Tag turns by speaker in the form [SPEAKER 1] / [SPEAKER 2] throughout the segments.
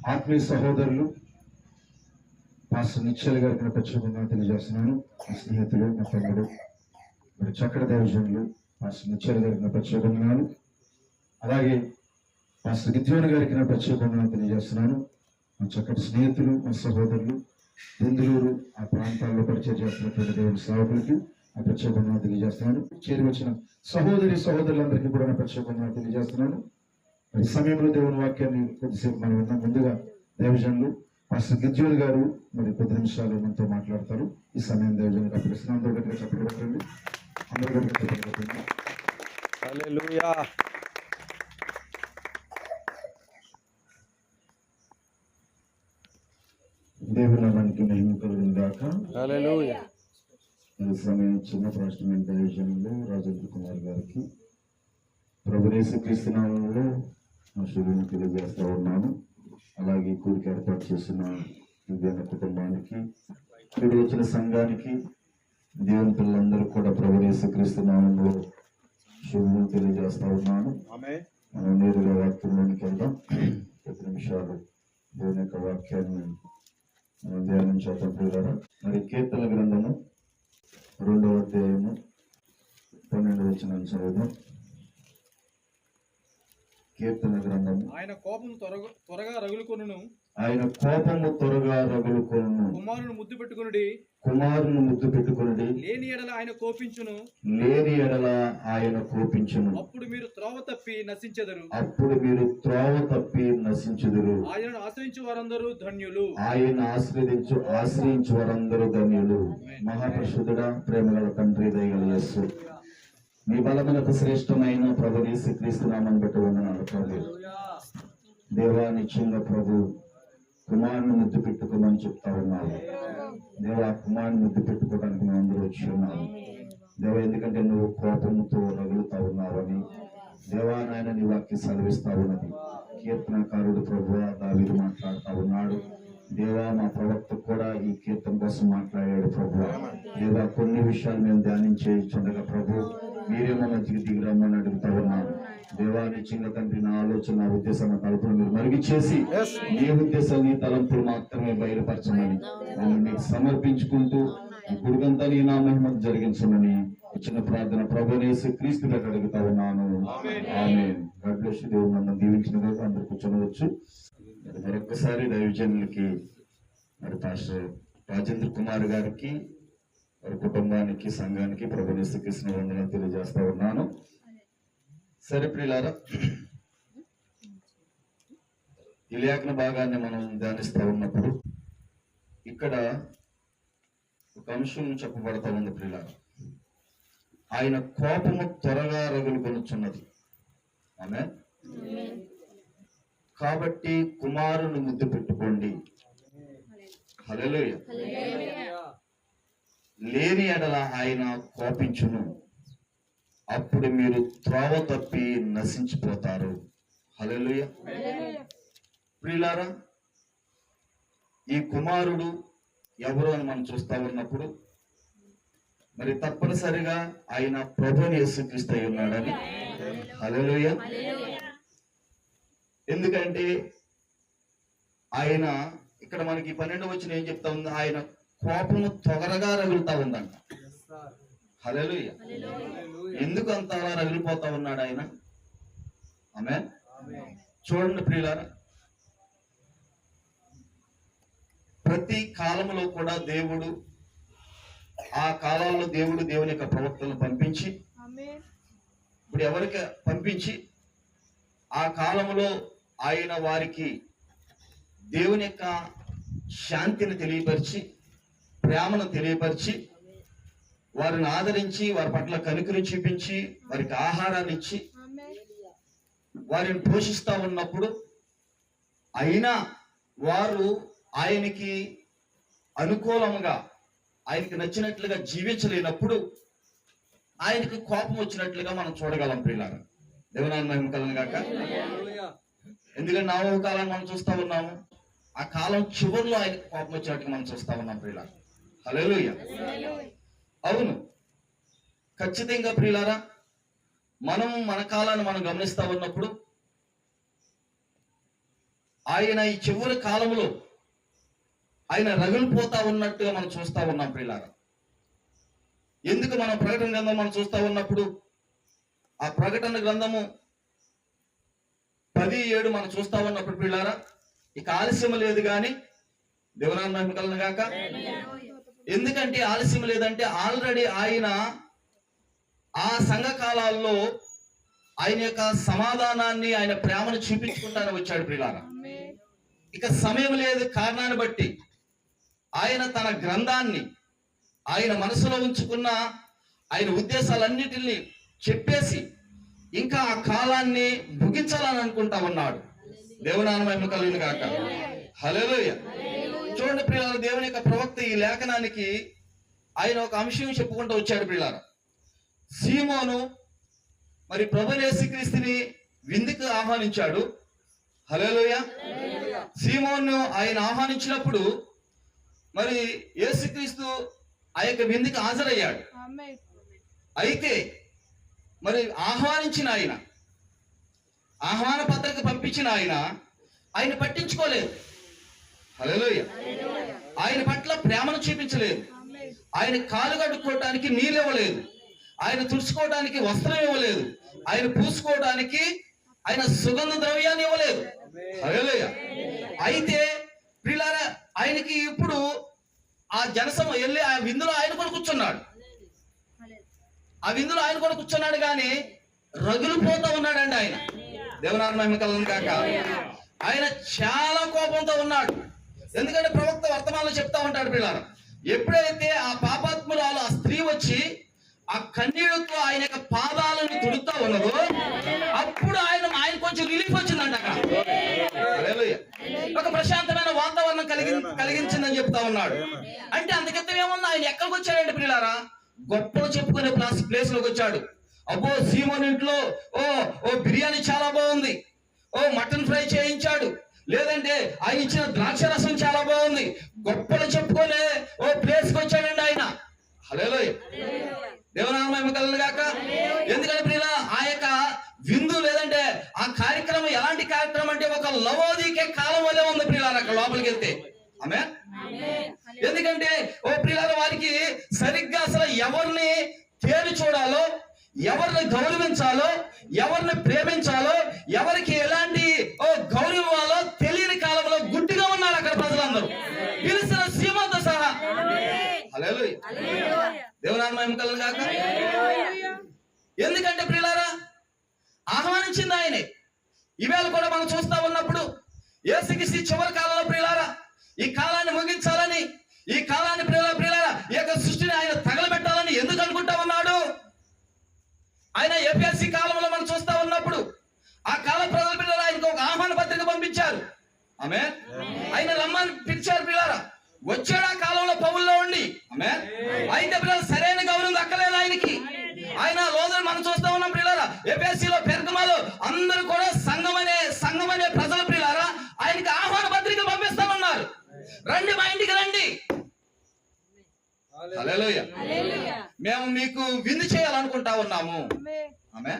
[SPEAKER 1] ఆత్మీయ సహోదరులు పాస్టర్ నిశ్చల్ గారికి ప్రత్యేకంగా తెలియజేస్తున్నాను. మా స్నేహితులు, మా తమ్ముడు, మరి చక్కటి దైవజనులు పాస్టర్ నిశ్చల్ గారికి ప్రత్యేకంగా, అలాగే పాస్టర్ గిద్యోని గారికి ప్రత్యేకంగా తెలియజేస్తున్నాను. మా చక్కటి స్నేహితులు, మా సహోదరులు, బెందులూరు ఆ ప్రాంతాల్లో పరిచయం చేస్తున్నటువంటి దేవుని సేవకులకి ప్రత్యేకంగా తెలియజేస్తున్నాను. చేరి వచ్చిన సహోదరులందరికీ కూడా ప్రత్యేకంగా తెలియజేస్తున్నాను. ఈ సమయంలో దేవుని వాక్యాన్ని కొద్దిసేపు మనం విన్నాం. ముందుగా దైవజనులు పాస్టర్ గిద్యోని గారు మరి కొద్ది నిమిషాలు మనతో మాట్లాడతారు. ఈ సమయం దైవజనులకు అప్పగిస్తున్నాం. అందరూ గట్టిగా చప్పట్లు కొట్టండి. అందరూ గట్టిగా చప్పట్లు కొట్టండి.
[SPEAKER 2] హల్లెలూయా.
[SPEAKER 1] దేవుని నామానికి మహిమ కలుగును గాక.
[SPEAKER 2] హల్లెలూయా.
[SPEAKER 1] ఈ సమయం చిన్న ప్రాస్టమెంట్ దైవజనులు రాజేంద్ర కుమార్ గారికి ప్రభు యేసుక్రీస్తు నామములో నా శుభాన్ని తెలియజేస్తా ఉన్నాను. అలాగే కూడికి ఏర్పాటు చేసిన విద్యాన కుటుంబానికి, కూడి వచ్చిన సంఘానికి, దేవుని పిల్లలందరూ కూడా ప్రభు యేసుక్రీస్తు నామములో శుభాన్ని తెలియజేస్తా ఉన్నాను. మనం నేరుగా వాక్యంలోనికి వెళ్దాం. 10 నిమిషాలు దేవుని యొక్క వాక్యాన్ని మనం ధ్యానించేద్దాం ప్రియులారా. మరి కీర్తన గ్రంథము 2వ అధ్యాయము 12వ వచనం చదువుదాం. కీర్తన గ్రంథము.
[SPEAKER 2] ఆయన కోపము త్వరగా రగులుకొనును, కుమారుని ముద్దు పెట్టుకొనుడి, లేని ఎడల ఆయన కోపించును, అప్పుడు మీరు త్రోవ తప్పి నశించెదరు. ఆయనను ఆశ్రయించు వారందరూ ధన్యులు.
[SPEAKER 1] మహాపరిశుద్ధుడా, ప్రేమగల తండ్రి, దయగల యేసు, మీ బలములకు శ్రేష్టమైన ప్రభు యేసుక్రీస్తు నామమును బట్టి వందనాలు ప్రభు. దేవా, నిత్యంగా ప్రభు కుమారుని ముద్దు పెట్టుకోమని చెప్తా ఉన్నావు. దేవా, కుమారుని ముద్దు పెట్టుకోవడానికి మేము అందరూ వచ్చి ఉన్నాము దేవా. ఎందుకంటే నువ్వు కోపంతో రగులుతా ఉన్నావని దేవా నాయన నీ వాక్యం సెలవిస్తా ఉన్నది. కీర్తనకారుడు ప్రభు దావీదు మాట్లాడుతా ఉన్నాడు. దేవా, మా ప్రవక్త కూడా ఈ కీర్తన కోసం మాట్లాడాడు ప్రభు. దేవా, కొన్ని విషయాలు మేము ధ్యానించేస్తుండగా ప్రభు మీరేమో మధ్యకి దిగి రమ్మని అడుగుతా ఉన్నాను. దేవా, నిత్యంగా తండ్రి, నా ఆలోచన, నా ఉద్దేశం, నా తలుపులు మీరు మరిగి చేసి నీ ఉద్దేశాలు, నీ తలంపులు మాత్రమే బయలుపరచమని మీకు సమర్పించుకుంటూ ఈ గుడిగంతా నీ నా మహిమకు జరిగించమని ఇచ్చిన ప్రార్థన ప్రభు యేసుక్రీస్తు గారు అడుగుతా ఉన్నాను. ఆమేన్. God bless you. దేవుడు నన్ను దీవించిన రోజు అందరు కూర్చోవచ్చు. మరొకసారి దైవజనులకి మరి పాస్టర్ రాజేంద్ర కుమార్ గారికి, వారి కుటుంబానికి, సంఘానికి ప్రభు యేసుక్రీస్తు వందనాలు తెలియజేస్తా ఉన్నాను. సరే ప్రియులారా, ఈ లేఖన భాగాన్ని మనం ధ్యానిస్తా ఉన్నప్పుడు ఇక్కడ ఒక అంశం చెప్పబడతా ఉంది ప్రియులారా. ఆయన కోపము త్వరగా రగులుకొనుచున్నది. ఆమేన్. కాబట్టి కుమారుని ముద్దు పెట్టుకోండి. హల్లెలూయా. లేని ఎడల ఆయన కోపించును, అప్పుడు మీరు త్రోవ తప్పి నశించిపోతారు. హల్లెలూయా. ప్రియులారా, ఈ కుమారుడు ఎవరు అని మనం చూస్తా ఉన్నప్పుడు మరి తప్పనిసరిగా ఆయన ప్రభువుని యేసుక్రీస్తు అయి ఉన్నాడని. హల్లెలూయా. ఎందుకంటే ఆయన ఇక్కడ మనకి 12వ వచనం ఏం చెప్తా ఉంది? ఆయన కోపము త్వరగా రగులుతా ఉందంట. హల్లెలూయా. ఎందుకు అంత అలా రగిలిపోతా ఉన్నాడు ఆయన? ఆమేన్. చూడండి ప్రియులారా, ప్రతి కాలంలో కూడా దేవుడు, ఆ కాలాల్లో దేవుడు దేవుని యొక్క ప్రవక్తలను పంపించి, ఇప్పుడు ఎవరికి పంపించి ఆ కాలంలో ఆయన వారికి దేవుని యొక్క శాంతిని తెలియపరిచి, ప్రేమను తెలియపరిచి, వారిని ఆదరించి, వారి పట్ల కనికరం చూపించి, వారికి ఆహారాన్ని ఇచ్చి వారిని పోషిస్తా ఉన్నప్పుడు అయినా వారు ఆయనకి అనుకూలంగా, ఆయనకి నచ్చినట్లుగా జీవించలేనప్పుడు ఆయనకి కోపం వచ్చినట్లుగా మనం చూడగలం ప్రియులారా. దేవుని మహిమ కలుగును గాక. ఎందుకంటే నవమ కాలాన్ని మనం చూస్తా ఉన్నాము. ఆ కాలం చివరిలో ఆయనకి కోపం వచ్చినట్టుగా మనం చూస్తా ఉన్నాం ప్రియులారా. హల్లెలూయా. అవును, ఖచ్చితంగా ప్రియులారా, మనం మన కాలాన్ని మనం గమనిస్తా ఉన్నప్పుడు ఆయన ఈ చివరి కాలంలో ఆయన రగిలిపోతా ఉన్నట్టుగా మనం చూస్తా ఉన్నాం ప్రియులారా. ఎందుకు మనం ప్రకటన గ్రంథం మనం చూస్తా ఉన్నప్పుడు ఆ ప్రకటన గ్రంథము 10:7 మనం చూస్తా ఉన్నప్పుడు ప్రియులారా, ఇక ఆలస్యం లేదు కానీ దేవునామం మహిమ కలుగును గాక. ఎందుకంటే ఆలస్యం లేదంటే ఆల్రెడీ ఆయన ఆ సంఘ కాలాల్లో ఆయన యొక్క సమాధానాన్ని ఆయన ప్రేమను చూపించుకుంటానే వచ్చాడు ప్రియులారా. ఇక సమయం లేదు కారణాన్ని బట్టి ఆయన తన గ్రంథాన్ని ఆయన మనసులో ఉంచుకున్న ఆయన ఉద్దేశాలన్నిటిని చెప్పేసి ఇంకా ఆ కాలాన్ని ముగించాలని అనుకుంటా ఉన్నాడు. దేవునామం మహిమ కలుగును గాక. హల్లెలూయా. చూడండి ప్రియులారా, దేవుని యొక్క ప్రవక్త ఈ లేఖనానికి ఆయన ఒక అంశం చెప్పుకుంటూ వచ్చాడు ప్రియులారా. సీమోను మరి ప్రభువైన యేసుక్రీస్తుని విందుకు ఆహ్వానించాడు. హల్లెలూయా. సీమోను ఆయన ఆహ్వానించినప్పుడు మరి యేసుక్రీస్తు ఆ యొక్క విందుకు హాజరయ్యాడు. అయితే మరి ఆహ్వానించిన ఆయన, ఆహ్వాన పత్రిక పంపించిన ఆయన పట్టించుకోలేదు. హల్లెలూయా. ఆయన పట్ల ప్రేమను చూపించలేదు. ఆయన కాలు కడుక్కోవడానికి నీళ్ళు ఇవ్వలేదు. ఆయన తుడుచుకోవడానికి వస్త్రం ఇవ్వలేదు. ఆయన పూసుకోవడానికి ఆయన సుగంధ ద్రవ్యాన్ని ఇవ్వలేదు. హల్లెలూయా. అయితే ప్రియులారా, ఆయనకి ఇప్పుడు ఆ జనసమ వెళ్ళి ఆ విందులో ఆయన కూడా కూర్చున్నాడు. ఆ విందులో ఆయన కూడా కూర్చున్నాడు కానీ రగిలిపోతూ ఉన్నాడండి ఆయన. దేవునామం మహిమ కలుగును గాక. ఆయన చాలా కోపంతో ఉన్నాడు. ఎందుకంటే ప్రవక్త వర్తమానంలో చెప్తా ఉంటాడు పిల్లలు, ఎప్పుడైతే ఆ పాపాత్మురాలు ఆ స్త్రీ వచ్చి ఆ కన్నీళ్లతో ఆయన యొక్క పాదాలను తుడుతా ఉన్నదో అప్పుడు ఆయన కొంచెం రిలీఫ్ వచ్చిందంట. ఒక ప్రశాంతమైన వాతావరణం కలిగించిందని చెప్తా ఉన్నాడు. అంటే అందుకెత్తం ఏమన్నా ఆయన ఎక్కడికి వచ్చాడంటే పిల్లారా, గొప్పలు చెప్పుకునే ప్లేస్ లోకి వచ్చాడు. అబ్బో సీమోన్ ఇంట్లో ఓ బిర్యానీ చాలా బాగుంది, ఓ మటన్ ఫ్రై చేయించాడు, లేదంటే ఆయన ఇచ్చిన ద్రాక్ష రసం చాలా బాగుంది, గొప్పలు చెప్పుకునే ఓ ప్లేస్ కి వచ్చాడండి ఆయన. హల్లెలూయా. దేవునామం మహిమ కలుగును గాక. ఎందుకంటే ప్రియులా, ఆ యొక్క విందు లేదంటే ఆ కార్యక్రమం ఎలాంటి కార్యక్రమం అంటే ఒక లవోదికే కాలం వల్లే ఉంది ప్రియులారా. అక్కడ లోపలికి వెళ్తే ఆమె ఎందుకంటే ఓ ప్రియులారా, వారికి సరిగ్గా అసలు ఎవరిని తేరి చూడాలో, ఎవరిని గౌరవించాలో, ఎవరిని ప్రేమించాలో, ఎవరికి ఎలాంటి గౌరవం ఇవ్వాలో తెలియని కాలంలో గుడ్డిగా ఉన్నారు అక్కడ ప్రజలందరూ, పిలిచిన సీమోతో సహా. హల్లెలూయా. దేవునామం మహిమ కలుగును గాక. ఎందుకంటే ప్రియులారా, ఆహ్వానించింది ఆయనే. ఈవేళ కూడా మనం చూస్తా ఉన్నప్పుడు యేసుక్రీస్తు చివరి కాలంలో ప్రియులారా, ఈ కాలాన్ని ముగించాలని, ఈ కాలాన్ని ప్రియులారా ఈ యొక్క సృష్టిని ఆయన తగలబెట్టాలని ఎందుకు అనుకుంటా ఉన్నాడు? ఆయన ఏపీఎస్సీ కాలంలో మనం చూస్తా ఉన్నప్పుడు ఆ కాల ప్రజల పిల్లలు ఆయనకు ఒక ఆహ్వాన పత్రిక పంపించారు. ఆమె ఆయన రమ్మని పిలిచారు పిల్లారా. వచ్చాడు ఆ కాలంలో పౌల్లో ఉండి. ఆమె అయితే పిల్లలు సరైన గౌరవం దక్కలేదు ఆయనకి. ఆయన లోదరు మనం చూస్తా ఉన్నాం పిల్లారా. ఏపీఎస్సీలో పెరగమాలు అందరూ కూడా సంఘమనే ప్రజల పిల్లారా ఆయనకి ఆహ్వాన పత్రిక పంపిస్తామన్నారు. రండి, మా ఇంటికి రండి. హల్లెలూయా. మేము మీకు విందు చేయాలనుకుంటా ఉన్నాము. ఆమె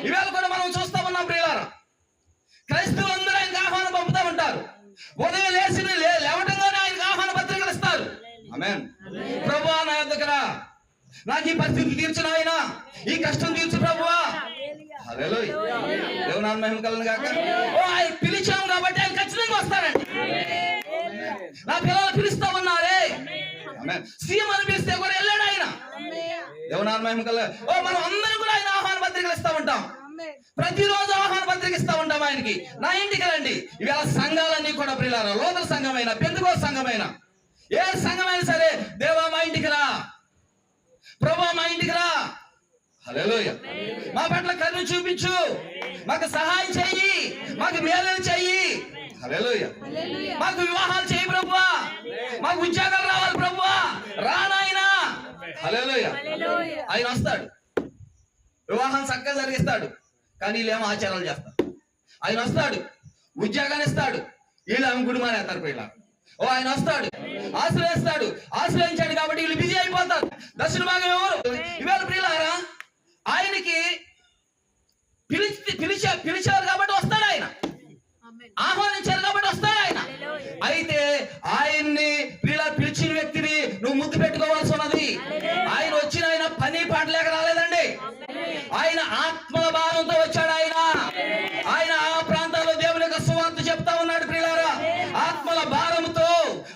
[SPEAKER 1] ఇవాళ కూడా మనం చూస్తా ఉన్నాం ప్రియులారా. క్రైస్తవులందరూ ఆయనకు ఆహ్వానం పంపుతా ఉంటారు. ఉదయం లేవటంగానే ఆయనకు ఆహ్వాన పత్రికలు ఇస్తారు. ఆమేన్. ప్రభువా, నా యొద్దకు రా, నాకు ఈ పరిస్థితి తీర్చిన ఆయన, ఈ కష్టం తీర్చు ప్రభువా. హల్లెలూయా. దేవునామం మహిమ కలుగును గాక. ఆయన పిలిచాం కాబట్టి ఆయన ఖచ్చితంగా వస్తారండి. నా పిల్లలు పిలుస్తా ఉన్నారే. సీమను పిలిస్తే కూడా వెళ్ళాడు ఆయన. దేవునామం మహిమ కలుగును. మనం అందరం కూడా ఆయన ఆహ్వాన పత్రికలు ఇస్తా ఉంటాం. ప్రతిరోజు ఆహ్వాన పత్రిక ఇస్తా ఉంటాం ఆయనకి. నా ఇంటికి రండి. ఇవాళ సంఘాలన్నీ కూడా ప్రియులారా, లోదర సంఘమైన, పెంతెకోస్తు సంఘమైన, ఏ సంఘమైనా సరే, దేవా మా ఇంటికి రా, ప్రభువా మా ఇంటికి రా. హల్లెలూయా. మా పట్ల కరుణ చూపించు, మాకు సహాయం చెయ్యి, మాకు మేలు చెయ్యి. హల్లెలూయా. మాకు వివాహాలు చేయి ప్రభువా, మాకు ఉద్యోగాలు రావాలి ప్రభువా, రానాయనా. హల్లెలూయా. ఆయన వస్తాడు, వివాహం చక్కగా జరిగిస్తాడు, కానీ వీళ్ళేమో ఆచారాలు చేస్తారు. ఆయన వస్తాడు, ఉద్యోగాన్ని ఇస్తాడు, వీళ్ళు ఆమె గుడిమాని వేస్తారు పిల్ల. ఆయన వస్తాడు, ఆశ్రయించాడు కాబట్టి వీళ్ళు బిజీ అయిపోతారు. దర్శన భాగం ఎవరు? ఇవాళ ప్రియులారా, ఆయనకి పిలిచారు కాబట్టి వస్తాడు ఆయన.
[SPEAKER 3] ఆహ్వానించారు కాబట్టి వస్తాడు ఆయన. అయితే ఆయన్ని ఇలా పిలిచిన వ్యక్తిని నువ్వు ముద్దు పెట్టుకోవాల్సి ఉన్నది. ఆయన వచ్చిన ఆయన పని పాట లేక రాలేదండి. ఆయన ఆత్మల భారంతో వచ్చాడు. ఆయన ఆ ప్రాంతాల్లో దేవుని యొక్క సువార్త చెప్తా ఉన్నాడు ప్రియులారా. ఆత్మల భారంతో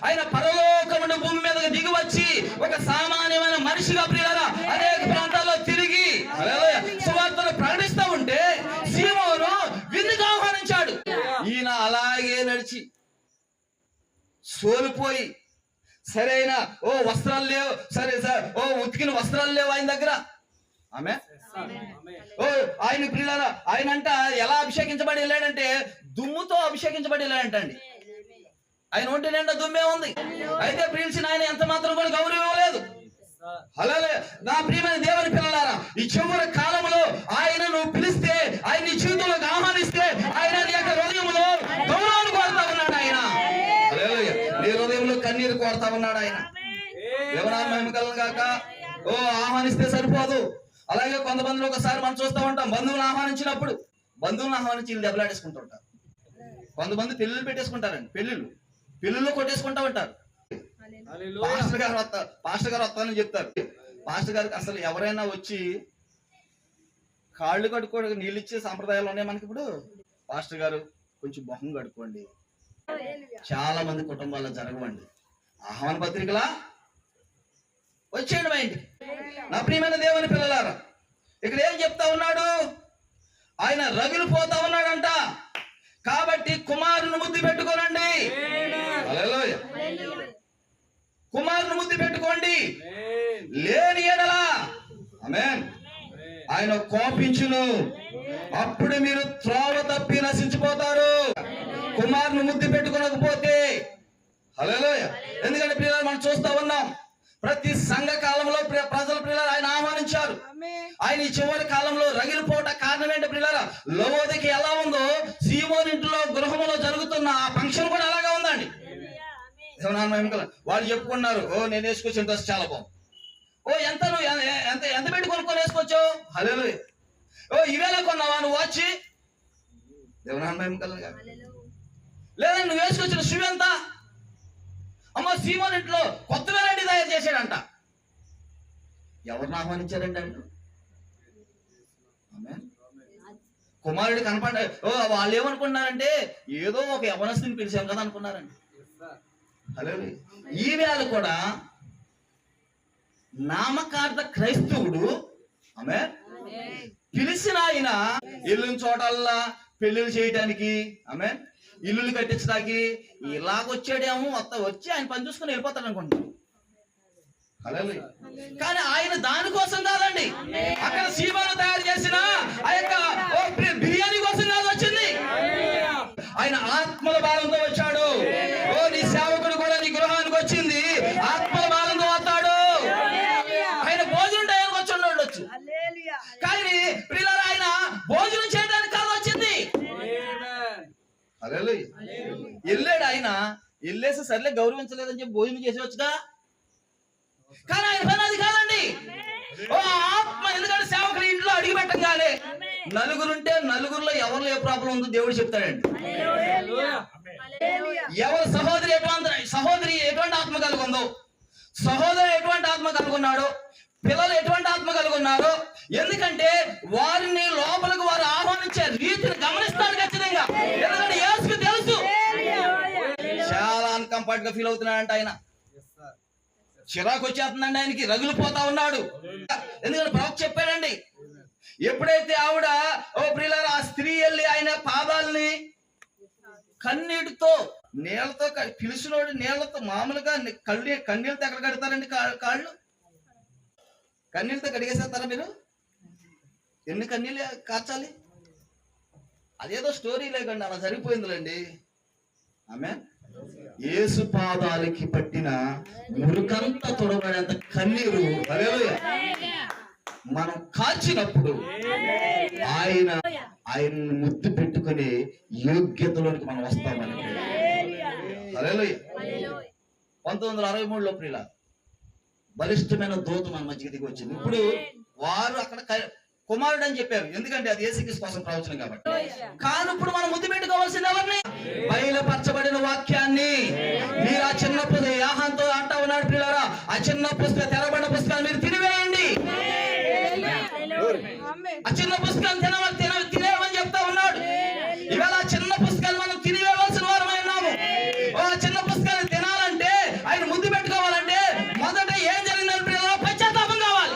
[SPEAKER 3] ఆయన పరలోకమును భూమి మీదకి దిగి వచ్చి ఒక సామాన్యమైన మనిషిగా ప్రియులారా అనేక ప్రాంతాల్లో తిరిగి సువార్తను ప్రకటిస్తూ ఉంటే సీమోను విందుకు ఆహ్వానించాడు. ఈయన అలాగే నడిచి సోలిపోయి సరైన వస్త్రాలు లేవు, సరే సార్ ఉతికిన వస్త్రాలు లేవు ఆయన దగ్గర. ఆమె ఆయన ప్రియులారా ఆయన అంట ఎలా అభిషేకించబడి వెళ్ళాడంటే దుమ్ముతో అభిషేకించబడి వెళ్ళాడంటండి. ఆయన ఒంటి నిండా దుమ్మే ఉంది. అయితే పిలిచిన ఆయన ఎంత మాత్రం కూడా గౌరవం ఇవ్వలేదు. అలాగే నా ప్రియమైన దేవుని పిల్లలారా, ఈ చివరి కాలంలో ఆయన నువ్వు పిలిస్తే, ఆయన నీ జీవితంలోకి ఆహ్వానిస్తే ఆయన నీ యొక్క హృదయంలో గౌరవాన్ని కోరుతా ఉన్నాడు. ఆయన నీ హృదయంలో కన్నీరు కోరుతా ఉన్నాడు. ఆయన ఎవరన్నా మహిమ కలను గాక. ఆహ్వానిస్తే సరిపోదు. అలాగే కొంతమందిలో ఒకసారి మనం చూస్తూ ఉంటాం, బంధువులను ఆహ్వానించినప్పుడు బంధువులను ఆహ్వానించి వీళ్ళు దెబ్బలాడేసుకుంటూ ఉంటారు. కొంతమంది పెళ్ళిళ్ళు పెట్టేసుకుంటారండి. పెళ్ళిళ్ళు కొట్టేసుకుంటా ఉంటారు. పాస్టర్ గారు వస్తానని చెప్తారు. పాస్టర్ గారికి అసలు ఎవరైనా వచ్చి కాళ్ళు కడుక్కోవడానికి నీళ్ళు ఇచ్చే సాంప్రదాయాలు ఉన్నాయి మనకి. ఇప్పుడు పాస్టర్ గారు కొంచెం మొహం కడుక్కోండి, చాలా మంది కుటుంబాల్లో జరగవండి. ఆహ్వాన పత్రికలా వచ్చేయండి మా ఇంటికి. నా ప్రియమైన దేవుని పిల్లలారా, ఇక్కడ ఏం చెప్తా ఉన్నాడు? ఆయన రగిలిపోతా ఉన్నాడంట. కాబట్టి కుమారుని ముద్దు పెట్టుకోనండి. హల్లెలూయా. కుమారుని ముద్దు పెట్టుకోండి. లేని ఎడల ఆమేన్ ఆయన కోపించును, అప్పుడు మీరు త్రోవ తప్పి నశించిపోతారు. కుమారుని ముద్దు పెట్టుకోనకపోతే. హల్లెలూయా. ఎందుకంటే పిల్లలు మనం చూస్తా ఉన్నాం, ప్రతి సంఘ కాలంలో ప్రజల పిల్లలు ఆయన ఆహ్వానించారు. ఆయన ఈ చివరి కాలంలో రగిలిపోవట కారణం ఏంటి పిల్లరా? లవోదికి ఎలా ఉందో సీమోను ఇంట్లో గృహంలో జరుగుతున్న ఆ ఫంక్షన్ కూడా అలాగే ఉందండి. వాళ్ళు చెప్పుకున్నారు, నేను వేసుకొచ్చిన డ్రెస్ చాలా బాగుంది. ఎంత నువ్వు ఎంత పెట్టి కొనుక్కొని వేసుకొచ్చావు? హల్లెలూయా. ఇవేలా కొన్నావా నువ్వు వచ్చి? లేదా నువ్వు వేసుకొచ్చిన షూ ఎంత? అమ్మ సీమోన్ ఇంట్లో కొత్త వెరైటీ తయారు చేశాడంట. ఎవరిని ఆహ్వానించారండి అంటూ? కుమారుడు కనపడ్డా. వాళ్ళు ఏమనుకున్నారంటే ఏదో ఒక యవనస్తుని పిలిచాం కదా అనుకున్నారండి. హల్లెలూయా. ఈ వేళ కూడా నామకార్థ క్రైస్తవుడు ఆమె పిలిచిన ఆయన వెళ్ళిన చోటల్లా పెళ్లిళ్ళు చేయడానికి, ఆమె ఇల్లులు కట్టించడానికి ఇలాగొచ్చాడేమో. వచ్చి ఆయన పని చూసుకుని వెళ్ళిపోతాడు అనుకుంటున్నాను. హల్లెలూయా. కానీ ఆయన దానికోసం కాదండి, అక్కడ సీమోను తయారు చేసిన ఆ యొక్క బిర్యానీ కోసం కాదు వచ్చింది. ఆయన ఆత్మల భారంతో వచ్చాడు. నీ సేవకుడు కూడా నీ గృహానికి వచ్చింది ఆత్మల భారంతో వస్తాడు. ఆయన భోజనం టైంకి వచ్చి ఉండొచ్చు, కానీ పిల్లలు ఆయన భోజనం చేయడానికి కాదు వచ్చింది. వెళ్ళాడు ఆయన, వెళ్ళేసి సర్లే గౌరవించలేదని చెప్పి భోజనం చేసేవచ్చుగా. కానీ ఆయన పని అది కాదండి. ఆత్మ ఎందుకంటే సేవకుడు ఇంట్లో అడిగి పెట్టగానే నలుగురుంటే నలుగురులో ఎవరిలో ఏ ప్రాబ్లం ఉందో దేవుడు చెప్తాడండి. ఎవరు సహోదరి ఎటువంటి ఆత్మ కలిగి ఉందో, సహోదరు ఎటువంటి ఆత్మ కలుగున్నాడో, పిల్లలు ఎటువంటి ఆత్మ కలుగున్నారో, ఎందుకంటే వారిని లోపలికి వారు ఆహ్వానించే రీతిని గమనిస్తాడు ఖచ్చితంగా. ఎందుకంటే యేసుకు తెలుసు. చాలా అన్కంఫర్ట్ గా ఫీల్ అవుతున్నాడంట ఆయన. చిరాకు వచ్చేస్తుందండి ఆయనకి, రగిలిపోతా ఉన్నాడు. ఎందుకంటే ప్రవక్త చెప్పాడండి, ఎప్పుడైతే ఆవిడ ప్రియులారా ఆ స్త్రీ వెళ్ళి ఆయన పాదాలని కన్నీటితో నీళ్లతో పిలిచినోడు నీళ్లతో మామూలుగా కన్నీళ్ళతో ఎక్కడ కడతారండి? కాళ్ళు కన్నీళ్ళతో కడిగేసేస్తారా మీరు? ఎన్ని కన్నీళ్ళు కార్చాలి? అదేదో స్టోరీ లేకండి, అలా జరిగిపోయిందిలేండి. ఆమె యేసు పాదాలకి పట్టిన మురుకంతా తొడబడేంత కన్నీరు మనం కాల్చినప్పుడు ఆయన ముద్దు పెట్టుకునే యోగ్యతలోనికి మనం వస్తామని. 1963లో ప్రియుల బలిష్టమైన దూత మన మధ్యకి దిగి వచ్చింది. ఇప్పుడు వారు అక్కడ కుమారుడు అని చెప్పారు, ఎందుకంటే అది యేసుక్రీస్తు కోసం ప్రవచనం కాబట్టి. కానీ ఇప్పుడు మనం ముద్దు పెట్టుకోవాల్సింది ఎవరిని? బయలుపరచబడిన వాక్యాన్ని. మీరు ఆ చిన్న యాహాంతో అంటా ఉన్నాడు పిల్లరా, ఆ చిన్న పుస్తకం, తెరబడిన పుస్తకాన్ని మీరు తినివేయండి. ఆ చిన్న పుస్తకాన్ని తినేవని చెప్తా ఉన్నాడు. ఇవాళ ఆ చిన్న పుస్తకాన్ని మనం తినివేయవలసిన వారమై ఉన్నాము. ఆ చిన్న పుస్తకాన్ని తినాలంటే, ఆయన ముద్దు పెట్టుకోవాలంటే మొదట ఏం జరిగిందని పిల్లరా? పశ్చాత్తాపం కావాలి.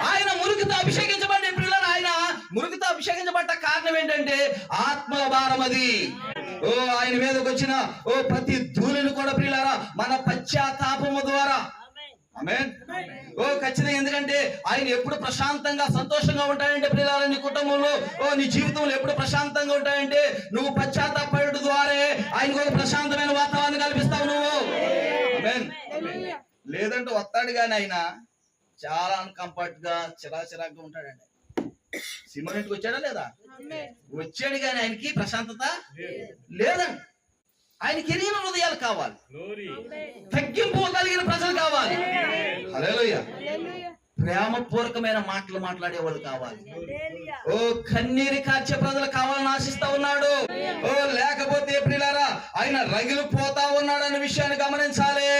[SPEAKER 3] ఆయన మురుగుతో అభిషేకించబడిన పిల్లలు, ఆయన మురుగుతో అభిషేకించబడ్డ కారణం ఏంటంటే ఆత్మల భారం అది. ఆయన మీదకి వచ్చిన ప్రతి ధూళిని కూడా ప్రియులారా మన పశ్చాత్తాపము ద్వారా. ఆమేన్. ఖచ్చితంగా. ఎందుకంటే ఆయన ఎప్పుడు ప్రశాంతంగా సంతోషంగా ఉంటాయంటే ప్రియులారా, నీ కుటుంబంలో నీ జీవితంలో ఎప్పుడు ప్రశాంతంగా ఉంటాయంటే నువ్వు పశ్చాత్తాపడు ద్వారా ఆయనకు ఒక ప్రశాంతమైన వాతావరణం కల్పిస్తావు నువ్వు. ఆమేన్. లేదంటే వస్తాడు కానీ ఆయన చాలా అన్కంఫర్ట్ గా చిరాచిరాగ్గా ఉంటాడండి. సినిమాకి వచ్చాడా లేదా? వచ్చాడు కానీ ఆయనకి ప్రశాంతత లేదండి. ఆయనకి ఎరిగిన హృదయాలు కావాలి, తగ్గింపు కలిగిన ప్రజలు కావాలి, హల్లెలూయా, ప్రేమపూర్వకమైన మాటలు మాట్లాడేవాళ్ళు కావాలి, కన్నీరు కార్చే ప్రజలు కావాలని ఆశిస్తా ఉన్నాడు. లేకపోతే ప్రియులారా ఆయన రగిలిపోతా ఉన్నాడు అనే విషయాన్ని గమనించాలి.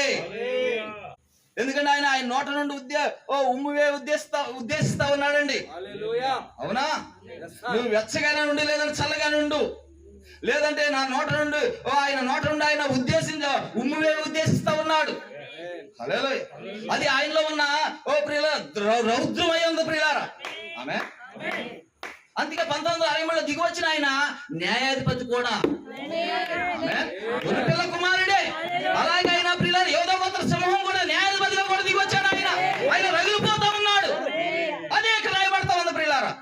[SPEAKER 3] ఎందుకంటే ఆయన నోట నుండి ఉమ్మువే ఉద్దేశిస్తా ఉన్నాడండి. అవునా? నువ్వు వెచ్చగానే ఉండు, లేదంటే చల్లగానే ఉండు, లేదంటే నా నోట నుండి ఆయన నోట నుండి ఆయన ఉమ్మువే ఉద్దేశిస్తా ఉన్నాడు. హల్లెలూయా. అది ఆయనలో ఉన్న ప్రియుల రౌద్రమై ఉంది ప్రియులారా. ఆమె అందుకే 1963లో దిగి వచ్చిన ఆయన న్యాయాధిపతి కూడా పిల్ల కుమారుడే. అలాగే ఆయన ప్రియులారా యోధా గోత్ర సమూహం కూడా న్యాయాధిపతిగా కూడా దిగి వచ్చాడు. ఆయన రగిలిపోతా ఉన్నాడు. అదే ఇక్కడ రాయబడతా ఉంది ప్రియులారా.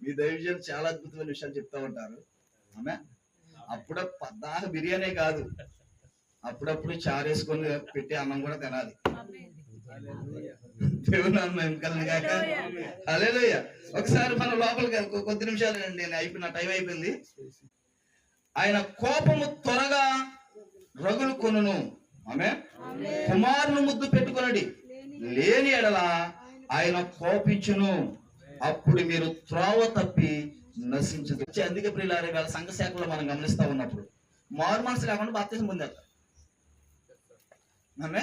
[SPEAKER 3] మీ దైవజనులు చాలా అద్భుతమైన విషయాలు చెప్తా ఉంటారు. ఆమె అప్పుడప్పుడు పద్దాక బిర్యానీ కాదు, అప్పుడప్పుడు చారేసుకొని పెట్టి అన్నం కూడా తినాలి. దేవుని నామమున కలుగుగాక. హల్లెలూయా. ఒకసారి మన లోపలికి కొద్ది నిమిషాలు, నేను అయిపోయిన టైం అయిపోయింది. ఆయన కోపము త్వరగా రగులు కొనును. ఆమె కుమారుని ముద్దు పెట్టుకొనడి, లేని ఎడల ఆయన కోపించును, అప్పుడు మీరు త్రోవ తప్పి నశించదు. అందుకే ప్రియులారా వాళ్ళ సంఘ శాఖలో మనం గమనిస్తా ఉన్నప్పుడు మారు మనసు లేకుండా బాప్తిజం పొందారు. ఆమె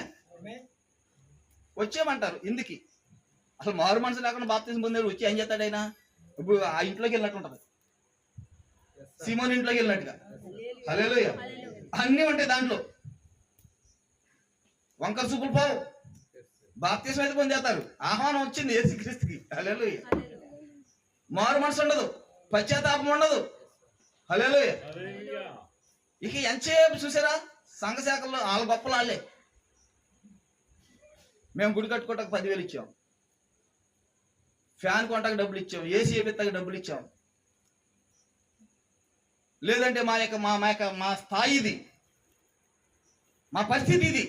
[SPEAKER 3] వచ్చేయమంటారు ఇందుకి. అసలు మారు మనసు లేకుండా బాప్తిజం పొందాడు. వచ్చి ఏం చేస్తాడు ఆయన? ఇప్పుడు ఆ ఇంట్లోకి వెళ్ళినట్టు ఉంటది, సీమోన్ ఇంట్లోకి వెళ్ళినట్టుగా. హల్లెలూయా. అన్నీ ఉంటాయి దాంట్లో. వంకర చూపులు పోవు, బాప్తిజం అయితే పొందేస్తారు. ఆహ్వానం వచ్చింది యేసుక్రీస్తుకి. హల్లెలూయా. మారు మనసు ఉండదు, పశ్చాత్తాపం ఉండదు. హల్లెలూయా. ఇక ఎంతసేపు చూసారా సంఘ శాఖల్లో వాళ్ళ గొప్పలు వాళ్ళే. మేము గుడి కట్టుకోవటానికి 10,000 ఇచ్చాం, ఫ్యాన్ కొంటానికి డబ్బులు ఇచ్చాం, ఏసీ వేపిస్తాకి డబ్బులు ఇచ్చాం. లేదంటే మా స్థాయి ఇది, మా పరిస్థితి ఇది,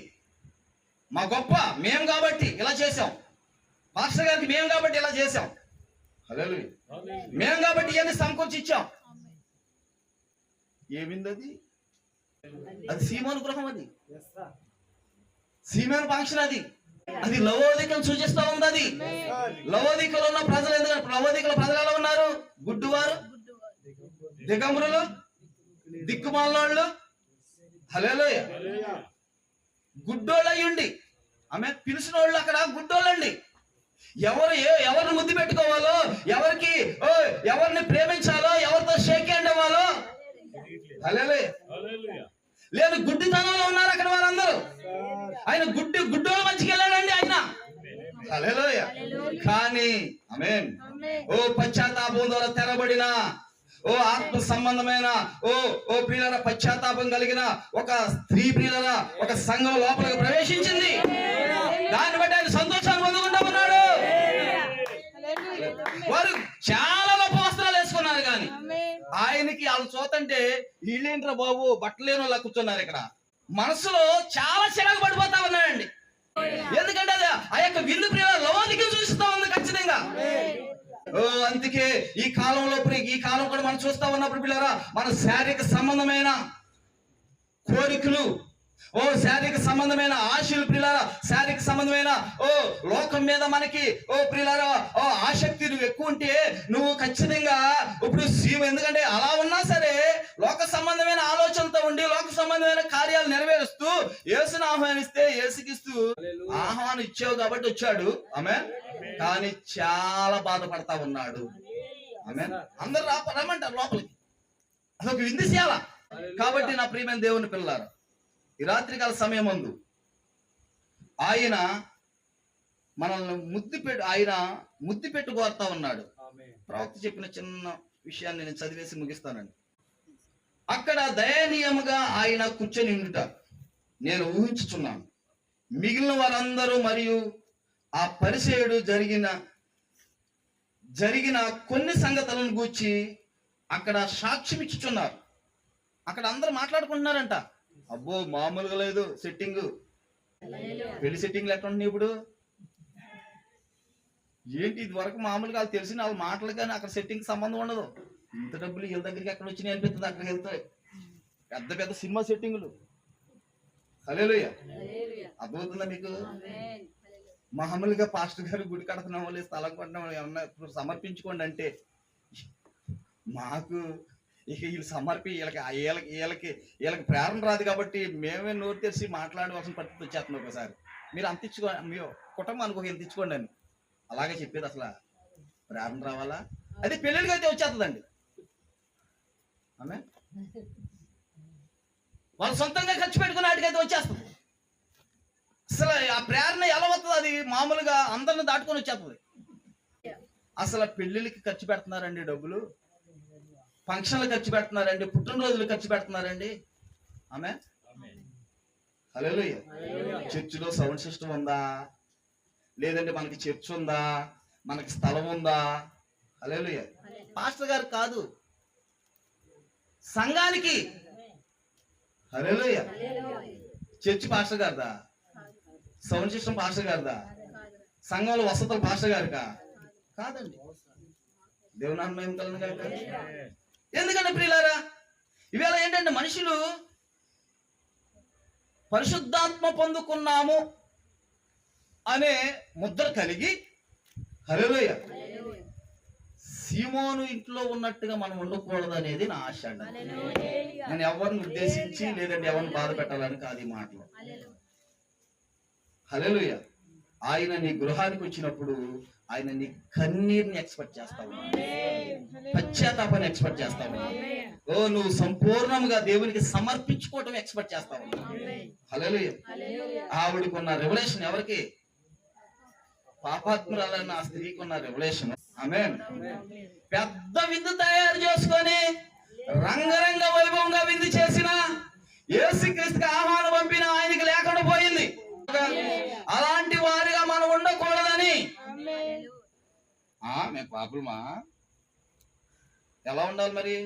[SPEAKER 3] మా గొప్ప మేము కాబట్టి ఇలా చేసాం, పాస్టర్ గారికి మేము కాబట్టి ఇలా చేసాం, హల్లెలూయా, మేము కాబట్టి ఇవన్నీ సమకూర్చి ఇచ్చాం. ఏమింది అది? అది సీమోను గృహం, అది సీమోను ఫంక్షన్, అది లవోదికను సూచిస్తా ఉంది. అది లవోదికలో ఉన్న ప్రజలు, ఎందుకంటే లవోదికల ప్రజలు ఎలా ఉన్నారు? గుడ్డువారు, దిగంబరులు, దిక్కుమాలోళ్ళు. హల్లెలూయా. గుడ్డోళ్ళు అయ్యుండి ఆమె పిలిచిన వాళ్ళు అక్కడ గుడ్డోళ్ళండి. ఎవరిని ముద్దు పెట్టుకోవాలో, ఎవరిని ప్రేమించాలో, ఎవరితో షేక్ హ్యాండ్ అవ్వాలో, హల్లెలూయా, లేదు గుడ్డితనంలో ఉన్నారు అక్కడ వాళ్ళందరూ. ఆయన గుడ్డోళ్ళ మధ్యకి వెళ్ళాడండి ఆయన. హల్లెలూయా. కానీ ఆమేన్, పశ్చాత్తాపం ద్వారా తెరబడిన ఆత్మ సంబంధమైన ప్రియుల పశ్చాత్తాపం కలిగిన ఒక స్త్రీ ప్రియుల ఒక సంఘం లోపలికి ప్రవేశించింది. దాన్ని బట్టి ఆయన సంతోషాన్ని పొందుకుంటా ఉన్నాడు. వారు చాలా గొప్ప వస్త్రాలు వేసుకున్నారు, కానీ ఆయనకి వాళ్ళు చూతంటే వీళ్ళేంట్రా బాబు బట్టలు లేని వాళ్ళు కూర్చున్నారు ఇక్కడ. మనసులో చాలా చిరాకు పడిపోతా ఉన్నాడండి. ఎందుకంటే అది ఆ యొక్క విందు ప్రియుల లవోదికను చూపిస్తా ఉంది ఖచ్చితంగా. అందుకే ఈ కాలం కూడా మనం చూస్తా ఉన్నప్పుడు పిల్లరా, మన శారీరక సంబంధమైన కోరికలు, ఓ శారీరక సంబంధమైన ఆశలు ప్రియులారా, శారీరక సంబంధమైన ఓ లోకం మీద మనకి ఓ ప్రియులారా ఓ ఆసక్తి నువ్వు ఎక్కువ ఉంటే నువ్వు ఖచ్చితంగా ఇప్పుడు ఎందుకంటే అలా ఉన్నా సరే లోక సంబంధమైన ఆలోచనతో ఉండి లోక సంబంధమైన కార్యాలు నెరవేరుస్తూ యేసుని ఆహ్వానిస్తే యేసుకిస్తూ ఆహ్వానం ఇచ్చావు కాబట్టి వచ్చాడు ఆమె, కానీ చాలా బాధపడతా ఉన్నాడు ఆమె. అందరు రమ్మంటారు లోపలికి, అదొక విందుశాల. కాబట్టి నా ప్రియమైన దేవుని పిల్లారా, ఈ రాత్రికాల సమయం ముందు ఆయన మనల్ని ముద్దు పెట్టు కోరుతా ఉన్నాడు. ప్రవక్త చెప్పిన చిన్న విషయాన్ని నేను చదివేసి ముగిస్తానండి. అక్కడ దయనీయముగా ఆయన కూర్చొని ఉండుట నేను ఊహించుచున్నాను. మిగిలిన వారందరూ మరియు ఆ పరిచయుడు జరిగిన కొన్ని సంగతులను గూర్చి అక్కడ సాక్ష్యం ఇచ్చుచున్నారు. అక్కడ అందరూ మాట్లాడుకుంటున్నారంట. అబ్బో మామూలుగా లేదు సెట్టింగ్. పెళ్లి సెట్టింగ్లు ఎట్లా ఉన్నాయి ఇప్పుడు? ఏంటి ఇది వరకు మామూలుగా వాళ్ళు తెలిసిన వాళ్ళ మాటలు, కానీ అక్కడ సెట్టింగ్ సంబంధం ఉండదు. ఇంత డబ్బులు వీళ్ళ దగ్గరికి ఎక్కడ వచ్చినాయి అనిపిస్తుంది. అక్కడికి వెళ్తాయి పెద్ద పెద్ద సినిమా సెట్టింగులు. హల్లెలూయా, అర్థమవుతుందా మీకు? మామూలుగా పాస్టర్ గారు గుడి కడుతున్నామో లేదు స్థలం కొట్టినామో ఏమన్నా సమర్పించుకోండి అంటే మాకు ఇక వీళ్ళు వీళ్ళకి ప్రేరణ రాదు కాబట్టి మేమే నోరు తెరిచి మాట్లాడవలసిన పరిస్థితి వచ్చేస్తుంది. ఒకసారి మీరు అంత ఇచ్చుకోండి, మీ కుటుంబానికి ఒక ఎంత ఇచ్చుకోండి అని అలాగే చెప్పేది. అసలు ప్రేరణ రావాలా? అది పెళ్ళిళ్ళకి అయితే వచ్చేస్తుందండి ఆమె. వాళ్ళు సొంతంగా ఖర్చు పెట్టుకుని వాటికైతే వచ్చేస్తుంది. అసలు ఆ ప్రేరణ ఎలా వస్తుంది? అది మామూలుగా అందరిని దాటుకొని వచ్చేస్తుంది. అసలు పెళ్ళిళ్ళకి ఖర్చు పెడుతున్నారండి డబ్బులు, ఫంక్షన్లు ఖర్చు పెడుతున్నారండి, పుట్టినరోజులు ఖర్చు పెడుతున్నారండి ఆమె. హల్లెలూయా. చర్చిలో సౌండ్ సిస్టమ్ ఉందా? లేదంటే మనకి చర్చ్ ఉందా? మనకి స్థలం ఉందా? హల్లెలూయా. పాస్టర్ గారు కాదు, సంఘానికి. హల్లెలూయా. చర్చ్ పాస్టర్ గారిదా? సౌండ్ సిస్టమ్ పాస్టర్ గారిదా? సంఘంలో వసతులు పాస్టర్ గారికా? కాదండి. దేవునామం కలుగును. ఎందుకంటే ప్రియులారా, ఇవేళ ఏంటంటే మనుషులు పరిశుద్ధాత్మ పొందుకున్నాము అనే ముద్ర కలిగి, హల్లెలూయా, సీమోను ఇంట్లో ఉన్నట్టుగా మనం ఉండకూడదు అనేది నా ఆశ అండి. నేను ఎవరిని ఉద్దేశించి లేదంటే ఎవరిని బాధ పెట్టాలని కాదు ఈ మాటలు. హల్లెలూయా. ఆయన నీ గృహానికి వచ్చినప్పుడు ఆయన నీ కన్నీరుని ఎక్స్పెక్ట్ చేస్తా ఉన్నాడు, పశ్చాత్తాపాన్ని ఎక్స్పెక్ట్ చేస్తా ఉన్నాడు. ఓ నువ్వు సంపూర్ణంగా దేవునికి సమర్పించుకోవటం ఎక్స్పెక్ట్ చేస్తా ఉన్నావు. హల్లెలూయా. ఆవిడకు ఉన్న రెవల్యూషన్ ఎవరికి? పాపాత్మురాలన్న ఆ స్త్రీకి ఉన్న రెవల్యూషన్. ఆమేన్. పెద్ద విందు తయారు చేసుకొని రంగరంగ వైభవంగా విందు చేసిన యేసుక్రీస్తుకి ఆహ్వానం పంపిన ఆయనకి లేకుండా పోయింది. అలాంటి వారిగా మనం ఉండకూడదని. మేము పాపులమా? ఎలా ఉండాలి మరి?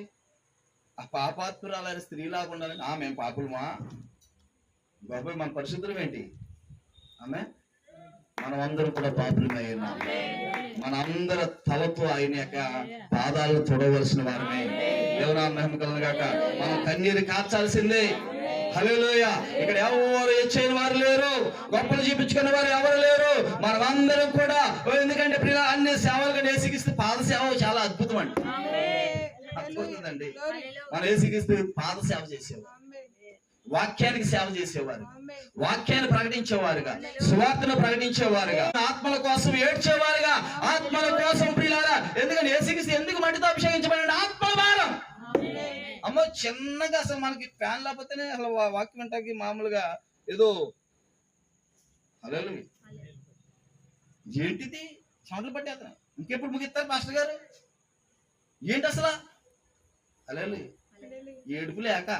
[SPEAKER 3] ఆ పాపాత్మురాలైన స్త్రీలాగా ఉండాలని. మేము పాపులమా? బాబాయ్ మన పరిశుద్ధులం ఏంటి? ఆమె మనం అందరం కూడా పాపులమై ఉన్నాం. మన అందరి తలతో ఆయన యొక్క పాదాలను తొడవలసిన వారమే. దేవుని మహిమ కలుగును గాక. మనం కన్నీరు కార్చాల్సిందే. హల్లెలూయా. ఇక్కడ ఎవరు హెచ్చైన వారు లేరు, గొప్పలు చూపించుకున్న వారు ఎవరు లేరు. మనమందరం కూడా ఎందుకంటే ప్రియ అన్ని సేవలుగా యేసుక్రీస్తు పాద సేవ చాలా అద్భుతం అండి. అద్భుతండి. మన యేసుక్రీస్తు పాద సేవ చేసేవారు, వాక్యానికి సేవ చేసేవారు, వాక్యాన్ని ప్రకటించేవారుగా, సువార్తను ప్రకటించేవారుగా, ఆత్మల కోసం ఏడ్చేవారుగా, ఆత్మల కోసం ప్రియులారా. ఎందుకంటే యేసుక్రీస్తు ఎందుకు మట్టితో అభిషేకించబడి? ఆత్మల భారం. అమ్మో చిన్నగా అసలు మనకి ఫ్యాన్ లేకపోతేనే అసలు వాక్యం అంటాకి మామూలుగా ఏదో. హల్లెలూయా. ఏంటిది? చెమటలు పట్టేస్తున్నాయి. ఇంకెప్పుడు ముగిస్తారు పాస్టర్ గారు? ఏంటి అసలు? హల్లెలూయా. ఏడుపు లేక.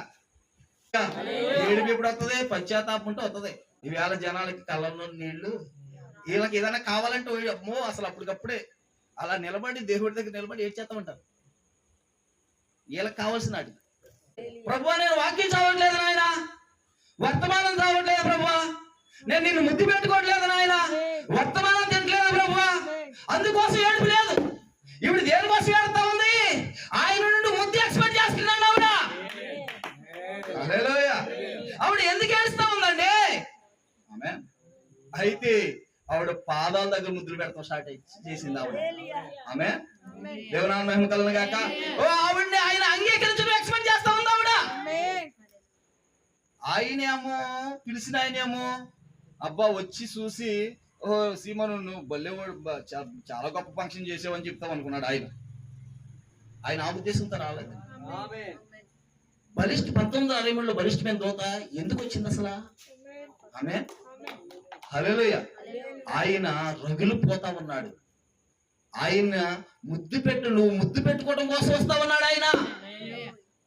[SPEAKER 3] ఏడుపు ఎప్పుడు వస్తుంది? పశ్చాత్తాపం ఉంటే వస్తుంది. ఈవేళ జనాలకి కళ్ళల్లో నీళ్లు. వీళ్ళకి ఏదైనా కావాలంటే అమ్మో అసలు అప్పటికప్పుడే అలా నిలబడి దేవుడి దగ్గర నిలబడి ఏడ్చేస్తామంటారు. వీళ్ళకి కావాల్సిన ప్రభువా నేను వాక్యం చదవట్లేదు నాయన, వర్తమానం చదవట్లేదు ప్రభువా, నేను నిన్ను ముద్దు పెట్టుకోవట్లేదు నాయన, వర్తమానం తినట్లేదు ప్రభువా, అందుకోసం ఏడుపు లేదు. ఇప్పుడు దేనికోసం ఏడుతా ఉంది? ఆయన నుండి ముద్దు ఎక్స్పెక్ట్ చేస్తున్నాడు ఆవిడ. హల్లెలూయా. ఆవిడ ఎందుకు ఏడుస్తా అయితే ఆవిడ పాదాల దగ్గర ముద్దులు పెడతాం స్టార్ట్ చేసింది ఆవిడ. ఆమె దేవునామ మహిమ కలుగును గాక. ఓ ఆవిడ్ని ఆయన అంగీకరించడం ఎక్స్పెక్ట్ చేస్తా ఉంది ఆవిడ. ఆయనేమో పిలిచిన ఆయనేమో అబ్బా వచ్చి చూసి, ఓ సీమను నువ్వు బల్లెవాడు, చాలా గొప్ప ఫంక్షన్ చేసావని చెప్తాం అనుకున్నాడు ఆయన. ఆయన ఆ ఉద్దేశంతో రాలేదు. బలిష్ట 1963లో బలిష్టమైన దూత ఎందుకు వచ్చింది అసలు? ఆమె హల్లెలూయా. ఆయన రగిలిపోతా ఉన్నాడు. ఆయన నువ్వు ముద్దు పెట్టుకోవడం కోసం వస్తా ఉన్నాడు ఆయన.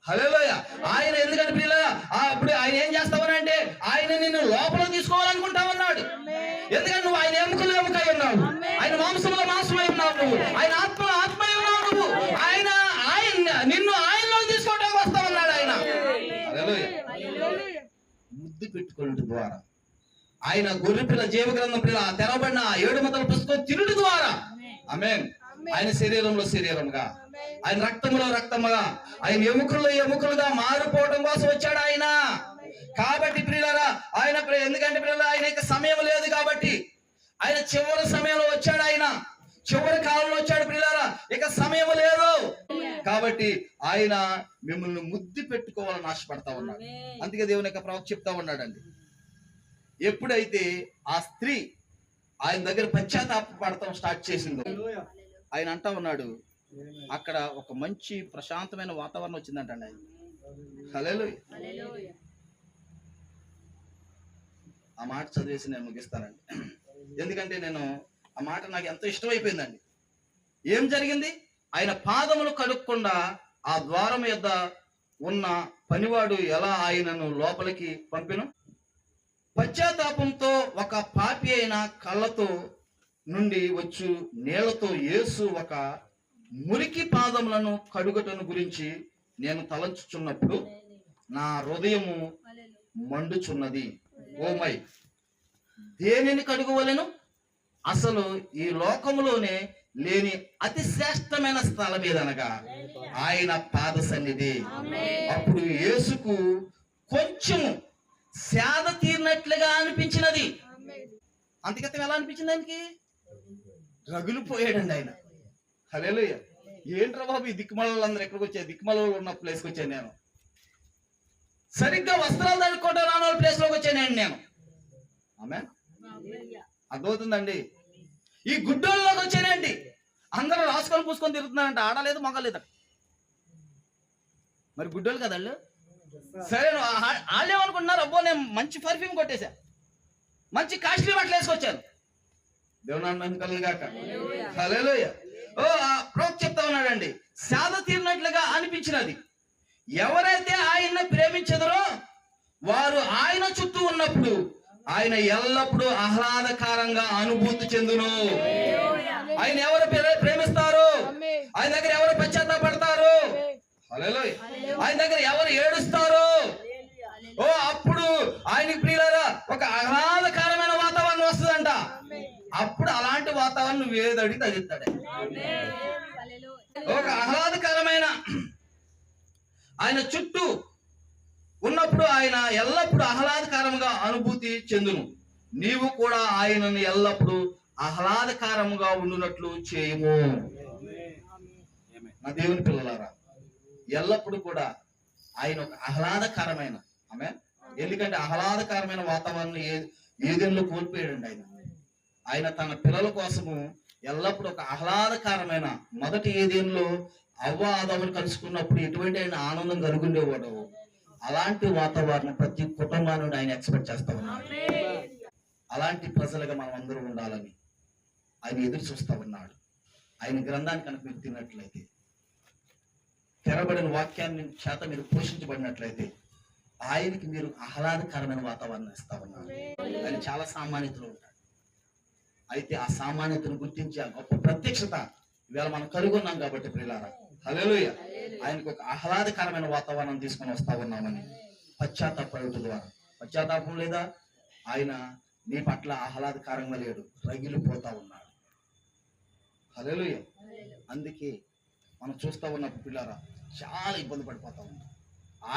[SPEAKER 3] హల్లెలూయా. ఆయన ఎందుకంటే పిల్లల అప్పుడు ఆయన ఏం చేస్తావనంటే ఆయన నిన్ను లోపల తీసుకోవాలనుకుంటా ఉన్నాడు. ఎందుకంటే నువ్వు ఆయన ఎముకలు ఎముకై ఉన్నావు, ఆయన మాంసంలో మాంసమై ఉన్నావు, నువ్వు ఆయన ఆత్మలో ఆత్మై ఉన్నావు, నువ్వు ఆయన నిన్ను ఆయనలో తీసుకోవడానికి వస్తా ఉన్నాడు ఆయన. హల్లెలూయా. ముద్దు పెట్టుకోవడం ద్వారా ఆయన గొర్రె పిల్ల జీవ గ్రంథం పిల్ల తెరవబడిన 7 ముద్దల పుస్తకం తినుడి ద్వారా ఆమేన్. ఆయన శరీరంలో శరీరంగా, ఆయన రక్తంలో రక్తముగా, ఆయన ఎముకల్లో ఎముకలుగా మారిపోవడం కోసం వచ్చాడు ఆయన. కాబట్టి ప్రియులారా ఆయన ఎందుకంటే ప్రియులారా ఆయన సమయం లేదు కాబట్టి ఆయన చివరి సమయంలో వచ్చాడు. ఆయన చివరి కాలంలో వచ్చాడు ప్రియులారా, ఇక సమయం లేదు కాబట్టి ఆయన మిమ్మల్ని ముద్దు పెట్టుకోవాలని ఆశపడతా ఉన్నాడు. అందుకే దేవుని యొక్క ప్రవక్త చెప్తా ఉన్నాడండి, ఎప్పుడైతే ఆ స్త్రీ ఆయన దగ్గర పశ్చాత్తాపడతాం స్టార్ట్ చేసిందో ఆయన అంటా ఉన్నాడు, అక్కడ ఒక మంచి ప్రశాంతమైన వాతావరణం వచ్చిందంటండి ఆయన. హల్లెలూయా. ఆ మాట చదివేసి నేను ముగిస్తానండి, ఎందుకంటే నేను ఆ మాట నాకు ఎంతో ఇష్టమైపోయిందండి. ఏం జరిగింది? ఆయన పాదములు కడుక్కుండా ఆ ద్వారం యొద్ద ఉన్న పనివాడు ఎలా ఆయనను లోపలికి పంపిను? పశ్చాత్తాపంతో ఒక పాపి అయిన కళ్ళతో నుండి వచ్చు నీళ్లతో యేసు ఒక మురికి పాదములను కడుగటను గురించి నేను తలంచుచున్నప్పుడు నా హృదయము మండుచున్నది. ఓమై, దేనిని కడుగవలెను? అసలు ఈ లోకములోనే లేని అతి శ్రేష్టమైన స్థలం ఏదనగా ఆయన పాద సన్నిధి. అప్పుడు యేసుకు కొంచెం సేద తీరినట్లుగా అనిపించినది. అంతకితం ఎలా అనిపించింది? ఆయనకి రగులిపోయాడండి ఆయన. హల్లెలూయా. ఏంట్రా బాబు ఈ దిక్కుమలందరూ ఎక్కడికి వచ్చాయి? దిక్కుమలలో ఉన్న ప్లేస్కి వచ్చాను నేను. సరిగ్గా వస్త్రాలు తడుక్కోవడం రాని వాళ్ళ ప్లేస్ లోకి వచ్చాను నేను. ఆమె అర్థమవుతుందండి. ఈ గుడ్డోళ్ళలోకి వచ్చానండి. అందరూ రాసుకొని పూసుకొని తిరుగుతున్నారంట, ఆడలేదు మగలేదు. మరి గుడ్డోళ్ళు కదా వాళ్ళు. సరే వాళ్ళేమనుకుంటున్నారు, అబ్బో నేను మంచి పర్ఫ్యూమ్ కొట్టేశా, మంచి కాస్ట్లీ బట్టలు వేసుకొచ్చాను. దేవునామం గాక. హల్లెలూయా. ఓ ప్రవక్త చెప్తా ఉన్నాడండి, సేద తీరినట్లుగా అనిపించినది. ఎవరైతే ఆయన్ని ప్రేమించదరో వారు ఆయన చుట్టూ ఉన్నప్పుడు ఆయన ఎల్లప్పుడూ ఆహ్లాదకరంగా అనుభూతి చెందును. ఆయన ఎవరు ప్రేమిస్తారు, ఆయన దగ్గర ఎవరు పశ్చాత్తాపడతారు, హల్లెలూయా, ఆయన దగ్గర ఎవరు ఏడుస్తారు, ఓ అప్పుడు ఆయనకి ప్రియులారా ఒక ఆహ్లాదకరమైన వాతావరణం వస్తుందంట. అప్పుడు అలాంటి వాతావరణం వేదడి తగ్గిస్తాడు. ఒక ఆహ్లాదకరమైన ఆయన చుట్టూ ఉన్నప్పుడు ఆయన ఎల్లప్పుడూ ఆహ్లాదకరంగా అనుభూతి చెందును. నీవు కూడా ఆయనను ఎల్లప్పుడూ ఆహ్లాదకరంగా ఉండునట్లు చేయము. నా దేవుని పిల్లలారా, ఎల్లప్పుడూ కూడా ఆయన ఒక ఆహ్లాదకరమైన ఎందుకంటే ఆహ్లాదకరమైన వాతావరణం ఏదెన్లో కోల్పోయాడండి ఆయన. ఆయన తన పిల్లల కోసము ఎల్లప్పుడూ ఒక ఆహ్లాదకరమైన, మొదటి ఏదేన్లో అవ్వ ఆదాములు కలుసుకున్నప్పుడు ఎటువంటి ఆయన ఆనందం కలుగుండేవాడు, అలాంటి వాతావరణం ప్రతి కుటుంబాన్ని ఆయన ఎక్స్పెక్ట్ చేస్తా ఉన్నాడు. అలాంటి ప్రజలుగా మనం అందరూ ఉండాలని ఆయన ఎదురు చూస్తా ఉన్నాడు. ఆయన గ్రంథాన్ని కనుక మీరు తిన్నట్లయితే, తెరబడిన వాక్యాన్ని చేత మీరు పోషించబడినట్లయితే ఆయనకి మీరు ఆహ్లాదకరమైన వాతావరణం ఇస్తా ఉన్నారు. ఆయన చాలా సామాన్యతలు ఉంటాడు. అయితే ఆ సామాన్యతను గుర్తించి ఆ గొప్ప ప్రత్యక్షత ఇవాళ మనం కలుగున్నాం కాబట్టి ప్రియులారా, హల్లెలూయా, ఆయనకు ఒక ఆహ్లాదకరమైన వాతావరణం తీసుకొని వస్తా ఉన్నామని పశ్చాత్తాపడుట ద్వారా. పశ్చాత్తాపం లేదా, ఆయన నీ పట్ల ఆహ్లాదకరంగా లేడు, రగిలిపోతా ఉన్నాడు. హల్లెలూయా. అందుకే మనం చూస్తా ఉన్నప్పుడు పిల్లారా చాలా ఇబ్బంది పడిపోతా ఉన్నాం.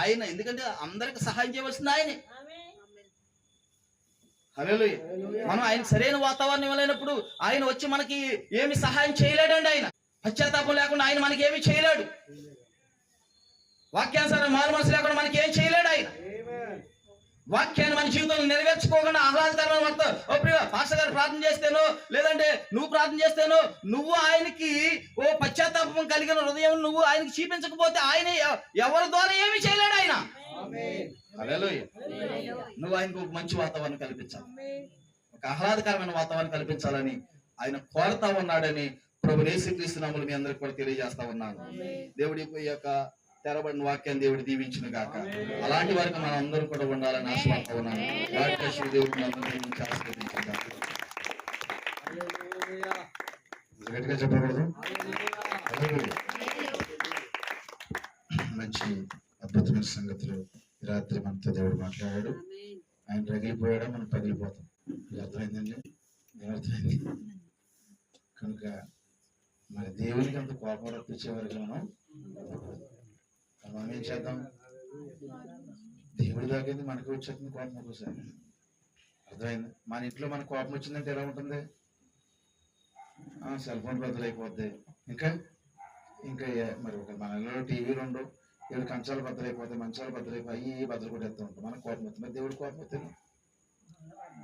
[SPEAKER 3] ఆయన ఎందుకంటే అందరికి సహాయం చేయవలసింది ఆయనే. హల్లెలూయా. మనం ఆయన సరైన వాతావరణం ఇవ్వలేనప్పుడు ఆయన వచ్చి మనకి ఏమి సహాయం చేయలేడండి. ఆయన పశ్చాత్తాపం లేకుండా ఆయన మనకి ఏమి చేయలేడు. వాక్యానుసారం మారు మనసు లేకుండా మనకి ఏం చేయలేడు. ఆయన వాక్యాన్ని మన జీవితంలో నెరవేర్చుకోకుండా ఆహ్లాదకరమైన వార్త పాస్టర్ గారు ప్రార్థన చేస్తేనో లేదంటే నువ్వు ప్రార్థన చేస్తేనో నువ్వు ఆయనకి పశ్చాత్తాపం కలిగిన హృదయం నువ్వు ఆయనకి చూపించకపోతే ఆయన ఎవరి ద్వారా ఏమి చేయలేడు. ఆయన హల్లెలూయా. నువ్వు ఆయనకు ఒక మంచి వాతావరణం కల్పించాలి, ఒక ఆహ్లాదకరమైన వాతావరణం కల్పించాలని ఆయన కోరుతా ఉన్నాడని ప్రభు యేసుక్రీస్తు నామములో మీ అందరికి కూడా తెలియజేస్తా ఉన్నాను. దేవుడి యొక్క తెరబడిన వాక్యాన్ని దేవుడు దీవించును గాక. అలాంటి వారికి మనం అందరం కూడా ఉండాలని ఆశపడతా ఉన్నాను. దేవుడిని
[SPEAKER 1] గట్టిగా చెప్పకూడదు. మంచి అద్భుతమైన సంగతులు ఈ రాత్రి మనతో దేవుడు మాట్లాడాడు. ఆయన రగిలిపోయాడా, మనం పగిలిపోతాం. అర్థమైందండి? ఏమర్థమైంది? కనుక మరి దేవునికి అంత కోపం రప్పించే వరకు మనం ఏం చేద్దాం? దేవుడి దాకా మనకి వచ్చేస్తుంది కోపం ఒకసారి. అర్థమైంది? మన ఇంట్లో మనకు కోపం వచ్చిందంటే ఎలా ఉంటుంది? సెల్ ఫోన్ బద్దలైపోద్ది. ఇంకా ఇంకా మరి ఒక మనలో టీవీలు ఉండవు, ఏడు కంచాలు బద్దలైపోతాయి, మంచాలు బద్దలైపోయి అయ్యి బద్దలు కొట్టేస్తూ ఉంటాం. మనకు కోపం వస్తుంది. మరి దేవుడి కోపం వస్తుంది.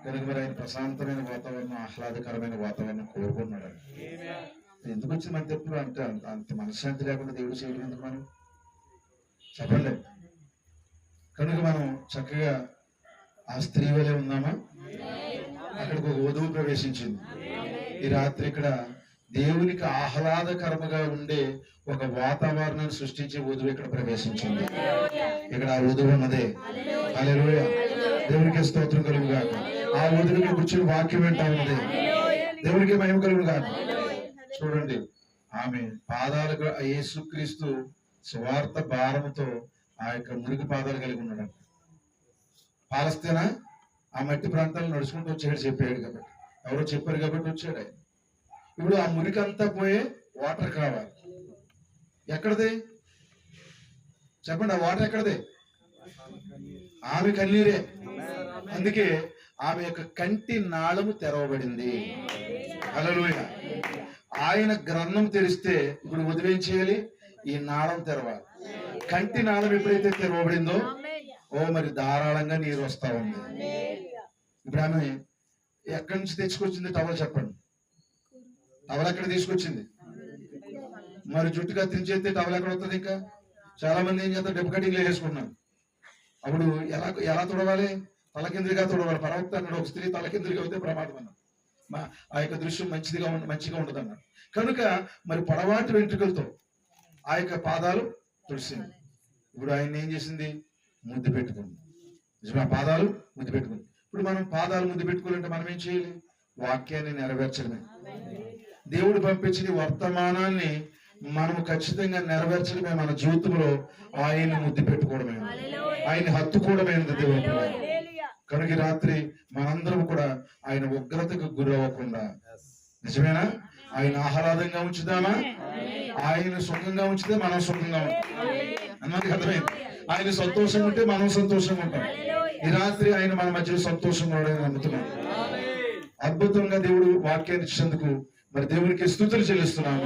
[SPEAKER 1] కనుక మరి ఆయన ప్రశాంతమైన వాతావరణం, ఆహ్లాదకరమైన వాతావరణం కోరుకున్నాడు. ఎందుకు వచ్చింది మన తెప్పుడు అంటే అంత మనశ్శాంతి లేకుండా దేవుడు చేయడం ఎందుకు మనం చెప్పండి. కనుక మనం చక్కగా ఆ స్త్రీ వలె ఉన్నామా? అక్కడికి ఒక వధువు ప్రవేశించింది. ఈ రాత్రి ఇక్కడ దేవునికి ఆహ్లాదకరముగా ఉండే ఒక వాతావరణాన్ని సృష్టించే వధువు ఇక్కడ ప్రవేశించింది. ఇక్కడ ఆ వధువు ఉన్నదే. హల్లెలూయా. దేవునికి స్తోత్రం కలుగుగా. ఆ వధువుకి కూర్చుని వాక్యం వింటా ఉన్నది. దేవునికి మహిమ కలుగుగా. చూడండి, ఆమె పాదాలకు యేసుక్రీస్తు స్వార్థ భారముతో ఆ యొక్క మురికి పాదాలు కలిగి ఉన్నాడు. పాలస్తీనా ఆ మట్టి ప్రాంతాలను నడుచుకుంటూ వచ్చాడు, చెప్పాడు కాబట్టి, ఎవరో చెప్పారు కాబట్టి వచ్చాడు ఆయన. ఇప్పుడు ఆ మురికి అంతా పోయే వాటర్ కావాలి. ఎక్కడది చెప్పండి? ఆ వాటర్ ఎక్కడది? ఆమె కన్నీరే. అందుకే ఆమె యొక్క కంటి నాళము తెరవబడింది. హల్లెలూయా. ఆయన గ్రంథం తెరిస్తే ఇప్పుడు వదిలేం చేయాలి? ఈ నాళం తెరవాలి. కంటి నాళం ఎప్పుడైతే తెరవబడిందో మరి ధారాళంగా నీరు వస్తా ఉంది. ఇప్పుడు ఆమె ఎక్కడి నుంచి తెచ్చుకొచ్చింది టవల్? చెప్పండి. టవల్ ఎక్కడ తీసుకొచ్చింది? మరి జుట్టు కత్తిరించేస్తే టవల్ ఎక్కడ వస్తుంది? ఇంకా చాలా మంది ఏం చేస్తారు, డెబ్ కటింగ్లో వేసుకున్నాం. అప్పుడు ఎలా తుడవాలి? తలకిందులుగా తుడవాలి. ప్రవక్త అన్నాడు, ఒక స్త్రీ తలకిందులుగా అయితే ప్రమాదం అన్నాడు. ఆ యొక్క దృశ్యం మంచిగా ఉండదు అన్నాడు. కనుక మరి పొడవాటి వెంట్రుకలతో ఆ యొక్క పాదాలు తుడిసింది. ఇప్పుడు ఆయన ఏం చేసింది? ముద్దు పెట్టుకుంది. నిజమే, పాదాలు ముద్దు పెట్టుకుంది. ఇప్పుడు మనం పాదాలు ముద్దు పెట్టుకోవాలంటే మనం ఏం చేయాలి? వాక్యాన్ని నెరవేర్చడమే. దేవుడు పంపించిన వర్తమానాన్ని మనం ఖచ్చితంగా నెరవేర్చడమే మన జీవితంలో. ఆయన్ని ముద్దు పెట్టుకోవడమే, ఆయన్ని హత్తుకోవడమైనది దేవుడు. కనుక రాత్రి మనందరం కూడా ఆయన ఉగ్రతకు గురవ్వకుండా, నిజమేనా, ఆయన ఆహ్లాదంగా ఉంచుదామా? ఆయన సుఖంగా ఉంచితే మనం సుఖంగా ఉంటాం. అన్నది అర్థమైంది. ఆయన సంతోషంగా ఉంటే మనం సంతోషంగా ఉంటాం. ఈ రాత్రి ఆయన మన మధ్యలో సంతోషంగా ఉండడానికి నమ్ముతున్నాం. అద్భుతంగా దేవుడు వాక్యాన్ని ఇచ్చినందుకు మరి దేవునికి స్తుతులు చెల్లిస్తున్నాము.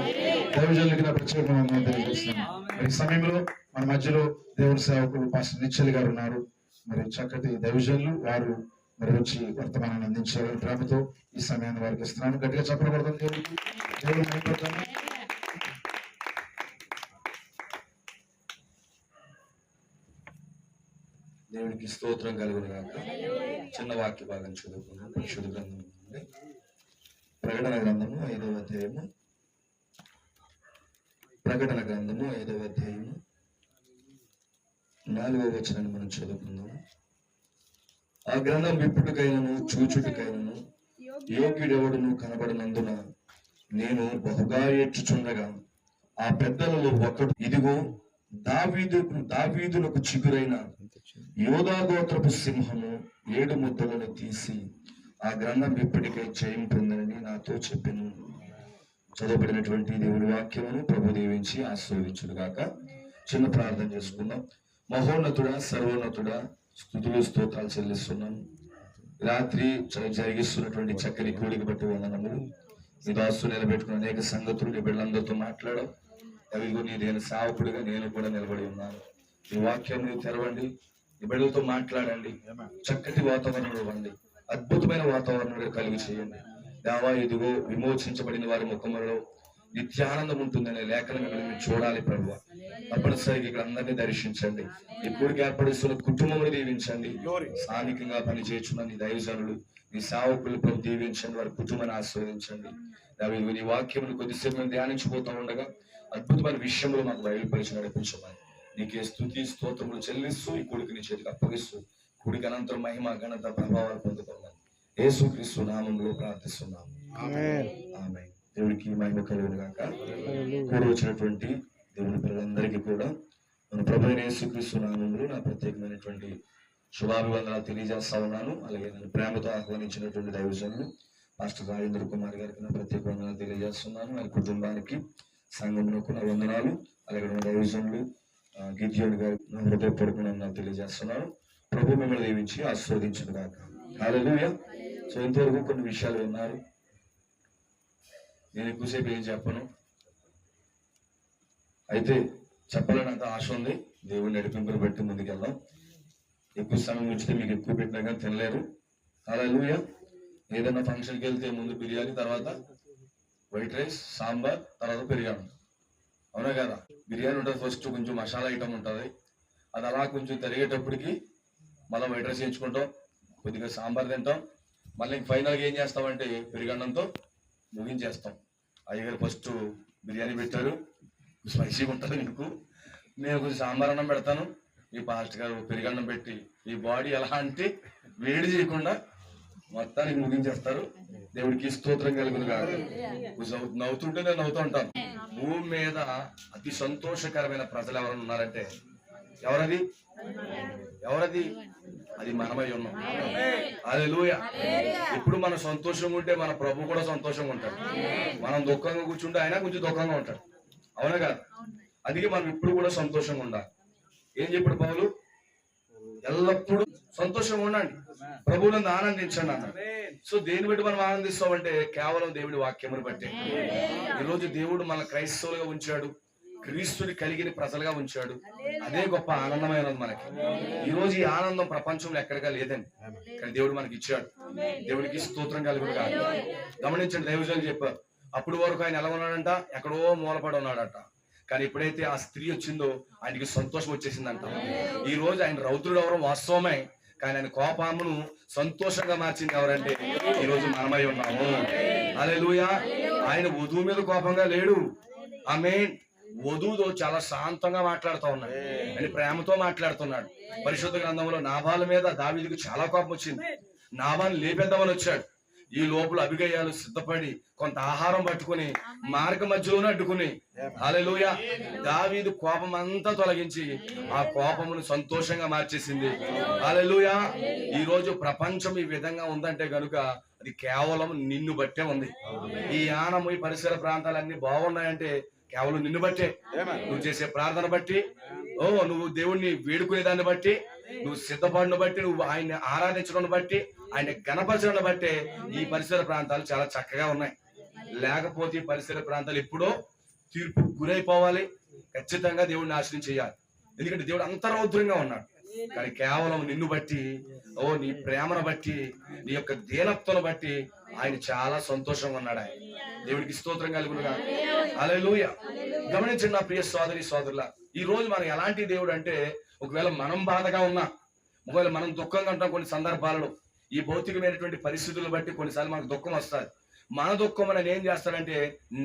[SPEAKER 1] దైవజనులకి నా ప్రత్యేకంగా తెలియజేస్తున్నాను. మరి ఈ సమయంలో మన మధ్యలో దేవుని సేవకులు పాస్టర్ నిశ్చల్ గారు ఉన్నారు. మరి చక్కటి దైవజనులు వారు మరి వచ్చి వర్తమానాన్ని అందించాలని ప్రేమతో ఈ సమయాన్ని వారికి ఇస్తున్నాను. గట్టిగా చెప్పబడతాం. దేవుడికి దేవుడు మైపడతాము. దేవునికి స్తోత్రం కలుగును గాక. చిన్న వాక్య భాగం చదువుకున్నాం. పరిశుద్ధ గ్రంథం నుండి ప్రకటన గ్రంథము 5వ అధ్యాయము. ప్రకటన గ్రంథము 5వ అధ్యాయము 4వ వచనాన్ని మనం చదువుకుందాము. ఆ గ్రంథం విప్పుటికైనను చూచుటికైనను యోగ్యుడెవడును కనబడినందున నేను బహుగా ఏడ్చుచుండగా ఆ పెద్దలలో ఒకడు, ఇదిగో దావీదులకు చిగురైన యోధా గోత్రపు సింహము 7 ముద్దలను తీసి ఆ గ్రంథం విప్పటికై జయం పొందనని నాతో చెప్పెను. చదవబడినటువంటి దేవుడి వాక్యమును ప్రభు దీవించి ఆశీర్వదించును గాక. చిన్న ప్రార్థన చేసుకుందాం. మహోన్నతుడా, సర్వోన్నతుడా, స్తుతులు స్తోత్రాలు చెల్లిస్తున్నాం.
[SPEAKER 3] రాత్రి జరిగిస్తున్నటువంటి చక్కని కూడికి బట్టి వందనములు. నీ దాసు నిలబెట్టుకున్న అనేక సంగతులు నీ బిడ్డలందరితో మాట్లాడడం, అవి నేను సేవకుడిగా నేను కూడా నిలబడి ఉన్నాను. ఈ వాక్యం తెరవండి, నీ బిడ్డలతో మాట్లాడండి, చక్కటి వాతావరణం ఇవ్వండి, అద్భుతమైన వాతావరణం కలిగి చేయండి. దేవా, ఇదిగో విమోచించబడిన వారి ముఖములలో నిత్యానందం ఉంటుందనే లేఖనం మీరు చూడాలి ప్రభువా. తప్పనిసరిగా ఇక్కడ అందరినీ దర్శించండి. ఈ కూడికి ఏర్పడిస్తున్న కుటుంబములు దీవించండి. స్థానికంగా పనిచేస్తున్న నీ దైవజనులు, నీ సేవకులు ప్రభు దీవించండి, వారి కుటుంబాన్ని ఆశీర్వదించండి. నీ వాక్యములు కొద్దిసేపు మేము ధ్యానించిపోతూ ఉండగా అద్భుతమైన విషయములు మాకు బయలుపరిచి నడిపించమని నీకే స్తుతి స్తోత్రములు చెల్లిస్తూ ఈ కూడికి నీ చేతికి అప్పగిస్తూ కూడికి అనంతరం మహిమ ఘనత ప్రభావాలు పొందుకోమని యేసుక్రీస్తు నామములో ప్రార్థిస్తున్నాము. ఆమేన్. దేవుడికి మహిమ కలుగును గాక. కూడి వచ్చినటువంటి దేవుని పిల్లలందరికీ కూడా మన ప్రభువైన యేసుక్రీస్తు నామములో నా ప్రత్యేకమైనటువంటి శుభాభివందనాలు తెలియజేస్తా ఉన్నాను. అలాగే నేను ప్రేమతో ఆహ్వానించినటువంటి దైవజనులు పాస్టర్ రాజేంద్ర కుమార్ గారికి నా ప్రత్యేక వందనాలు తెలియజేస్తున్నాను. ఆయన కుటుంబానికి, సంఘమునకు నా వందనాలు. అలాగే నా దైవజనులు గిద్యోని గారికి నా హృదయపూర్వక వందనాలు తెలియజేస్తున్నాను. ప్రభు మిమ్మల్ని దీవించి ఆశీర్వదించును గాక. హల్లెలూయా. సో ఇంతవరకు కొన్ని విషయాలు విన్నారు. నేను ఎక్కువసేపు ఏం చెప్పను, అయితే చెప్పాలని అంత ఆశ ఉంది. దేవుని నడిపింపుని బట్టి ముందుకెళ్దాం. ఎక్కువ సమయం ఉంచితే మీకు ఎక్కువ పెట్టినా కానీ తినలేరు. హల్లెలూయా. ఏదైనా ఫంక్షన్కి వెళ్తే ముందు బిర్యానీ, తర్వాత వైట్ రైస్, సాంబార్, తర్వాత పెరిగాను. అవునా కదా? బిర్యానీ ఉంటుంది, ఫస్ట్ కొంచెం మసాలా ఐటమ్ ఉంటుంది, అది అలా కొంచెం తరిగేటప్పటికి మళ్ళీ వైట్ రైస్ వేయించుకుంటాం, కొద్దిగా సాంబార్ తింటాం, మళ్ళీ ఫైనల్గా ఏం చేస్తామంటే పెరిగన్నంతో ముగించేస్తాం. అయ్యగారు ఫస్ట్ బిర్యానీ పెట్టారు, స్పైసీగా ఉంటుంది నీకు, నేను కొంచెం సాంబార్ అన్నం పెడతాను, ఈ పాస్టర్ గారు పెరిగన్నం పెట్టి ఈ బాడీ ఎలా అంటే వేడి చేయకుండా మొత్తానికి ముగించేస్తారు. దేవుడికి స్తోత్రం కలుగును కాదు. నవ్వుతుంటే నేను నవ్వుతూ ఉంటాను. భూమి మీద అతి సంతోషకరమైన ప్రజలు ఎవరైనా ఉన్నారంటే ఎవరది? అది మనమై ఉన్నాం. హల్లెలూయా. ఇప్పుడు మనం సంతోషంగా ఉంటే మన ప్రభు కూడా సంతోషంగా ఉంటాడు. మనం దుఃఖంగా కూర్చుంటే ఆయన కొంచెం దుఃఖంగా ఉంటాడు. అవునా కాదు? అందుకే మనం ఇప్పుడు కూడా సంతోషంగా ఉండాలి. ఏం చెప్పాడు పౌలు? ఎల్లప్పుడూ సంతోషంగా ఉండండి, ప్రభువులను ఆనందించండి అన్నాడు. సో దేని బట్టి మనం ఆనందిస్తామంటే కేవలం దేవుడి వాక్యమును బట్టి. ఈరోజు దేవుడు మన క్రైస్తవులుగా ఉంచాడు, క్రీస్తుని కలిగిన ప్రజలుగా ఉంచాడు. అదే గొప్ప ఆనందమైనది మనకి. ఈ రోజు ఈ ఆనందం ప్రపంచంలో ఎక్కడిగా లేదండి, కానీ దేవుడు మనకి ఇచ్చాడు. దేవుడికి స్తోత్రం కలుగును కాదు. గమనించండి, దైవజనులు చెప్పారు, అప్పుడు వరకు ఆయన ఎలా ఉన్నాడంట? ఎక్కడో మూలపడి ఉన్నాడట. కానీ ఎప్పుడైతే ఆ స్త్రీ వచ్చిందో ఆయనకి సంతోషం వచ్చేసిందంట. ఈ రోజు ఆయన రౌద్రుడు ఎవరో వాస్తవమే, కానీ ఆయన కోపమును సంతోషంగా మార్చింది ఎవరంటే ఈ రోజు మనమై ఉన్నాము. హల్లెలూయా. ఆయన వధువు మీద కోపంగా లేడు. ఆమేన్. వధువుతో చాలా శాంతంగా మాట్లాడుతూ ఉన్నాడు, అని ప్రేమతో మాట్లాడుతున్నాడు. పరిశుద్ధ గ్రంథంలో నాబాలు మీద దావీదుకు చాలా కోపం వచ్చింది. నాబాలు లేపేద్దామని వచ్చాడు. ఈ లోపల అబిగయాలు సిద్ధపడి కొంత ఆహారం పట్టుకుని మార్గ మధ్యలోనే అడ్డుకుని హల్లెలూయా దావీదు కోపం అంతా తొలగించి ఆ కోపమును సంతోషంగా మార్చేసింది. హల్లెలూయా. ఈ రోజు ప్రపంచం ఈ విధంగా ఉందంటే గనుక అది కేవలం నిన్ను బట్టే ఉంది. ఈ యానము, ఈ పరిసర ప్రాంతాలన్నీ బాగున్నాయంటే కేవలం నిన్ను బట్టే. నువ్వు చేసే ప్రార్థన బట్టి, నువ్వు దేవుణ్ణి వేడుకునే దాన్ని బట్టి, నువ్వు సిద్ధపడిన బట్టి, నువ్వు ఆయన్ని ఆరాధించడం బట్టి, ఆయన గణపరచడం బట్టే ఈ పరిసర ప్రాంతాలు చాలా చక్కగా ఉన్నాయి. లేకపోతే ఈ పరిసర ప్రాంతాలు ఎప్పుడో తీర్పు గురైపోవాలి. ఖచ్చితంగా దేవుడిని ఆశ్రయం చేయాలి. ఎందుకంటే దేవుడు అంత రౌద్రంగా ఉన్నాడు. కానీ కేవలం నిన్ను బట్టి, నీ ప్రేమను బట్టి, నీ యొక్క దీనత్వను బట్టి ఆయన చాలా సంతోషంగా ఉన్నాడు. ఆయన దేవుడికి స్తోత్రం కలుగునుగా. హల్లెలూయా. గమనించండి నా ప్రియ సోదరి సోదరులా, ఈ రోజు మనం ఎలాంటి దేవుడు అంటే, ఒకవేళ మనం బాధగా ఉన్నా, ఒకవేళ మనం దుఃఖంగా ఉంటాం, కొన్ని సందర్భాలలో ఈ భౌతికమైనటువంటి పరిస్థితులను బట్టి కొన్నిసార్లు మనకు దుఃఖం వస్తుంది. మన దుఃఖం అని ఏం చేస్తాడంటే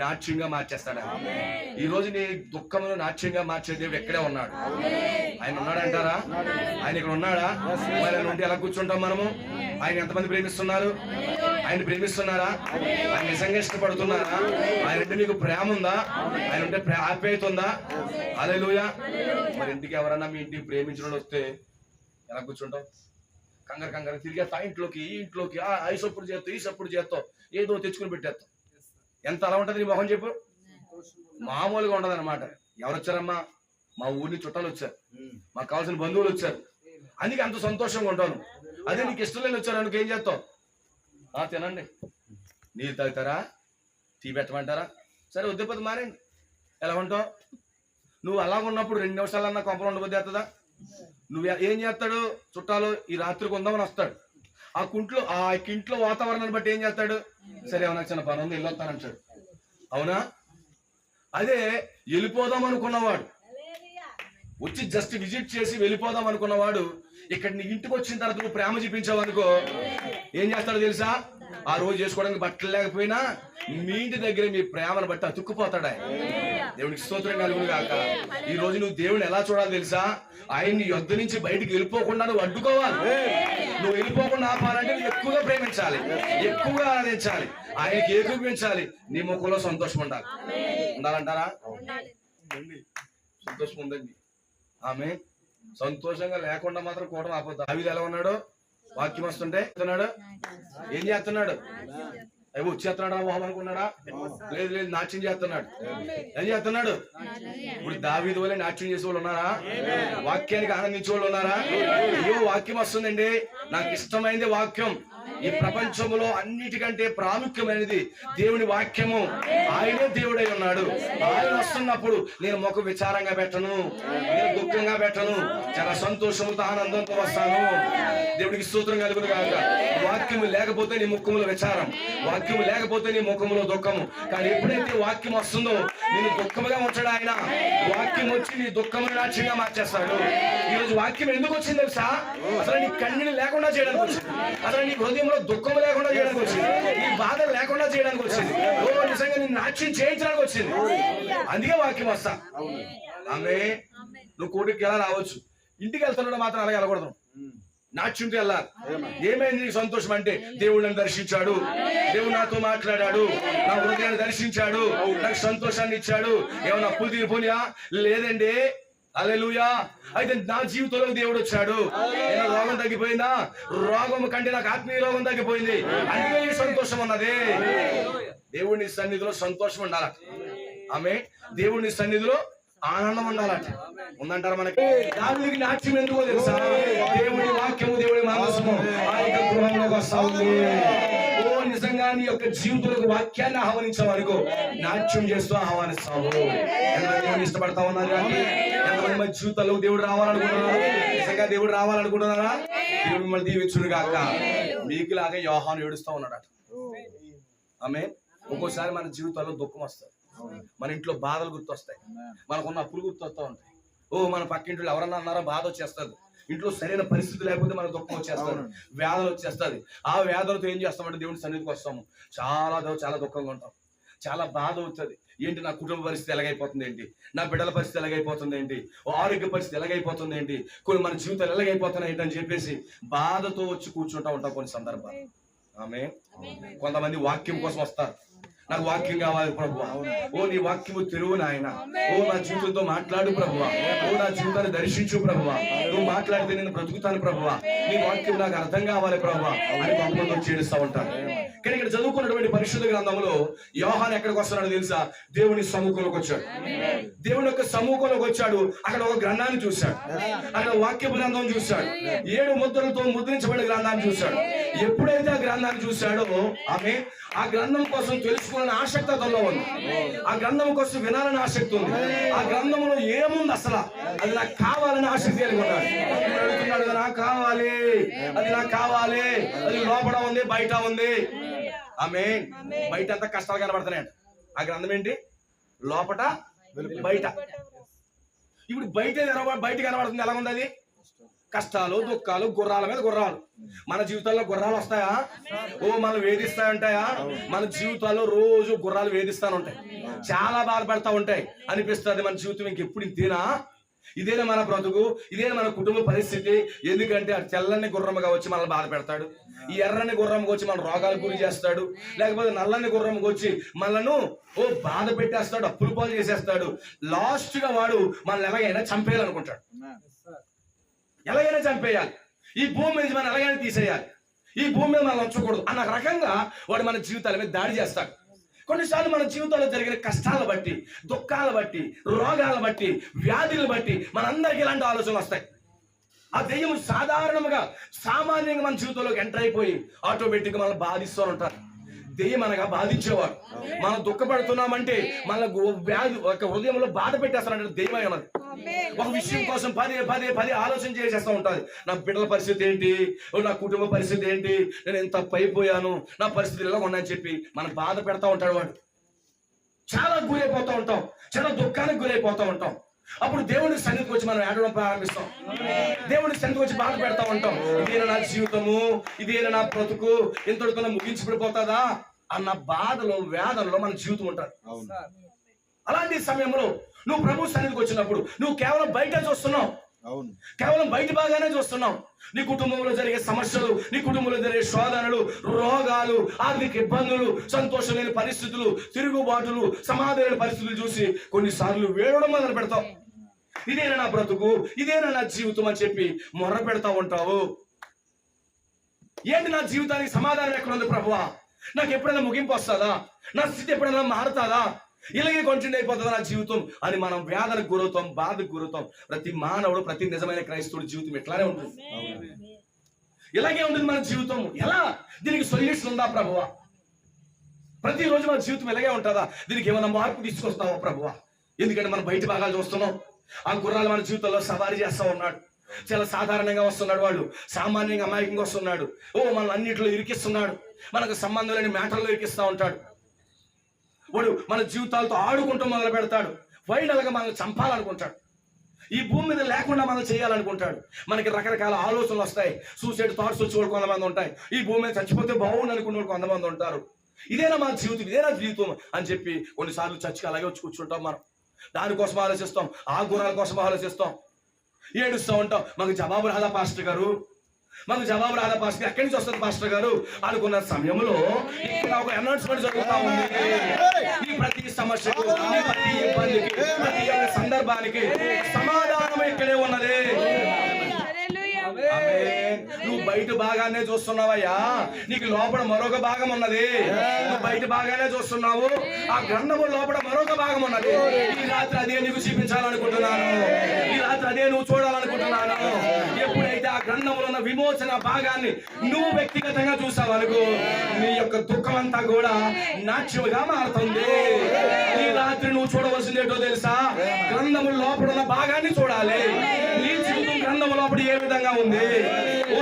[SPEAKER 3] నాట్యంగా మార్చేస్తాడు. ఈ రోజు నీ దుఃఖమును నాట్యంగా మార్చే దేవుడు ఎక్కడే ఉన్నాడు. ఆయన ఉన్నాడంటారా? ఆయన ఇక్కడ ఉన్నాడా? మరి ఆయన ఉంటే ఎలా కూర్చుంటాం మనము? ఆయన ఎంతమంది ప్రేమిస్తున్నారు? ఆయన ప్రేమిస్తున్నారా? ఆయన నిజంగా ఇష్టపడుతున్నారా? ఆయన అంటే నీకు ప్రేమ ఉందా? ఆయన ఉంటే ఆప్యాయత ఉందా? హల్లెలూయా. మరి ఇంటికి ఎవరన్నా మీ ఇంటికి ప్రేమించడం వస్తే ఎలా కూర్చుంటాం? కంగారు తిరిగేస్తా, ఇంట్లోకి ఈ ఇంట్లోకి, ఐ సప్పుడు చేస్తావు, ఈ సప్పుడు చేస్తావు, ఏదో తెచ్చుకుని పెట్టేస్తావు. ఎంత అలా ఉంటుంది నీ మొహం చెప్పు? మామూలుగా ఉండదు అనమాట. ఎవరు వచ్చారమ్మా? మా ఊరిని చుట్టాలు వచ్చారు, మాకు కావాల్సిన బంధువులు వచ్చారు, అందుకే అంత సంతోషంగా ఉంటాను. అదే నీకు ఇష్టం లేని వచ్చారు అనుకో ఏం చేస్తావు? తినండి. నీళ్ళు తాగుతారా? టీ పెట్టమంటారా? సరే వద్దిపోతే మారండి. ఎలా ఉంటావు? నువ్వు అలాగ ఉన్నప్పుడు 2 నిమిషాలన్నా కొంపలు ఉండబోద్ది చేస్తుందా? నువ్వు ఏం చేస్తాడు? చుట్టాలు ఈ రాత్రికి ఉందామని వస్తాడు. ఆ ఇంట్లో వాతావరణాన్ని బట్టి ఏం చేస్తాడు? సరే ఏమన్నా చిన్న పని ఉంది ఇల్లు వస్తానంటాడు. అవునా? అదే వెళ్ళిపోదాం అనుకున్నవాడు, వచ్చి జస్ట్ విజిట్ చేసి వెళ్ళిపోదాం అనుకున్నవాడు ఇక్కడ నీ ఇంటికి వచ్చిన తర్వాత నువ్వు ప్రేమ చూపించావు అనుకో, ఏం చేస్తాడో తెలుసా? ఆ రోజు చేసుకోవడానికి బట్టలు లేకపోయినా మీ ఇంటి దగ్గర మీ ప్రేమను బట్టి అతుక్కుపోతాడు ఆయన. దేవునికి స్తోత్రం కలుగును గాక. ఈ రోజు నువ్వు దేవుని ఎలా చూడాలి తెలుసా? ఆయన్ని యొద్ద నుంచి బయటికి వెళ్ళిపోకుండా నువ్వు అడ్డుకోవాలి. నువ్వు వెళ్ళిపోకుండా ఆపాలంటే నువ్వు ఎక్కువగా ప్రేమించాలి, ఎక్కువగా ఆరాధించాలి, ఆయనకి ఏకీపించాలి. నీ ముఖంలో సంతోషం ఉండాలంటారా? సంతోషం ఉందండి. ఆమె సంతోషంగా లేకుండా మాత్రం కూటమి ఆపోద్ది. దావీదు ఎలా ఉన్నాడు? వాక్యం వస్తుంటే ఏం చేస్తున్నాడు? అవి వచ్చేస్తున్నాడా మొహం అనుకున్నాడా? లేదు లేదు, నాట్యం చేస్తున్నాడు. ఏం చేస్తున్నాడు? ఇప్పుడు దావీదు వల్లే నాట్యం చేసే వాళ్ళు ఉన్నారా? వాక్యానికి ఆనందించే వాళ్ళు ఉన్నారా? అయ్యో వాక్యం వస్తుందండి, నాకు ఇష్టమైనది వాక్యం. ఈ ప్రపంచంలో అన్నిటికంటే ప్రాముఖ్యమైనది దేవుని వాక్యము. ఆయనే దేవుడై ఉన్నాడు. ఆయన వస్తున్నప్పుడు నేను ముఖం విచారంగా పెట్టను, నేను దుఃఖంగా పెట్టను, చాలా సంతోషంతో ఆనందంతో వస్తాను. దేవుడికి స్తోత్రం కలుగును గాక. వాక్యము లేకపోతే నీ ముఖములో విచారం, వాక్యము లేకపోతే నీ ముఖములో దుఃఖము. కానీ ఎప్పుడైతే వాక్యం వస్తుందో నేను దుఃఖముగా ఉంచాడు ఆయన. వాక్యం వచ్చి నీ దుఃఖమును నాట్యంగా మార్చేస్తాడు. ఈ రోజు వాక్యం ఎందుకు వచ్చింది తెలుసా? అసలు నీ కన్నీళ్ళు లేకుండా చేయడానికి వచ్చింది, అసలు నీ హృదయంలో దుఃఖం లేకుండా చేయడానికి వచ్చింది, నీ బాధ లేకుండా చేయడానికి వచ్చింది, నిజంగా నీ నాట్యం చేయించడానికి వచ్చింది. అందుకే వాక్యం వస్తా. ఆమె నువ్వు కోటికి ఎలా రావచ్చు, ఇంటికి వెళ్తున్నాడు మాత్రం అలాగే వెళ్ళకూడదు, నాట్యంకి వెళ్ళాలి. ఏమైంది నీకు సంతోషం అంటే? దేవుడు నన్ను దర్శించాడు, దేవుడు నాతో మాట్లాడాడు, నా హృదయాన్ని దర్శించాడు, నాకు సంతోషాన్ని ఇచ్చాడు. ఏమన్నా అప్పులు తీరిపోయా? లేదండి. హల్లెలూయా. అయితే నా జీవితంలో దేవుడు వచ్చాడు. నేను రోగం తగ్గిపోయిందా? రోగం కంటే నాకు ఆత్మీయ రోగం తగ్గిపోయింది. అందుకే ఈ సంతోషం ఉన్నది. దేవుని సన్నిధిలో సంతోషం ఉండాలట. ఆమె దేవుని సన్నిధిలో ఆనందం ఉండాలట. ఉందంటారా? మనకి దానికి నాట్యం ఎందుకో తెలుసా? దేవుడి వాక్యము, దేవుడి మానసము ఆ యొక్క గృహంలోకి వస్తా ఉంది. ఓ నిజంగా నీ యొక్క జీవితంలో వాక్యాన్ని ఆహ్వానించావు అనుకో, నాట్యం చేస్తూ ఆహ్వానిస్తావు. ఎంతమంది ఇష్టపడతా ఉన్నారు? ఎంతమంది మంచి జీవితాల్లో దేవుడు రావాలనుకుంటున్నారా? నిజంగా దేవుడు రావాలనుకుంటున్నారా? దేవుడు మిమ్మల్ని దీవించును గాక. మీకు లాగా యోహాను ఏడుస్తా ఉన్నాడట. ఆమె ఒక్కోసారి మన జీవితాల్లో దుఃఖం వస్తుంది, మన ఇంట్లో బాధలు గుర్తొస్తాయి, మనకున్న అప్పులు గుర్తొస్తా ఉంటాయి. మన పక్కింట్లో ఎవరన్నా అన్నారో బాధ వచ్చేస్తుంది. ఇంట్లో సరైన పరిస్థితి లేకపోతే మనకు దుఃఖం వచ్చేస్తుంది, వ్యాధులు వచ్చేస్తుంది. ఆ వ్యాధులతో ఏం చేస్తామంటే దేవుడి సన్నిధికి వస్తాము, చాలా దుఃఖంగా ఉంటాం, చాలా బాధ అవుతుంది. ఏంటి నా కుటుంబ పరిస్థితి ఎలాగైపోతుంది ఏంటి, నా బిడ్డల పరిస్థితి ఎలాగైపోతుంది ఏంటి, ఆరోగ్య పరిస్థితి ఎలాగైపోతుంది ఏంటి, కొన్ని మన జీవితాలు ఎలాగైపోతున్నాయి ఏంటి అని చెప్పేసి బాధతో వచ్చి కూర్చుంటా ఉంటాం కొన్ని సందర్భాలు. ఆమె కొంతమంది వాక్యం కోసం వస్తారు, నాకు వాక్యం కావాలి ప్రభువా, నీ వాక్యము తెరువు నాయన, నా జీవితంతో మాట్లాడు ప్రభువా, నా జీవితాన్ని దర్శించు ప్రభువా, నువ్వు మాట్లాడితే నేను బ్రతుకుతాను ప్రభువా, నీ వాక్యం నాకు అర్థం కావాలి ప్రభువా అని కొంతమంది చేడుస్తూ ఉంటారు. కానీ ఇక్కడ చదువుకున్నటువంటి పరిశుద్ధ గ్రంథంలో యోహాను ఎక్కడికి వస్తున్నాడో తెలుసా? దేవుని సముఖంలోకి వచ్చాడు. దేవుని యొక్క సముఖంలోకి వచ్చాడు. అక్కడ ఒక గ్రంథాన్ని చూశాడు, అక్కడ వాక్య గ్రంథం చూశాడు, 7 ముద్రలతో ముద్రించబడిన గ్రంథాన్ని చూశాడు. ఎప్పుడైతే ఆ గ్రంథాన్ని చూశాడో ఆమె ఆ గ్రంథం కోసం తెలుసుకోవాలని ఆసక్తి అతనిలో ఉంది, ఆ గ్రంథం కోసం వినాలని ఆసక్తి ఉంది, ఆ గ్రంథంలో ఏముంది అసలు అది నాకు కావాలని ఆసక్తి కలిగి ఉన్నాడు. అడుగుతున్నాడు, నాకు కావాలి, అది నాకు కావాలి, అది లోపల ఉంది బయట ఉంది. ఆమె బయట అంతా కష్టాలు కనబడుతున్నాయంట, ఆ గ్రంథం ఏంటి? లోపట బయట. ఇప్పుడు బయట కనబడుతుంది, ఎలా ఉంది అది? కష్టాలు, దుఃఖాలు, గుర్రాల మీద గుర్రాలు. మన జీవితాల్లో గుర్రాలు వస్తాయా? మనం వేధిస్తాయంటాయా? మన జీవితాల్లో రోజు గుర్రాలు వేధిస్తానుంటాయి, చాలా బాధపడతా ఉంటాయి. అనిపిస్తుంది మన జీవితం ఇంకెప్పుడు ఇదేనా మన బ్రతుకు, ఇదేనా మన కుటుంబ పరిస్థితి. ఎందుకంటే ఆ తెల్లని గుర్రముగా వచ్చి మనల్ని బాధ పెడతాడు, ఈ ఎర్రని గుర్రముగా వచ్చి మన రోగాలకు గురి చేస్తాడు, లేకపోతే నల్లని గుర్రముగా వచ్చి మనను బాధ పెట్టేస్తాడు, అప్పులు పాలు చేసేస్తాడు. లాస్ట్ గా వాడు మనల్ని ఎలాగైనా చంపేయాలనుకుంటాడు, ఎలాగైనా చంపేయాలి, ఈ భూమి మీద మనం ఎలాగైనా తీసేయాలి, ఈ భూమి మీద మనం ఉంచకూడదు అన్న రకంగా వాడు మన జీవితాల మీద దాడి చేస్తాడు. కొన్నిసార్లు మన జీవితంలో జరిగిన కష్టాలను బట్టి, దుఃఖాలను బట్టి, రోగాలను బట్టి, వ్యాధులను బట్టి మనందరికీ ఇలాంటి ఆలోచనలు వస్తాయి.
[SPEAKER 4] ఆ దెయ్యం సాధారణంగా సామాన్యంగా మన జీవితంలోకి ఎంటర్ అయిపోయి ఆటోమేటిక్ గా మనల్ని బాధిస్తూ ఉంటారు. దెయ్యం అనగా బాధించేవాడు. మనం దుఃఖపడుతున్నామంటే మన వ్యాధి ఒక హృదయంలో బాధ పెట్టేస్తానంటే దెయ్యమై ఉన్నది. ఒక విషయం కోసం పదే పదే పదే ఆలోచన చేసేస్తూ ఉంటుంది. నా బిడ్డల పరిస్థితి ఏంటి, నా కుటుంబ పరిస్థితి ఏంటి, నేను ఎంత తప్పు అయిపోయాను, నా పరిస్థితి ఇలా ఉన్నాయని చెప్పి మనం బాధ పెడతా ఉంటాడు వాడు. చాలా గురైపోతూ ఉంటాం, చాలా దుఃఖానికి గురైపోతూ ఉంటాం. అప్పుడు దేవుని సన్నిధికి వచ్చి మనం ఏడవడం ప్రారంభిస్తాం. దేవుని సన్నిధికి వచ్చి బాధ పెడతా ఉంటాం. ఇదేనా నా జీవితము, ఇదేనా నా బ్రతుకు, ఇంతటితో ముగించిపడిపోతుందా అన్న బాధలో వేదనలో మన జీవితం ఉంటుంది. అలాంటి సమయంలో నువ్వు ప్రభు సన్నిధికి వచ్చినప్పుడు నువ్వు కేవలం బయట చూస్తున్నావు, కేవలం బయట బాగానే చూస్తున్నావు. నీ కుటుంబంలో జరిగే సమస్యలు, నీ కుటుంబంలో జరిగే శోధనలు, రోగాలు, ఆర్థిక ఇబ్బందులు, సంతోషం లేని పరిస్థితులు, తిరుగుబాటులు, సమాధాన పరిస్థితులు చూసి కొన్నిసార్లు వేడడం మొదలు పెడతావు. ఇదేనా నా బ్రతుకు, ఇదేనా నా జీవితం అని చెప్పి మొర్ర పెడతా ఉంటావు. ఏంటి నా జీవితానికి సమాధానం ఎక్కడుంది ప్రభువా, నాకు ఎప్పుడైనా ముగింపు వస్తుందా, నా స్థితి ఎప్పుడైనా మారుతుందా, ఇలాగే కంటిన్యూ అయిపోతుందా నా జీవితం అని మనం వేదనకు గురవుతాం, బాధకు గురవుతాం. ప్రతి మానవుడు, ప్రతి నిజమైన క్రైస్తవుడి జీవితం ఇట్లానే ఉంటుంది. ఇలాగే ఉంటుంది మన జీవితం. ఎలా దీనికి సొల్యూషన్ ఉందా ప్రభువా? ప్రతిరోజు మన జీవితం ఇలాగే ఉంటుందా? దీనికి ఏమైనా మార్పు తీసుకొస్తావా ప్రభువా? ఎందుకంటే మనం బయట భాగాలు చూస్తున్నాం. ఆ గుర్రాలు మన జీవితంలో సవారీ చేస్తా ఉన్నాడు. చాలా సాధారణంగా వస్తున్నాడు వాడు, సామాన్యంగా అమాయకంగా వస్తున్నాడు. మనల్ని అన్నింటిలో ఇరికిస్తున్నాడు, మనకు సంబంధం లేని మ్యాటర్లో ఇరికిస్తా ఉంటాడు. వాడు మన జీవితాలతో ఆడుకుంటూ మొదలు పెడతాడు. ఫైనల్ గా మనల్ని చంపాలనుకుంటాడు, ఈ భూమి మీద లేకుండా మనం చేయాలనుకుంటాడు. మనకి రకరకాల ఆలోచనలు వస్తాయి, సూసైడ్ థాట్స్ వచ్చి వాళ్ళు కొంతమంది ఉంటాయి, ఈ భూమి మీద చచ్చిపోతే బాగుండు అనుకునే వాళ్ళు కొంతమంది ఉంటారు. ఇదేనా మా జీవితం, ఇదేనా జీవితం అని చెప్పి కొన్నిసార్లు చచ్చికి అలాగే వచ్చి కూర్చుంటాం. మనం దానికోసం ఆలోచిస్తాం, ఆ గుణాల కోసం ఆలోచిస్తాం, ఏడుస్తూ ఉంటాం. మాకు జవాబు రాదా పాస్టర్ గారు, మాకు జవాబు రాదా పాస్టర్ గారు, ఎక్కడి నుంచి వస్తుంది పాస్టర్ గారు అనుకున్న సమయంలో ఇక్కడ ఒక అనౌన్స్మెంట్ జరుగుతా ఉంది. నీ ప్రతి సమస్యకు, నీ ప్రతి ఇబ్బందికి, ప్రతి ఒక్క సందర్భానికి సమాధానం ఇక్కడే ఉన్నది. నువ్వు బయట భాగానే చూస్తున్నావయ్యా, నీకు లోపల మరొక భాగం ఉన్నది. నువ్వు బయట భాగానే చూస్తున్నావు, ఆ గ్రంథము లోపల మరొక భాగం ఉన్నది. ఈ రాత్రి అదే నీకు చూపించాలనుకుంటున్నాను, ఈ రాత్రి అదే నువ్వు చూడాలనుకుంటున్నాను. ఎప్పుడైతే ఆ గ్రంథంలో ఉన్న విమోచన భాగాన్ని నువ్వు వ్యక్తిగతంగా చూసావు అనుకో, నీ యొక్క దుఃఖం అంతా కూడా నాట్యముగా మారుతుంది. ఈ రాత్రి నువ్వు చూడవలసింది ఏంటో తెలుసా? గ్రంథము లోపల ఉన్న భాగాన్ని చూడాలి. నీ జీవితం గ్రంథము లోపల ఏ విధంగా ఉంది,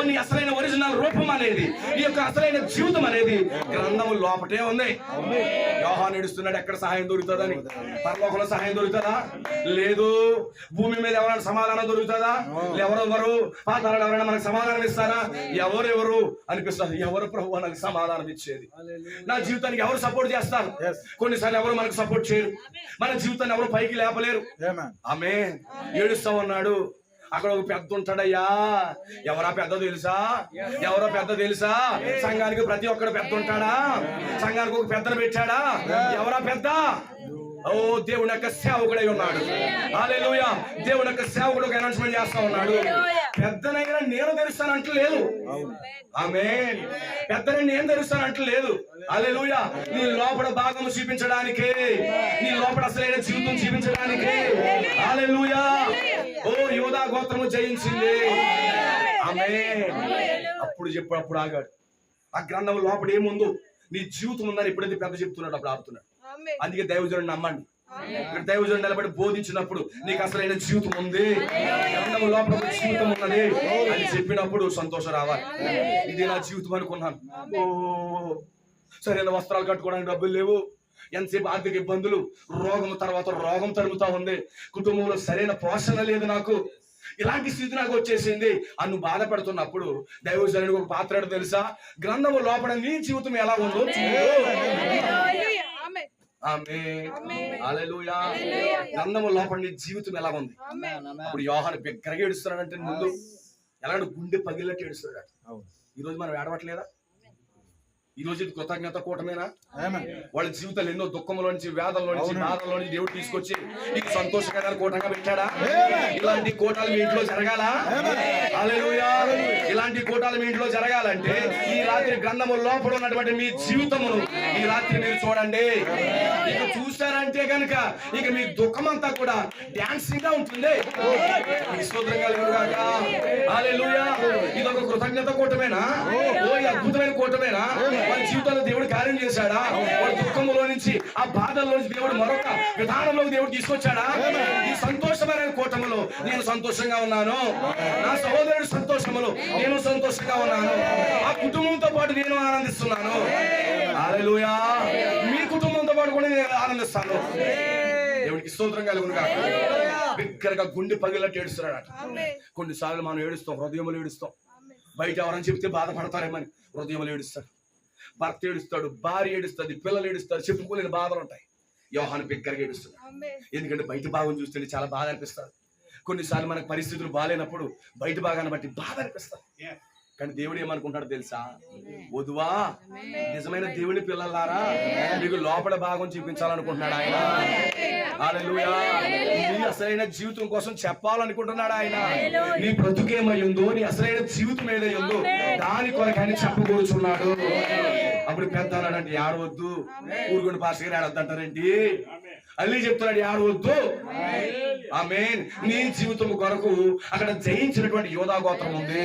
[SPEAKER 4] నీ అసలైన ఒరిజినల్ రూపం అనేది, నీ యొక్క అసలైన జీవితం అనేది గ్రంథము లోపటే ఉంది. యోహాను ఏడుస్తున్నాడు, ఎక్కడ సహాయం దొరుకుతుందని. పరలోకంలో సహాయం దొరుకుతుందా? లేదు. భూమి మీద ఎవరైనా సమాధానం దొరుకుతుందా? ఎవరెవరు? పాతాళంలో ఎవరైనా మనకు సమాధానం ఇస్తారా? ఎవరెవరు అనిపిస్తుంది. ఎవరు ప్రభు నాకు సమాధానం ఇచ్చేది? నా జీవితానికి ఎవరు సపోర్ట్ చేస్తారు? కొన్నిసార్లు ఎవరు మనకు సపోర్ట్ చేయరు, మన జీవితాన్ని ఎవరు పైకి లేపలేరు. ఆమె ఏడుస్తా ఉన్నాడు. అక్కడ ఒక పెద్ద ఉంటాడయ్యా. ఎవరా పెద్ద తెలుసా? ఎవరో పెద్ద తెలుసా? సంఘానికి ప్రతి ఒక్కడు పెద్ద ఉంటాడా? సంఘానికి ఒక పెద్దను పెట్టాడా? ఎవరా పెద్ద? దేవుని యొక్క సేవకుడై ఉన్నాడు. హల్లెలూయా. దేవుని యొక్క సేవకుడు ఒక అనౌన్స్మెంట్ చేస్తా ఉన్నాడు. పెద్దనైనా నేను తెలుస్తానంటూ లేదు. ఆమేన్. పెద్దని నేను తెలుస్తానంటూ లేదు. హల్లెలూయా. నీ లోపల భాగం చూపించడానికి, నీ లోపల అసలైన జీవితం చూపించడానికి. హల్లెలూయా. యోధా గోత్రము జయించింది. ఆమేన్. అప్పుడు అప్పుడు ఆగాడు. ఆ గ్రంథం లోపల ఏముందో నీ జీవితం ఉందని ఎప్పుడైతే పెద్ద చెప్తున్నాడు అప్పుడు ఆపుతున్నాడు. అందుకే దైవజనుడిని నమ్మండి. ఇక్కడ దైవజనుడు నిలబడి బోధించినప్పుడు నీకు అసలైన జీవితం ఉంది, గ్రంథము లోపల జీవితం ఉన్నది అని చెప్పినప్పుడు సంతోషం రావాలి. ఇది నా జీవితం అనుకున్నాను. సరైన వస్త్రాలు కట్టుకోవడానికి డబ్బులు లేవు, ఎంతసేపు ఆర్థిక ఇబ్బందులు, రోగం తర్వాత రోగం తరుగుతా ఉంది, కుటుంబంలో సరైన పోషణ లేదు, నాకు ఇలాంటి స్థితి నాకు వచ్చేసింది అని నువ్వు బాధపడుతున్నప్పుడు దైవజనుడికి ఒక పాత్ర తెలుసా? గ్రంథము లోపల నీ జీవితం ఎలా ఉందో గ్రంథము లోపల నీ జీవితం ఎలా ఉంది. అప్పుడు యోహాను బిగ్గరగా ఏడుస్తున్నాడంటే ముందు ఎలాంటి గుండె పగిలినట్టు ఏడుస్తున్నాడు. ఈ రోజు మనం ఏడవట్లేదా? ఈ రోజు ఇది కృతజ్ఞత కూటమేనా? వాళ్ళ జీవితాలు ఎన్నో దుఃఖంలో నుంచి, వేదంలో నుంచి, బాధల్లో నుంచి దేవుడు తీసుకొచ్చి ఇది సంతోషకరమైన కూటంగా పెట్టాడా? ఇలాంటి కూటాలు మీ ఇంట్లో జరగాల? హల్లెలూయా. ఇలాంటి అలాంటి కూటాలు మీ ఇంట్లో జరగాలంటే ఈ రాత్రి గ్రంథము లోపల ఉన్నటువంటి మీ జీవితమును ఈ రాత్రి మీరు చూడండి. ఇక చూస్తారంటే కనుక ఇక మీ దుఃఖం అంతా కూడా డాన్సింగ్ గా ఉంటుంది. స్తోత్రం కలుగును గాక. హల్లెలూయా. ఇది ఒక కృతజ్ఞత కూటమేనా? ఈ అద్భుతమైన కూటమేనా? వాళ్ళ జీవితంలో దేవుడు కార్యం చేశాడా? వాళ్ళ దుఃఖంలో నుంచి ఆ బాధల్లో నుంచి దేవుడు మరొక విధానంలో దేవుడు తీసుకొచ్చాడా? ఈ సంతోషమైన కూటములో నేను సంతోషంగా ఉన్నాను, నా సహోదరుడు సంతోషములో నేను సంతోషంగా ఉన్నాను, ఆ కుటుంబంతో పాటు నేను ఆనందిస్తున్నాను. హల్లెలూయా. మీ కుటుంబంతో పాటు కూడా నేను ఆనందిస్తాను. దేవుడికి స్తోత్రం కలుగును గాక. బిగ్గరగా గుండె పగిలినట్టు ఏడుస్తున్నాడు. కొన్నిసార్లు మనం ఏడుస్తాం, హృదయంలో ఏడుస్తాం. బయట ఎవరని చెప్తే బాధపడతారేమని హృదయంలో ఏడుస్తాడు. భర్త ఏడుస్తాడు, భార్య ఏడుస్తుంది, పిల్లలు ఏడుస్తారు, చెప్పుకోలేని బాధలు ఉంటాయి. యోహాను బిగ్గరగా ఏడుస్తున్నాడు. ఎందుకంటే బయట భాగం చూస్తే చాలా బాధ అనిపిస్తుంది. కొన్నిసార్లు మనకు పరిస్థితులు బాగాలేనప్పుడు బయట భాగాన్ని బట్టి బాధ అనిపిస్తుంది. కానీ దేవుడు ఏమనుకుంటాడో తెలుసా? వధువా, నిజమైన దేవుని పిల్లలారా, మీకు లోపల భాగం చూపించాలనుకుంటున్నాడు ఆయన. హల్లెలూయా. నీ అసలైన జీవితం కోసం చెప్పాలనుకుంటున్నాడు ఆయన. నీ బ్రతుకేమయ్యిందో, నీ అసలైన జీవితం ఏదయ్యిందో దాని కొరకు ఆయన చెప్పకూర్చున్నాడు. అప్పుడు పెద్ద అన్నాడంటే ఏడవద్దు, ఊరుకుని పాస్టర్ గారు ఏడవద్దు అంటారేంటి? అల్లి చెప్తున్నాడు ఏడవద్దు. ఆమేన్. నీ జీవితం కొరకు అక్కడ జయించినటువంటి యోధా గోత్రం ఉంది.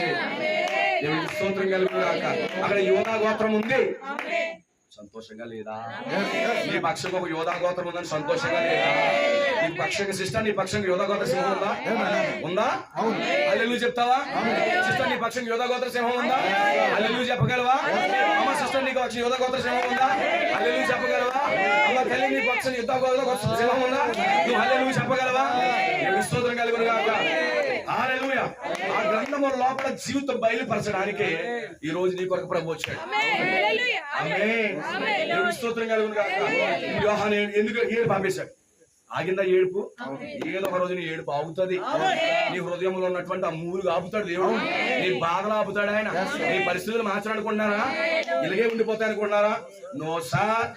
[SPEAKER 4] స్తోత్రం కలుగును గాక. అక్కడ యోధా గోత్రం ఉంది. సంతోషంగా లేదా? నీ పక్షంగా ఒక యోధా గోత్రం ఉందని సంతోషంగా లేదా? నీ పక్షంగా సిస్టర్, నీ పక్షంగా యోధా గోత్ర సింహం ఉందా? ఉందా? హల్లెలూయా చెప్తావా? సిస్టర్, నీ పక్షంగా యోధా గోత్ర సింహం ఉందా? హల్లెలూయా చెప్పగలవా? అమ్మ సిస్టర్, నీకు పక్షం యోధా గోత్ర సింహం ఉందా? హల్లెలూయా చెప్పగలవా? అమ్మ తల్లి, నీ పక్షం యోధా గోత్ర సింహం ఉందా? నువ్వు హల్లెలూయా చెప్పగలవా? స్తోత్రం కలుగును గాక. హల్లెలూయా. ఆ గ్రంథము లోపల జీవితం బయలుపరచడానికి ఈ రోజు నీ కొరకు ప్రభు వచ్చాడు. ఆమేన్. దేవుని స్తోత్రం కలుగును గాక. యోహాను ఎందుకు ఏడుపు ఆపేశాడు? ఆగిందా ఏడుపు? ఏదో ఒక రోజు నీ ఏడుపు ఆగుతుంది. నీ హృదయంలో ఉన్నటువంటి ఆ మూలుగు ఆపుతాడు దేవుడు. నీ బాధలు ఆపుతాడు ఆయన. నీ పరిస్థితులు మార్చాలనుకుంటున్నారా? ఇలాగే ఉండిపోతాయి అనుకుంటున్నారా? No sir.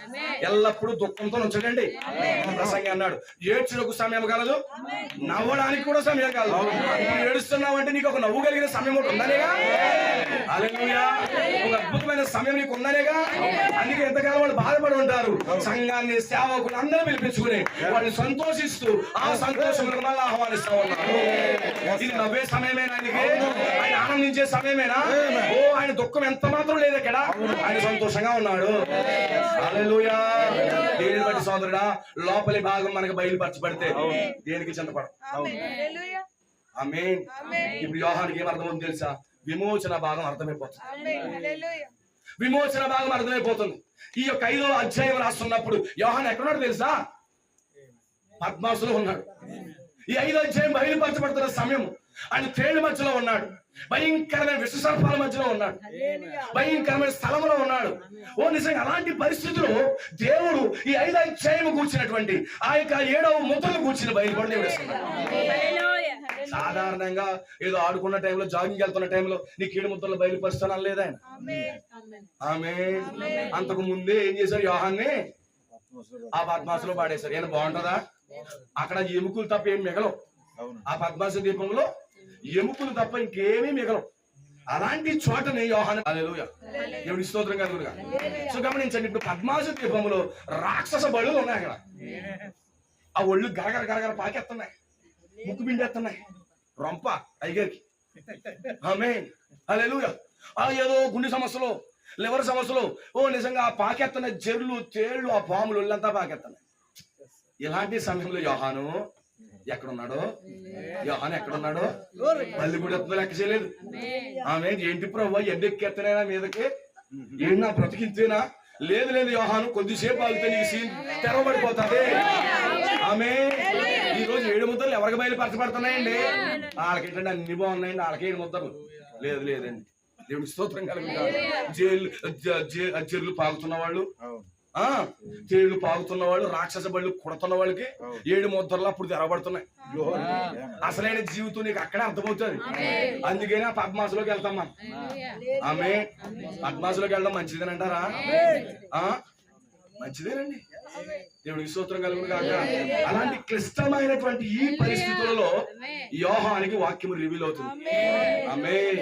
[SPEAKER 4] ఎల్లప్పుడూ దుఃఖంతో ఉంచకండి. ప్రసంగి అన్నాడు, ఏడ్చులకు సమయం కలదు, నవ్వడానికి కూడా సమయం కలదు. నువ్వు ఏడుస్తున్నావు అంటే నీకు ఒక నవ్వు కలిగిన సమయం ఒకటి ఉందనేగా. హల్లెలూయా. ఒక అద్భుతమైన సమయం నీకు ఉందనేగా. అందుకే ఎంతకాలం వాళ్ళు బాధపడి ఉంటారు. సంఘాన్ని, సేవకులు అందరూ పిలిపించుకుని వాళ్ళు సంతోషిస్తూ ఆ సంతోషం మళ్ళీ ఆహ్వానిస్తా ఉన్నారు. ఇది నవ్వే సమయమేనా? ఆయన ఆనందించే సమయమేనా? ఓ, ఆయన దుఃఖం ఎంత మాత్రం లేదు ఇక్కడ. ఆయన సంతోషంగా ఉన్నాడు. హల్లెలూయా. దేనిని బట్టి సోదరుడా, లోపలి భాగం మనకు బయలుపరచబడితే దేనికి చింతపడం. ఆమేన్. ఇప్పుడు యోహానికి ఏం అర్థమవుతుంది తెలుసా? విమోచన భాగం అర్థమైపోతుంది. విమోచన భాగం అర్థమైపోతుంది. ఈ యొక్క 5వ అధ్యాయం రాస్తున్నప్పుడు యోహాను ఎక్కడున్నాడు తెలుసా? పద్మాసులో ఉన్నాడు. ఈ 5వ అధ్యాయం బయలుపరచబడుతున్న సమయం ఆయన తేళ్ల మధ్యలో ఉన్నాడు. భయంకరమైన విషసర్పాల మధ్యలో ఉన్నాడు. భయంకరమైన స్థలంలో ఉన్నాడు. ఓ నిజంగా అలాంటి పరిస్థితుల్లో దేవుడు ఈ 5వ అధ్యాయం కూర్చున్నటువంటి ఆ యొక్క 7వ ముద్రలు కూర్చుని బయలుపడి దేవుడు సాధారణంగా ఏదో ఆడుకున్న టైంలో, జాగింగ్ వెళ్తున్న టైంలో నీ 7 ముద్రలు బయలుపరుస్తాను అనలేదు ఆయన. ఆమేన్. అంతకు ముందే ఏం చేశారు? యోహాన్ని ఆ పద్మాసులో పాడేశారు. ఏమైనా బాగుంటుందా? అక్కడ ఎముకలు తప్ప ఏం మిగలవు. ఆ పద్మాసు దీపంలో ఎముకలు తప్ప ఇంకేమీ మిగలవు. అలాంటి చోటని యోహాను. హల్లెలూయా. దేవుని స్తోత్రం కలుగును గాక. సో గమనించండి, ఇప్పుడు పద్మాసు దీపంలో రాక్షస బలులు ఉన్నాయి. అక్కడ ఆ ఒళ్ళు గరగర గరగర పాకెత్తున్నాయి, ముక్కు పిండేస్తున్నాయి, రొంప టైగర్కి. ఆమేన్. హల్లెలూయా. ఆ ఏదో గుండె సమస్యలు, లివర్ సమస్యలు, ఓ నిజంగా ఆ పాకెత్తున్న జర్లు, తేళ్లు, ఆ పాములు ఒళ్ళంతా పాకెత్తున్నాయి. ఇలాంటి సమయంలో యోహాను ఎక్కడున్నాడో? యోహాను ఎక్కడున్నాడో? మళ్ళీ కూడా లెక్క చేయలేదు. ఆమె ఏంటి ప్రభు ఎన్ని ఎక్కేస్తున్నాయినా మీదకి? ఏంటి నా బ్రతికింతేనా? లేదు లేదు యోహాను, కొద్దిసేపు ఆగితే నీకు సీన్ తెరవబడిపోతుంది. ఆమె ఈ రోజు 7 ముద్రలు ఎవరికి బయలుపరచబడుతున్నాయండి? వాళ్ళకేంటండి అన్ని బాగున్నాయండి, వాళ్ళకి 7 ముద్రలు లేదు లేదండి. దేవుని స్తోత్రం కలుగును. జైలు పాగుతున్న వాళ్ళు, తేళ్లు పాగుతున్న వాళ్ళు, రాక్షస బళ్ళు కొడుతున్న వాళ్ళకి 7 ముద్రలు అప్పుడు తెరవబడుతున్నాయి. అసలైన జీవితం నీకు అక్కడే అర్థమవుతుంది. అందుకని ఆ పద్మాసులోకి వెళ్తాం. ఆమె పద్మాసులోకి వెళ్ళడం మంచిదని అంటారా? మంచిదేనండి. దేవుడికి స్తోత్రం కలుగును గాక. అలాంటి క్లిష్టమైనటువంటి ఈ పరిస్థితులలో యోహానికి వాక్యము రివీల్ అవుతుంది. ఆమేన్.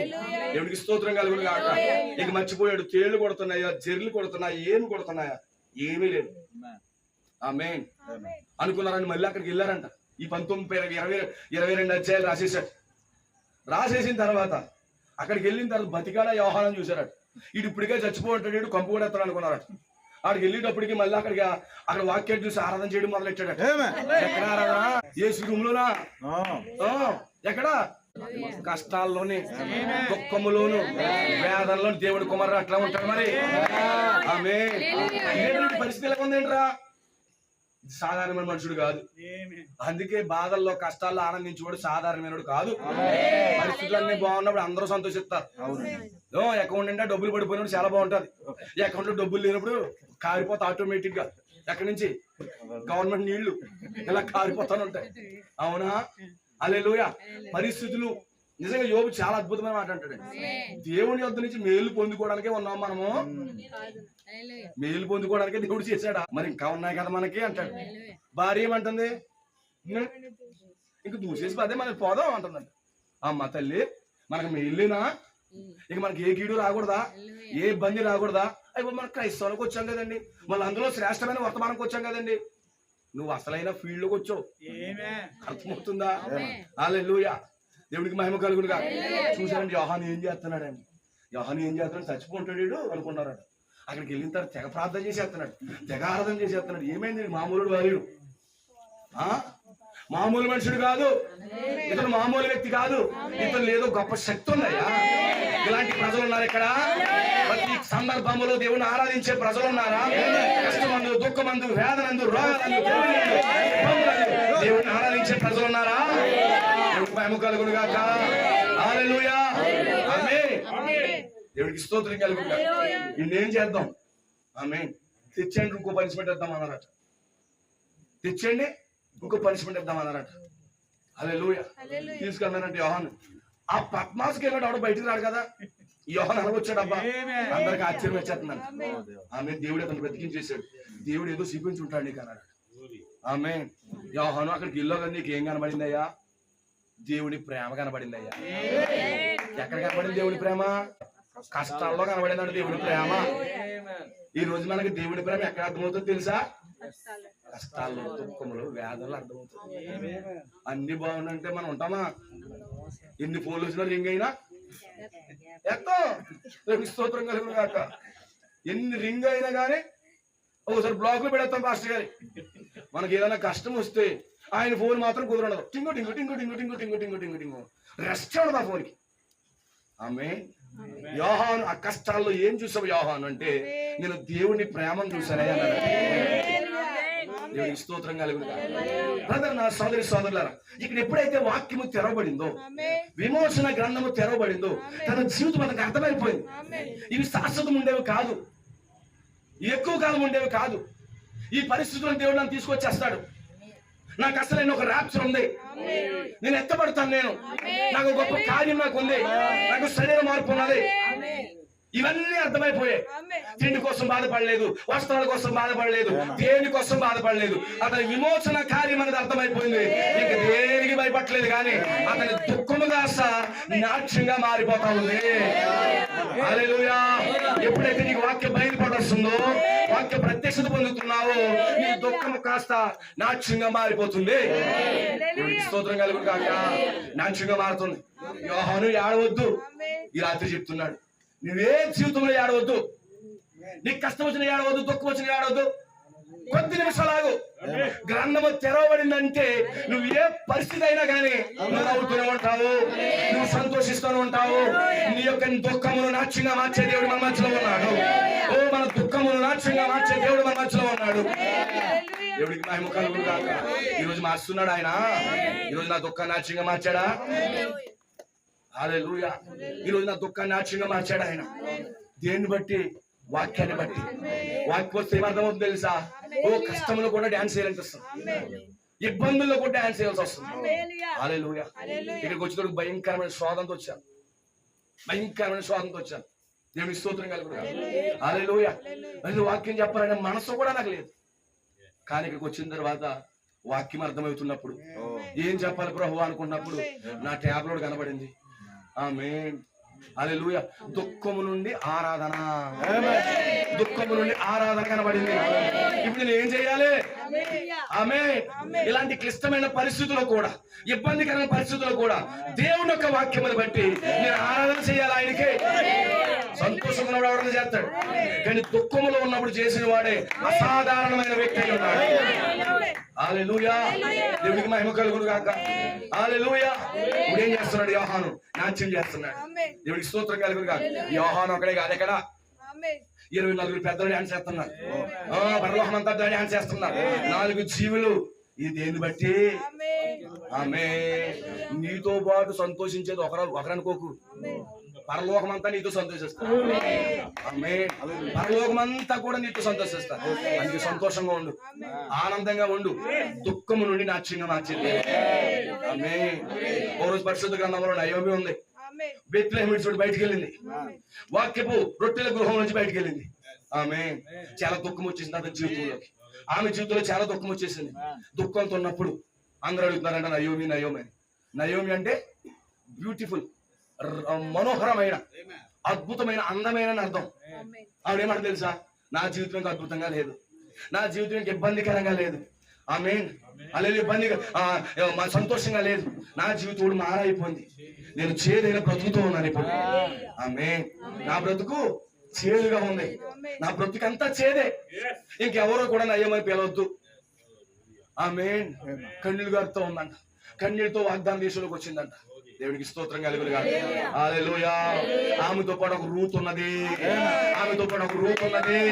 [SPEAKER 4] దేవుడికి స్తోత్రం కలుగును గాక. ఇక మర్చిపోయాడు, తేళ్లు కొడుతున్నాయా, జెర్లు కొడుతున్నాయా, ఏమి కొడుతున్నాయా? ఏమీ లేదు. ఆమేన్. అనుకున్నారని మళ్ళీ అక్కడికి వెళ్ళారంట. ఈ 19-22 అధ్యాయాలు రాసేసాడు. రాసేసిన తర్వాత అక్కడికి వెళ్ళిన తర్వాత బతికాడా యోహానం చూశారట. ఇటు ఇప్పటికే చచ్చిపోతాడు, కంపు కూడా ఎత్తాడు అనుకున్నారట. అక్కడికి వెళ్ళేటప్పటికి మళ్ళీ అక్కడ వాక్యం చూసి ఆరాధన చేయడం మొదలెట్టాడట. ఎక్కడ ఆరాధన? యేసు రూములోనా? ఎక్కడ? కష్టాల్లోని, దుఃఖములోను, వేదనలోని దేవుడి కుమారుడు అట్లా ఉంటాడు. మరి ఆమేన్. పరిస్థితి ఎలా ఉందేంట్రా? సాధారణమైన మనుషుడు కాదు. అందుకే బాధల్లో కష్టాల్లో ఆనందించేవాడు సాధారణమైనడు కాదు. పరిస్థితులన్నీ బాగున్నప్పుడు అందరూ సంతోషిస్తారు. అకౌంట్ నిండా డబ్బులు పడిపోయినప్పుడు చాలా బాగుంటది. అకౌంట్ లో డబ్బులు లేనప్పుడు కారిపోతా ఆటోమేటిక్ గా. ఎక్కడి నుంచి? గవర్నమెంట్ నీళ్లు ఇలా కారిపోతానే ఉంటాయి. అవునా? హల్లెలూయా. పరిస్థితులు నిజంగా యోబు చాలా అద్భుతమైన మాట అంటాడు. దేవుని యొద్ద నుంచి మేలు పొందుకోవడానికే ఉన్నాం మనము. మేలు పొందుకోవడానికే దేవుడు చేశాడా? మరి ఇంకా ఉన్నాయి కదా మనకి అంటాడు. భార్య ఏమంటుంది? ఇంక దూసేసి అదే మనకి పోదాం అంటుందంట. అమ్మ తల్లి, మనకు మేలునా? ఇక మనకి ఏ కీడు రాకూడదా? ఏ ఇబ్బంది రాకూడదా? అయిపో మనకు క్రైస్తవులకు వచ్చాం కదండి, మళ్ళీ అందులో శ్రేష్టమైన వర్తమానంకి వచ్చాం కదండి. నువ్వు అసలైన ఫీల్డ్ లోకి వచ్చావు. అర్థమవుతుందా? హల్లెలూయా. దేవుడికి మహిమ కలుగును కాక. చూసారండి యోహాను ఏం చేస్తున్నాడండి? యోహాను ఏం చేస్తున్నాడు? చచ్చిపోతాడు అనుకున్నారట. అక్కడికి వెళ్ళిన తర్వాత తెగ ప్రార్థన చేసేస్తున్నాడు, తెగ ఆరాధన చేసేస్తున్నాడు. ఏమైంది? మామూలు వారు, మామూలు మనుషుడు కాదు ఇతను, మామూలు వ్యక్తి కాదు ఇతను. ఏదో గొప్ప శక్తి ఉందయ్యా. ఇలాంటి ప్రజలు ఉన్నారు ఇక్కడ. ప్రతి సందర్భంలో దేవుని ఆరాధించే ప్రజలు ఉన్నారా? కష్టమందు, దుఃఖమందు, వేదనందు, రోగాలందు, దేవుని ఆరాధించే ప్రజలు ఉన్నారా? మహిమ కలుగును గాక. హల్లెలూయా. ఆమేన్. దేవుడికి స్తోత్రం కలుగును గాక. ఇన్నేం చేద్దాం? ఆమేన్. తెచ్చండి, ఇంకో పనిష్మెంట్ ఇద్దాం అన్నారట. తెచ్చండి, ఇంకో పనిష్మెంట్ ఇద్దాం అన్నారట. హల్లెలూయా. తీసుకెళ్ళానంటే యోహాను ఆ పద్మాసుకి వెళ్ళాడు. ఆవిడ బయటికి రాడు కదా. యోహాను అనవచ్చాడబ్బా. అందరికి ఆశ్చర్యం వచ్చేస్తున్నాను. ఆమె దేవుడు అతను బ్రతికించేశాడు. దేవుడు ఏదో చూపించి ఉంటాడు నీకు అన్నాడు. ఆమె యోహాను అక్కడికి వెళ్ళాక నీకు ఏం కనబడిందయ్యా? దేవుని ప్రేమ కనబడిందయ్యా. ఎక్కడ కనబడింది దేవుని ప్రేమ? కష్టాల్లో కనబడిందండి దేవుని ప్రేమ. ఈ రోజు మనకి దేవుని ప్రేమ ఎక్కడ అర్థమవుతుందో తెలుసా? కష్టాల్లో, దుఃఖములు, వేదనలు అర్థమవుతుంది. అన్ని బాగుందంటే మనం ఉంటామా? ఎన్ని ఫోన్లు వచ్చినా రింగ్ అయినా ఎత్తాం. స్తోత్రం కలుగును గాక. ఎన్ని రింగ్ అయినా కానీ ఒకసారి బ్లాక్ లో పెడతాం పాస్టర్ గారి. మనకి ఏదైనా కష్టం వస్తే ఆయన ఫోన్ మాత్రం కుదరదు. టింగు టింగు టింగు టింగు టింగు టింగు టింగు టింగు టింగు రెస్ట్ ఉండదు ఆ ఫోన్కి. ఆమేన్. యోహాను ఆ కష్టాల్లో ఏం చూసావు యోహాను అంటే, నేను దేవుని ప్రేమను చూశానయ్యా అన్నాడు. దేవునికి స్తోత్రం కలుగును గాక. బ్రదర్, నా సోదరి సోదరులారా, ఇక్కడ ఎప్పుడైతే వాక్యము తెరవబడిందో, విమోచన గ్రంథము తెరవబడిందో, తన జీవితం మనకు అర్థమైపోయింది. ఇవి శాశ్వతం ఉండేవి కాదు, ఎక్కువ కాలం ఉండేవి కాదు. ఈ పరిస్థితులను దేవుడు నన్ను తీసుకొచ్చేస్తాడు. నాకు అసలైన ఒక ర్యాప్చర్ ఉంది, నేను ఎత్తబడతాను, నాకు గొప్ప కార్యం నాకు ఉంది, నాకు శరీర మార్పు ఉన్నది. ఇవన్నీ అర్థమైపోయాయి. తిండి కోసం బాధపడలేదు, వస్త్రాల కోసం బాధపడలేదు, దేని కోసం బాధపడలేదు. అతని విమోచన కార్యం అనేది అర్థమైపోయింది. ఇక దేనికి భయపడలేదు. కానీ అతని దుఃఖముగా నాట్యంగా మారిపోతా ఉంది. హల్లెలూయా. ఎప్పుడైతే నీకు వాక్యం బయలుపడొస్తుందో, వాక్య ప్రత్యక్షత పొందుతున్నావో, నీ దుఃఖము కాస్త నాట్యంగా మారిపోతుంది. స్తోత్రం కలుగును గాక. నాట్యంగా మారుతుంది. యోహాను ఏడవద్దు, ఈ రాత్రి చెప్తున్నాడు. నువ్వే జీవితంలో ఏడవద్దు. నీకు కష్టం వచ్చిన ఏడవద్దు, దుఃఖం వచ్చిన ఏడవద్దు. కొద్ది నిమిషాలు గ్రంథము తెరవబడిందంటే నువ్వు ఏ పరిస్థితి అయినా కానీ నువ్వు నవ్వుతూనే ఉంటావు, నువ్వు సంతోషిస్తూనే ఉంటావు. నీ యొక్క దుఃఖమును నాట్యంగా మార్చే దేవుడు మన మధ్యలో ఉన్నాడు. ఓ, మన దుఃఖమును నాట్యంగా మార్చే దేవుడు మన మధ్యలో ఉన్నాడు. దేవుడికి మహిమ కలుగును గాక. ఈ రోజు మార్చుతున్నాడు ఆయన. ఈ రోజు నా దుఃఖాన్ని నాట్యంగా మార్చాడా? హల్లెలూయా. ఈ రోజు నా దుఃఖాన్ని నాట్యంగా మార్చాడు ఆయన. దేన్ని బట్టి? వాక్యాన్ని బట్టి. వాక్యం వస్తే ఏమర్థమవుతుంది తెలుసా? ఓ, కష్టంలో కూడా డాన్స్ చేయాలనిపిస్తుంది, ఇబ్బందుల్లో కూడా డాన్స్ చేయాల్సి వస్తుంది. హల్లెలూయా. ఇక్కడికి వచ్చేటప్పుడు భయంకరమైన శోధనతో వచ్చాను, భయంకరమైన శోధనతో వచ్చాను. దేవుని స్తోత్రం కలుగును. హల్లెలూయా. అది వాక్యం చెప్పాలనే మనసు కూడా నాకు లేదు. కానీ ఇక్కడికి వచ్చిన తర్వాత వాక్యం అర్థమవుతున్నప్పుడు ఏం చెప్పాలి ప్రభు అనుకున్నప్పుడు నా ట్యాబ్లెట్ కనబడింది. ఆమేన్. హల్లెలూయా. దుఃఖము నుండి ఆరాధన, దుఃఖము నుండి ఆరాధన కనబడింది. ఇప్పుడు నేను ఏం చేయాలి? ఆమేన్. ఇలాంటి క్లిష్టమైన పరిస్థితుల్లో కూడా, ఇబ్బందికరమైన పరిస్థితుల్లో కూడా దేవుని యొక్క వాక్యమును బట్టి నేను ఆరాధన చేయాలి. ఆయనకే సంతోషంగా ఆరాధన చేస్తాడు. కానీ దుఃఖములో ఉన్నప్పుడు చేసిన వాడే అసాధారణమైన వ్యక్తి అయి ఉన్నాడు. హల్లెలూయా. దేవుడికి మహిమ కలుగును గాక. హల్లెలూయా. ఇప్పుడు ఏం చేస్తున్నాడు? యోహాను నాట్యం చేస్తున్నాడు. దేవుడికి స్తోత్రం కలుగును గాక. యోహాను ఒకడే కాదు, ఎక్కడ 24 పెద్దలు డాన్స్ చేస్తున్నారు. పరలోకం అంతా డాన్స్ చేస్తున్నారు. 4 జీవులు. ఇది దేన్ని బట్టి? ఆమేన్. నీతో పాటు సంతోషించేది ఒకరనుకోకు. పరలోకం అంతా నీతో సంతోషిస్తారు. ఆమేన్. పరలోకం అంతా కూడా నీతో సంతోషిస్తారు. అందుకే సంతోషంగా ఉండు, ఆనందంగా ఉండు. దుఃఖము నుండి నాట్యంగా మార్చింది. ఆమేన్. ఓ రోజు పరిశుద్ధ గ్రంథంలో నయోమి ఉంది. బెత్లెహేము విడిచి బయటికి వెళ్ళింది. వాక్యపు రొట్టెల గృహం నుంచి బయటికి వెళ్ళింది. ఆమేన్. చాలా దుఃఖం వచ్చేసింది అతని జీవితంలోకి. ఆమె జీవితంలో చాలా దుఃఖం వచ్చేసింది. దుఃఖంతో ఉన్నప్పుడు అందరూ అడుగుతున్నారంట నయోమి నయోమి అని. నయోమి అంటే బ్యూటిఫుల్, మనోహరమైన, అద్భుతమైన, అందమైన అని అర్థం. ఆవిడేమంటే తెలుసా? నా జీవితం ఇంకా అద్భుతంగా లేదు, నా జీవితం ఇంకా ఇబ్బందికరంగా లేదు. ఆమేన్. అలాగే ఇబ్బందిగా సంతోషంగా లేదు. నా జీవితం మారైపోయింది. నేను చేదైన బ్రతుకుతూ ఉన్నాను ఇప్పుడు. ఆమేన్. నా బ్రతుకు చేదుగా ఉంది. నా బ్రతుకంతా చేదే. ఇంకెవరో కూడా నయ్యమని పిలవద్దు. ఆమేన్. కన్నీళ్లు గారితో ఉందంట. కన్నీళ్ళతో వాగ్దాన దేశంలోకి వచ్చిందంట. దేవునికి స్తోత్రం కలుగును గాక. హల్లెలూయా. ఆమెతో పాటు ఒక రూత్ ఉన్నది. ఆమెతో పాటు ఒక రూత్ ఉన్నది.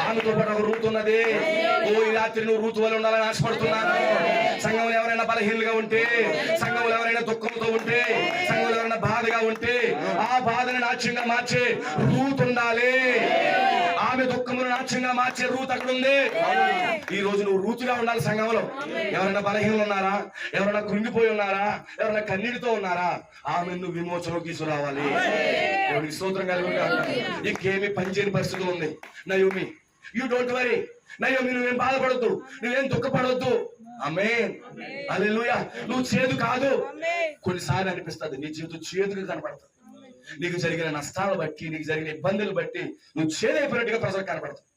[SPEAKER 4] ఆమెతో పాటు ఒక రూత్ ఉన్నది. ఓ ఈ రాత్రి నువ్వు రూత్ వల్ల ఉండాలని ఆశపడుతున్నాను. సంఘంలో ఎవరైనా బలహీనంగా ఉంటే, సంఘంలో ఎవరైనా దుఃఖంతో ఉంటే, సంఘంలో ఎవరైనా బాధగా ఉంటే, ఆ బాధని నాట్యంగా మార్చే రూత్ ఉండాలి. ఆమె దుఃఖమును నాట్యంగా మార్చే రూత్ అక్కడ ఉంది. ఈ రోజు నువ్వు రూతుగా ఉండాలి. సంఘంలో ఎవరైనా బలహీనలు ఉన్నారా? ఎవరైనా కృంగిపోయి ఉన్నారా? ఎవరైనా కన్నీటితో ఉన్నారా? ఆమె నువ్వు విమోచనకు తీసుకురావాలి. దేవునికి స్తోత్రం కలుగును గాక. ఇంకేమి పనిచేయని పరిస్థితి ఉంది. Naomi, you don't worry. Naomi, నువ్వేం బాధపడొద్దు, నువ్వేం దుఃఖపడొద్దు. ఆమేన్. హల్లెలూయా. నువ్వు చేదు కాదు. కొన్నిసార్లు అనిపిస్తుంది నీ జీవితం చేదుగా కనపడుతుంది. నీకు జరిగిన నష్టాలు బట్టి, నీకు జరిగిన ఇబ్బందులు బట్టి నువ్వు చేదైపోయినట్టుగా ప్రజలు కనపడతావు.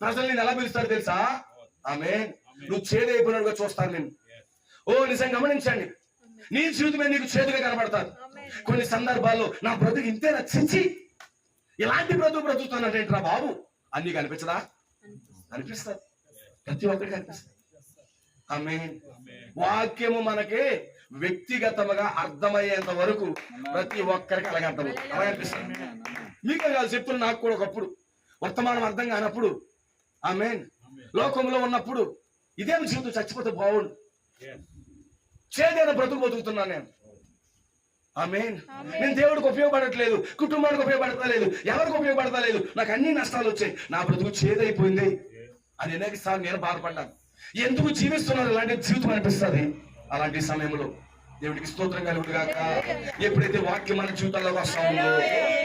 [SPEAKER 4] ప్రజలు నేను ఎలా పిలుస్తారు తెలుసా? ఆమేన్. నువ్వు చేదైపోయినట్టుగా చూస్తాను నేను. ఓ నిజంగా గమనించండి, నీ జీవితమే నీకు చేదుగా కనబడతారు. కొన్ని సందర్భాల్లో నా బ్రతుకు ఇంతే నచ్చించి ఇలాంటి బ్రతుకు బ్రతుకుతానంటేంట్రా బాబు అని నీకు అనిపించదా? అనిపిస్తుంది. ప్రతి ఒక్కరికి అనిపిస్తుంది. ఆమేన్. వాక్యము మనకి వ్యక్తిగతంగా అర్థమయ్యేంత వరకు ప్రతి ఒక్కరికి అలాగే అర్థమవుతుంది. అలాగే అనిపిస్తుంది. మీకే కాదు చెప్తున్నా, నాకు కూడా ఒకప్పుడు వర్తమానం అర్థం కానప్పుడు, ఆమేన్, లోకంలో ఉన్నప్పుడు ఇదేం జీవితం చచ్చిపోతే బాగుండు, చేదైన బ్రతుకు బతుకుతున్నాను నేను. ఆమేన్. నేను దేవుడికి ఉపయోగపడట్లేదు, కుటుంబానికి ఉపయోగపడతలేదు, ఎవరికి ఉపయోగపడతలేదు, నాకు అన్ని నష్టాలు వచ్చాయి, నా బ్రతుకు చేదైపోయింది అని అనేక సార్లు నేను బాధపడ్డాను. ఎందుకు జీవిస్తున్నారు ఇలాంటి జీవితం అనిపిస్తుంది. అలాంటి సమయంలో దేవుడికి స్తోత్రం కలుగును గాక. ఎప్పుడైతే వాక్యం మన జీవితాల్లోకి వస్తా ఉందో,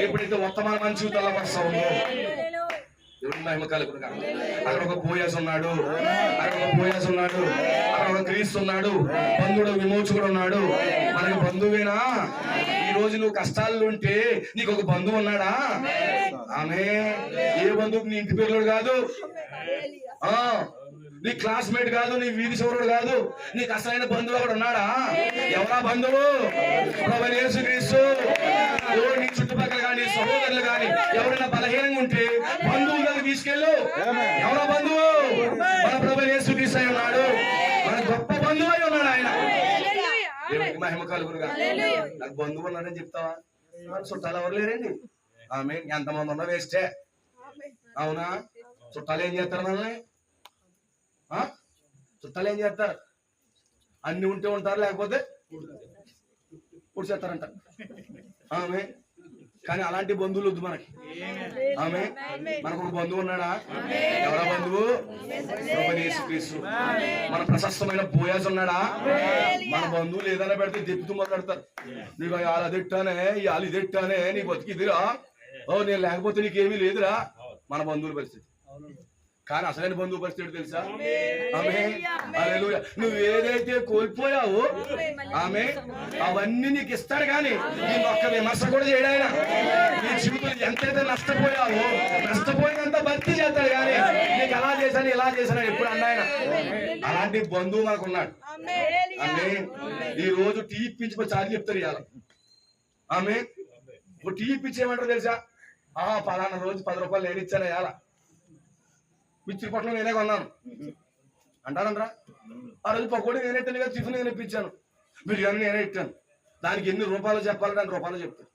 [SPEAKER 4] ఎప్పుడైతే వర్తమానం మన జీవితాల్లోకి వస్తా ఉందో, దేవుడి మహిమ కలుగును గాక. అక్కడ ఒక బోయాజు ఉన్నాడు, అక్కడ ఒక బోయాజు ఉన్నాడు, అక్కడ ఒక క్రీస్తు ఉన్నాడు, బంధువుడు విమోచకుడు ఉన్నాడు. మనకి బంధువేనా? ఈ రోజు నువ్వు కష్టాల్లో ఉంటే నీకు ఒక బంధువు ఉన్నాడా? ఆమె ఏ బంధువు? నీ ఇంటి పేరులోడు కాదు, నీ క్లాస్మేట్ కాదు, నీ వీధి చివరుడు కాదు, నీకు అసలైన బంధువు అక్కడ ఉన్నాడా? ఎవరా బంధువు? ప్రభువైన యేసుక్రీస్తు. నీ చుట్టుపక్కల కానీ సహోదరులు కానీ ఎవరైనా బలహీనంగా ఉంటే బంధువుల దగ్గర తీసుకెళ్ళు. ఎవరా బంధువు? మన ప్రభువైన యేసుక్రీస్తు అయి ఉన్నాడు. మన గొప్ప బంధువు అయి ఉన్నాడు ఆయన. దేవునికి మహిమ కలుగును గాక. నాకు బంధువు ఉన్నాడని చెప్తావా? చుట్టాలు ఎవరు లేరండి. ఆమె ఎంతమంది ఉన్నా వేస్టే. అవునా? చుట్టాలు ఏం చేస్తారు మనల్ని? చుట్టాలు ఏం చేస్తారు? అన్ని ఉంటే ఉంటారు, లేకపోతే పుడిచేస్తారంట. ఆమె కానీ అలాంటి బంధువులు వద్దు మనకి. ఆమె మనకు ఒక బంధువు ఉన్నాడా? ఎవరా బంధువు? ప్రభువైన యేసుక్రీస్తు. మన ప్రశస్తమైన బోయాజు ఉన్నాడా? మన బంధువులు ఏదైనా పెడితే దెప్పుతూ మాట్లాడతారు. నీకు వాళ్ళు అదెట్టానే, వాళ్ళు ఇదెట్టానే, నీ బతికిదిరా ఓ నేను లేకపోతే నీకేమీ లేదురా మన బంధువుల పరిస్థితి. కానీ అసలైన బంధువు పరిస్థితి తెలుసా? ఆమె హల్లెలూయా. నువ్వు ఏదైతే కోల్పోయావో ఆమె అవన్నీ నీకు ఇస్తాడు. కానీ నేను ఒక్క విమర్శ కూడా చేయడు ఆయన. నీ జీవితంలో ఎంతైతే నష్టపోయావో నష్టపోయినంత భర్తీ చేస్తాడు. కానీ నీకు అలా చేశాను ఇలా చేశాను ఎప్పుడు అన్నాయన. అలాంటి బంధువు మనకు ఉన్నాడు. ఆమె ఈ రోజు టీ ఇప్పించి చాలు చెప్తారు ఇవాళ. ఆమె ఇప్పుడు టీ ఇప్పించేయమంటారు తెలుసా? పలానా రోజు 10 రూపాయలు నేను ఇచ్చాను ఇవాళ, మిర్చి పొట్లం నేనే కొన్నాను అంటారంటరా. ఆ రోజు పకోడీ నేనే ఇట్టాను కదా, టిఫిన్ నేను ఇప్పించాను, బిర్యానీ నేనే ఇట్టాను. దానికి ఎన్ని రూపాయలు చెప్పాలి? 2 రూపాయలు చెప్తారు.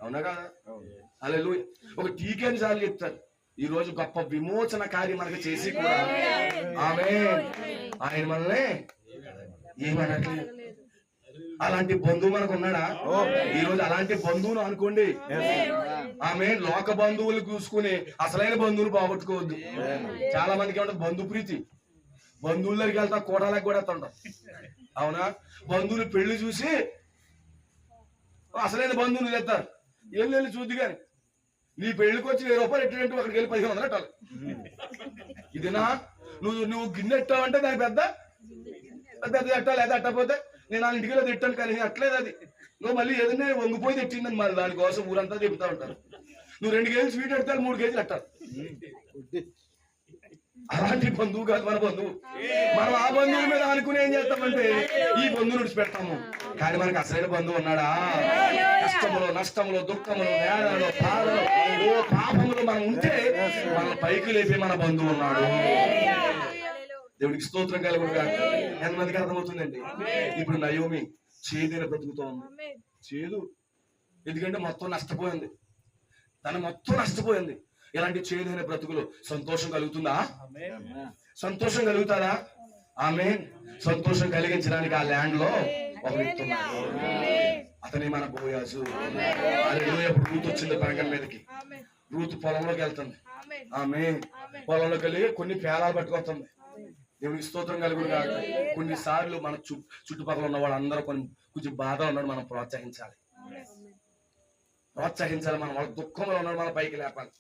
[SPEAKER 4] అవునా కదా? హల్లెలూయా. ఒక టీకి ఎన్నిసార్లు చెప్తారు. ఈ రోజు గొప్ప విమోచన కార్యం మనకి చేసి కూడా ఆమె ఆయన మనల్ని ఏమనట్లేదు. అలాంటి బంధువు మనకు ఉన్నాడా? ఈ రోజు అలాంటి బంధువును అనుకోండి. ఆమె లోక బంధువులు చూసుకుని అసలైన బంధువులు పోగొట్టుకోవద్దు. చాలా మందికి ఏమంటారు బంధు ప్రీతి. బంధువుల దగ్గరికి వెళ్తా కోటాలకు కూడా వెళ్తుంటాం. అవునా? బంధువులు పెళ్లి చూసి అసలైన బంధువులు తెస్తారు. ఏం లేదు చూద్ది కానీ నీ పెళ్లికి వచ్చి 1000 రూపాయలు ఎట్టినట్టు అక్కడికి వెళ్ళి 1500 ఎట్టాలి. ఇదినా నువ్వు గిన్నె ఎట్టావంటే దాని పెద్ద ఎట్టాలి. అది ఎట్టకపోతే నేను ఆ ఇంటికి తిట్టాను కానీ అట్లేదు. అది నువ్వు మళ్ళీ ఏదైనా వంగిపోయి తెచ్చిందని మరి దానికోసం ఊరంతా చెబుతా ఉంటారు. నువ్వు 2 కేజీలు స్వీట్ ఎడతారు, 3 కేజీలు ఎట్టాలి. అలాంటి బంధువు కాదు మన బంధువు. మనం ఆ బంధువుల మీద అనుకుని ఏం చేస్తామంటే ఈ బంధువులు విడిచిపెడతాము. కానీ మనకు అసలైన బంధువు ఉన్నాడా? కష్టములో నష్టములో దుఃఖములో వేదనలో బాధలో పాపములో మనం ఉంటే మన పైకి లేపే మన బంధువు ఉన్నాడు. దేవుడికి స్తోత్రం కలుగుగా. ఎంతమందికి అర్థమవుతుందండి? ఇప్పుడు నయోమి చేదైన బ్రతుకుతూ ఉంది. చేదు ఎందుకంటే మొత్తం నష్టపోయింది. తను మొత్తం నష్టపోయింది. ఇలాంటి చేదైన బ్రతుకులు సంతోషం కలుగుతుందా? సంతోషం కలుగుతారా? ఆమె సంతోషం కలిగించడానికి ఆ ల్యాండ్ లో ఒక వ్యక్తి ఉన్నాడు. అతనే మన బోయాజు. రూతు వచ్చింది పరగం మీదకి. రూతు పొలంలోకి వెళ్తుంది. ఆమె పొలంలోకి వెళ్ళి కొన్ని పేలాలు పట్టుకొస్తుంది. దేవునికి స్తోత్రం కలుగును కాక. కొన్నిసార్లు మన చుట్టుపక్కల ఉన్న వాళ్ళందరూ కొంచెం బాధ ఉన్నాడు, మనం ప్రోత్సహించాలి. మనం వాళ్ళ దుఃఖంలో ఉన్నాడు, మన పైకి లేపాలి.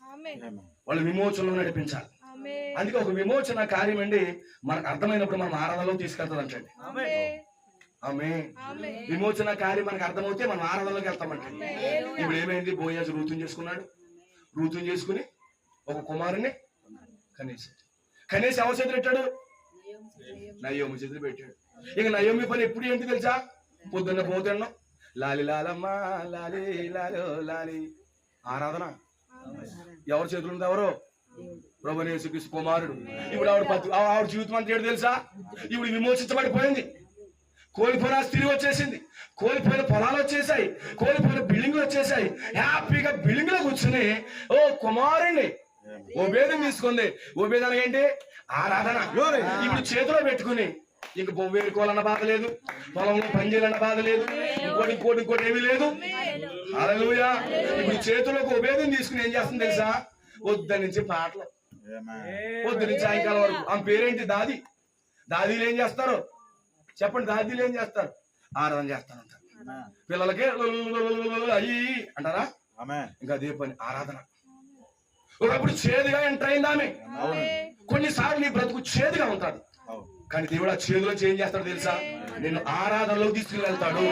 [SPEAKER 4] వాళ్ళ విమోచనలో నడిపించాలి. అందుకే ఒక విమోచన కార్యం అండి మనకు అర్థమైనప్పుడు మనం ఆరాధనలో తీసుకెళ్తాం అంటండి. ఆమె విమోచన కార్యం మనకు అర్థమవుతే మనం ఆరాధనలోకి వెళ్తామంటండి. ఇప్పుడు ఏమైంది? బోయాజు రూతుని చేసుకున్నాడు. రూతుని చేసుకుని ఒక కుమారుని కనేసి ఎవరి చేతులు పెట్టాడు? నయోమి చేతులు పెట్టాడు. ఇక నయోమి పని ఎప్పుడు ఏంటి తెలుసా? పొద్దున్న పోతున్నాం లాలి లాలమ్మా లాలి లాలో లాలి ఆరాధన ఎవరి చేతులు ఉంది? ఎవరు? ప్రభువైన యేసుక్రీస్తు కుమారుడు. ఇప్పుడు ఆవిడ జీవితం అంటే ఏంటి తెలుసా? ఇప్పుడు విమోచించబడిపోయింది. కోల్పోయిన తిరిగి వచ్చేసింది. కోల్పోయిన పొలాలు వచ్చేసాయి. కోల్పోయిన బిల్డింగ్లు వచ్చేసాయి. హ్యాపీగా బిల్డింగ్ లో కూర్చుని ఓ కుమారుణ్ణి ఓబేదం తీసుకుంది. ఓబేదం ఏంటి? ఆరాధన. ఇప్పుడు చేతిలో పెట్టుకుని ఇంక వేరుకోవాలన్న బాధ లేదు, పొలంలో పనిచేయాలన్న బాధ లేదు, ఇంకోటి ఏమీ లేదు. హల్లెలూయా. ఇప్పుడు చేతిలోకి ఓబేదం తీసుకుని ఏం చేస్తుంది తెలుసా? పొద్దు నుంచి పాటలు, పొద్దు నుంచి సాయంకాలం వరకు. ఆమె పేరేంటి? దాది. దాదీలు ఏం చేస్తారు చెప్పండి? దాదీలు ఏం చేస్తారు? ఆరాధన చేస్తారంటారు. పిల్లలకి అయ్యి అంటారా? ఇంకా అదే పని ఆరాధన. ఒకప్పుడు చేదుగా ఎంటర్ అయింది ఆమె. కొన్నిసార్లు నీ బ్రతుకు చేదుగా ఉంటాడు. కానీ దేవుడు ఆ చేదులో ఏం చేస్తాడు తెలుసా? నిన్ను ఆరాధనలో తీసుకుని వెళ్తాడు.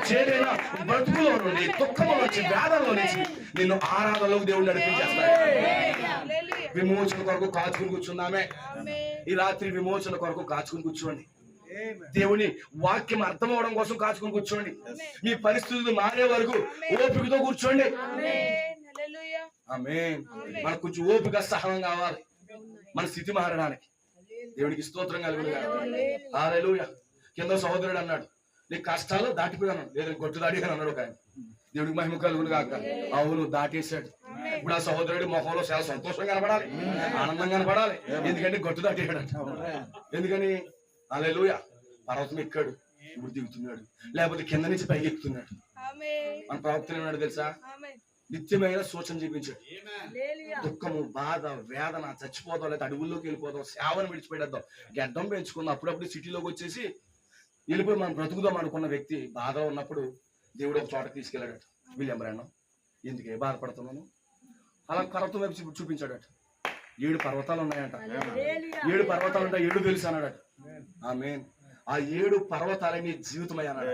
[SPEAKER 4] చేదైన బ్రతుకులో నుండి, దుఃఖంలో నుంచి, వేదనలో నుంచి నిన్ను ఆరాధనలోకి దేవుడు నడిపించేస్తాడు. విమోచన కొరకు కాచుకుని కూర్చున్నామే. ఈ రాత్రి విమోచన కొరకు కాచుకుని కూర్చోండి. దేవుని వాక్యం అర్థం అవడం కోసం కాచుకుని కూర్చోండి. మీ పరిస్థితులు మారే వరకు ఓపికతో కూర్చోండి. ఆమేన్. మనకు కొంచెం ఓపిక సహనం కావాలి మన స్థితి మారడానికి. దేవునికి స్తోత్రం కలుగును గాక. హల్లెలూయా. కింద సహోదరుడు అన్నాడు, నీ కష్టాలు దాటిపోయాను లేదా గొట్టు దాటిగాను అన్నాడు. కానీ దేవుడికి మహిమ కలుగును గాక. అవును, దాటేశాడు. ఇప్పుడు ఆ సహోదరుడి మొహంలో చాలా సంతోషం కనపడాలి, ఆనందం కనపడాలి. ఎందుకంటే గొట్టు దాటేశాడు. ఎందుకని? హల్లెలూయా. పర్వతం ఎక్కాడు, ఇప్పుడు దిగుతున్నాడు. లేకపోతే కింద నుంచి పైకి ఎక్కుతున్నాడు. మన ప్రవక్తలు ఏమన్నాడు తెలుసా? నిత్యమైన సూచన చూపించాడు. దుఃఖము, బాధ, వేదన, చచ్చిపోతాం లేదా అడవుల్లోకి వెళ్ళిపోతాం, సేవను విడిచిపెట్టేద్దాం, గడ్డం పెంచుకుందాం, అప్పుడప్పుడు సిటీలోకి వచ్చేసి వెళ్ళిపోయి మనం బ్రతుకుదాం అనుకున్న వ్యక్తి బాధలో ఉన్నప్పుడు దేవుడు ఒక చోట తీసుకెళ్ళాడు. విలియం బ్రాండం ఎందుకే బాధపడుతున్నాను? అలా పర్వతం వైపు చూపించాడట. 7 పర్వతాలు ఉన్నాయంట. 7 పర్వతాలు ఉంటాయి, 7 తెలుసు అన్నాడట. ఆమేన్. ఆ 7 పర్వతాలే నీ జీవితమై అన్నాడు.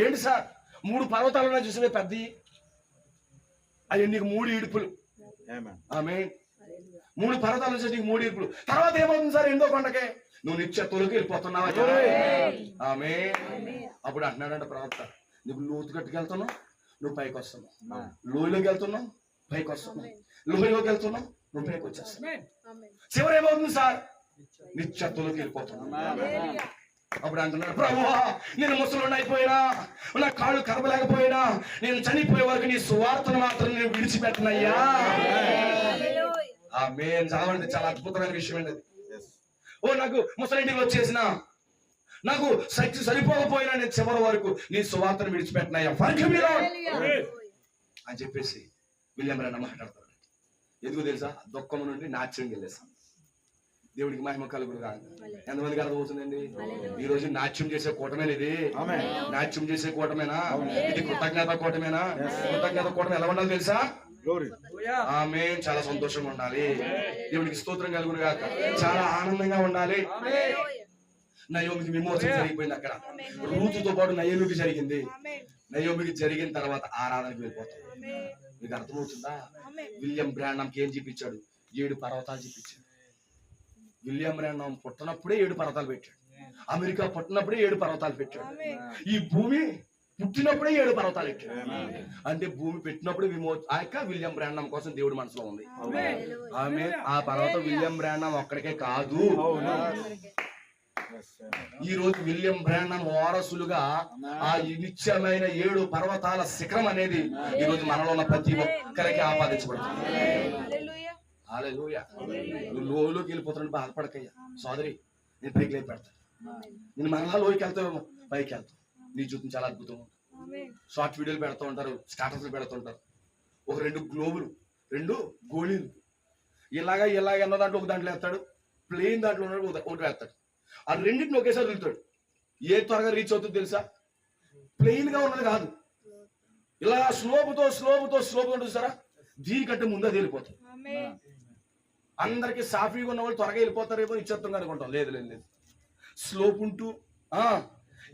[SPEAKER 4] ఏంటి సార్ 3 పర్వతాలు ఉన్నాయి చూసే పెద్ద, అవి నీకు 3 ఇడుపులు. ఆమేన్. 3 పర్వతాలు వచ్చేసి నీకు 3 ఇడుపులు. తర్వాత ఏమవుతుంది సార్? ఎందో కొండకే నువ్వు నిత్యత్తులోకి వెళ్ళిపోతున్నావా? ఆమేన్. అప్పుడు అంటున్నాడంట ప్రవక్త, నువ్వు లోతు గట్టుకెళ్తున్నావు, నువ్వు పైకి వస్తున్నావు. లోయలోకి వెళ్తున్నావు, పైకి వస్తున్నావు. లోయలోకి వెళ్తున్నావు, నువ్వు పైకి వచ్చేస్తున్నావు. చివరి ఏమవుతుంది సార్? నిత్యత్తులోకి వెళ్ళిపోతున్నావు. అప్పుడు అంటున్నాడు, ప్రభువా నేను ముసలోని అయిపోయినా, నా కాళ్ళు కదపలేకపోయినా, నేను చనిపోయే వరకు నీ సువార్తను మాత్రం నేను విడిచిపెట్టనయ్యా. ఆమేన్. చదవండి, చాలా అద్భుతమైన విషయం అండి అది. నాకు ముసలింటికి వచ్చేసిన, నాకు శక్తి సరిపోకపోయినా నేను చివరి వరకు నీ సువార్తను విడిచిపెట్టినాయా అని చెప్పేసి విలియం బ్రానమ్ మాట్లాడతాడు. ఎందుకు తెలుసా? దుఃఖం నుండి నాట్యం వెళ్ళేసాం. దేవుడికి మహిమ కలుగును కాదు. ఎంతమందికి అర్థమవుతుందండి? ఈ రోజు నాట్యం చేసే కూటమేనా ఇది? నాట్యం చేసే కూటమేనా ఇది? కృతజ్ఞత కూటమేనా? కృతజ్ఞత కూటమి ఎలా ఉండాలి తెలుసా? ఆమేన్. చాలా సంతోషంగా ఉండాలి. దేవుడికి స్తోత్రం కలుగును కాక. చాలా ఆనందంగా ఉండాలి. నయోమికి విమోచన జరిగిపోయింది. అక్కడ రూతుతో పాటు నయోమికి జరిగింది. నయోమికి జరిగిన తర్వాత ఆరాధనకి వెళ్ళిపోతాం. మీకు అర్థమవుతుందా? విలియం బ్రానమ్కి ఏం చూపించాడు? 7 పర్వతాలు చూపించాడు. విలియం బ్రానమ్ పుట్టినప్పుడే 7 పర్వతాలు పెట్టాడు. అమెరికా పుట్టినప్పుడే 7 పర్వతాలు పెట్టాడు. ఈ భూమి పుట్టినప్పుడే 7 పర్వతాలు పెట్టాడు. అంటే భూమి పెట్టినప్పుడు ఆ యొక్క విలియం బ్రానమ్ కోసం దేవుడి మనసులో ఉంది. ఆమె ఆ పర్వతం విలియం బ్రానమ్ ఒక్కడికే కాదు. ఈ రోజు విలియం బ్రానమ్ వారసులుగా ఆ నిత్యమైన 7 పర్వతాల శిఖరం అనేది ఈ రోజు మనలో ఉన్న ప్రతి ఒక్కరికి ఆపాదించబడుతుంది. హల్లెలూయా. నువ్వు లోయలోకి వెళ్ళిపోతాను బాధపడకయ్యా సోదరి, నేను పైకి లేపి పెడతాను. నేను మరలా లోయకి వెళ్తావేమో, పైకి వెళ్తాను. నీ జీవితం చాలా అద్భుతంగా ఉంటుంది. షార్ట్ వీడియోలు పెడతా ఉంటారు, స్టాటస్లు పెడుతుంటారు. ఒక 2 గ్లోబులు, 2 గోళీలు ఇలాగా ఎన్నో దాంట్లో ఒక దాంట్లో వేస్తాడు, ప్లేన్ దాంట్లో ఉన్నాడు ఒకటి వేస్తాడు. ఆ రెండింటిని ఒకేసారి వెళ్తాడు. ఏ త్వరగా రీచ్ అవుతుంది తెలుసా? ప్లెయిన్ గా ఉన్నది కాదు, ఇలా స్లోపుతో చూసారా? దీనికంటే ముందు అది వెళ్ళిపోతుంది. అందరికి సాఫీగా ఉన్న వాళ్ళు త్వరగా వెళ్ళిపోతారేమో ఇచ్చేస్తాం అనుకుంటాం. లేదు లేదు లేదు, స్లోప్ ఉంటూ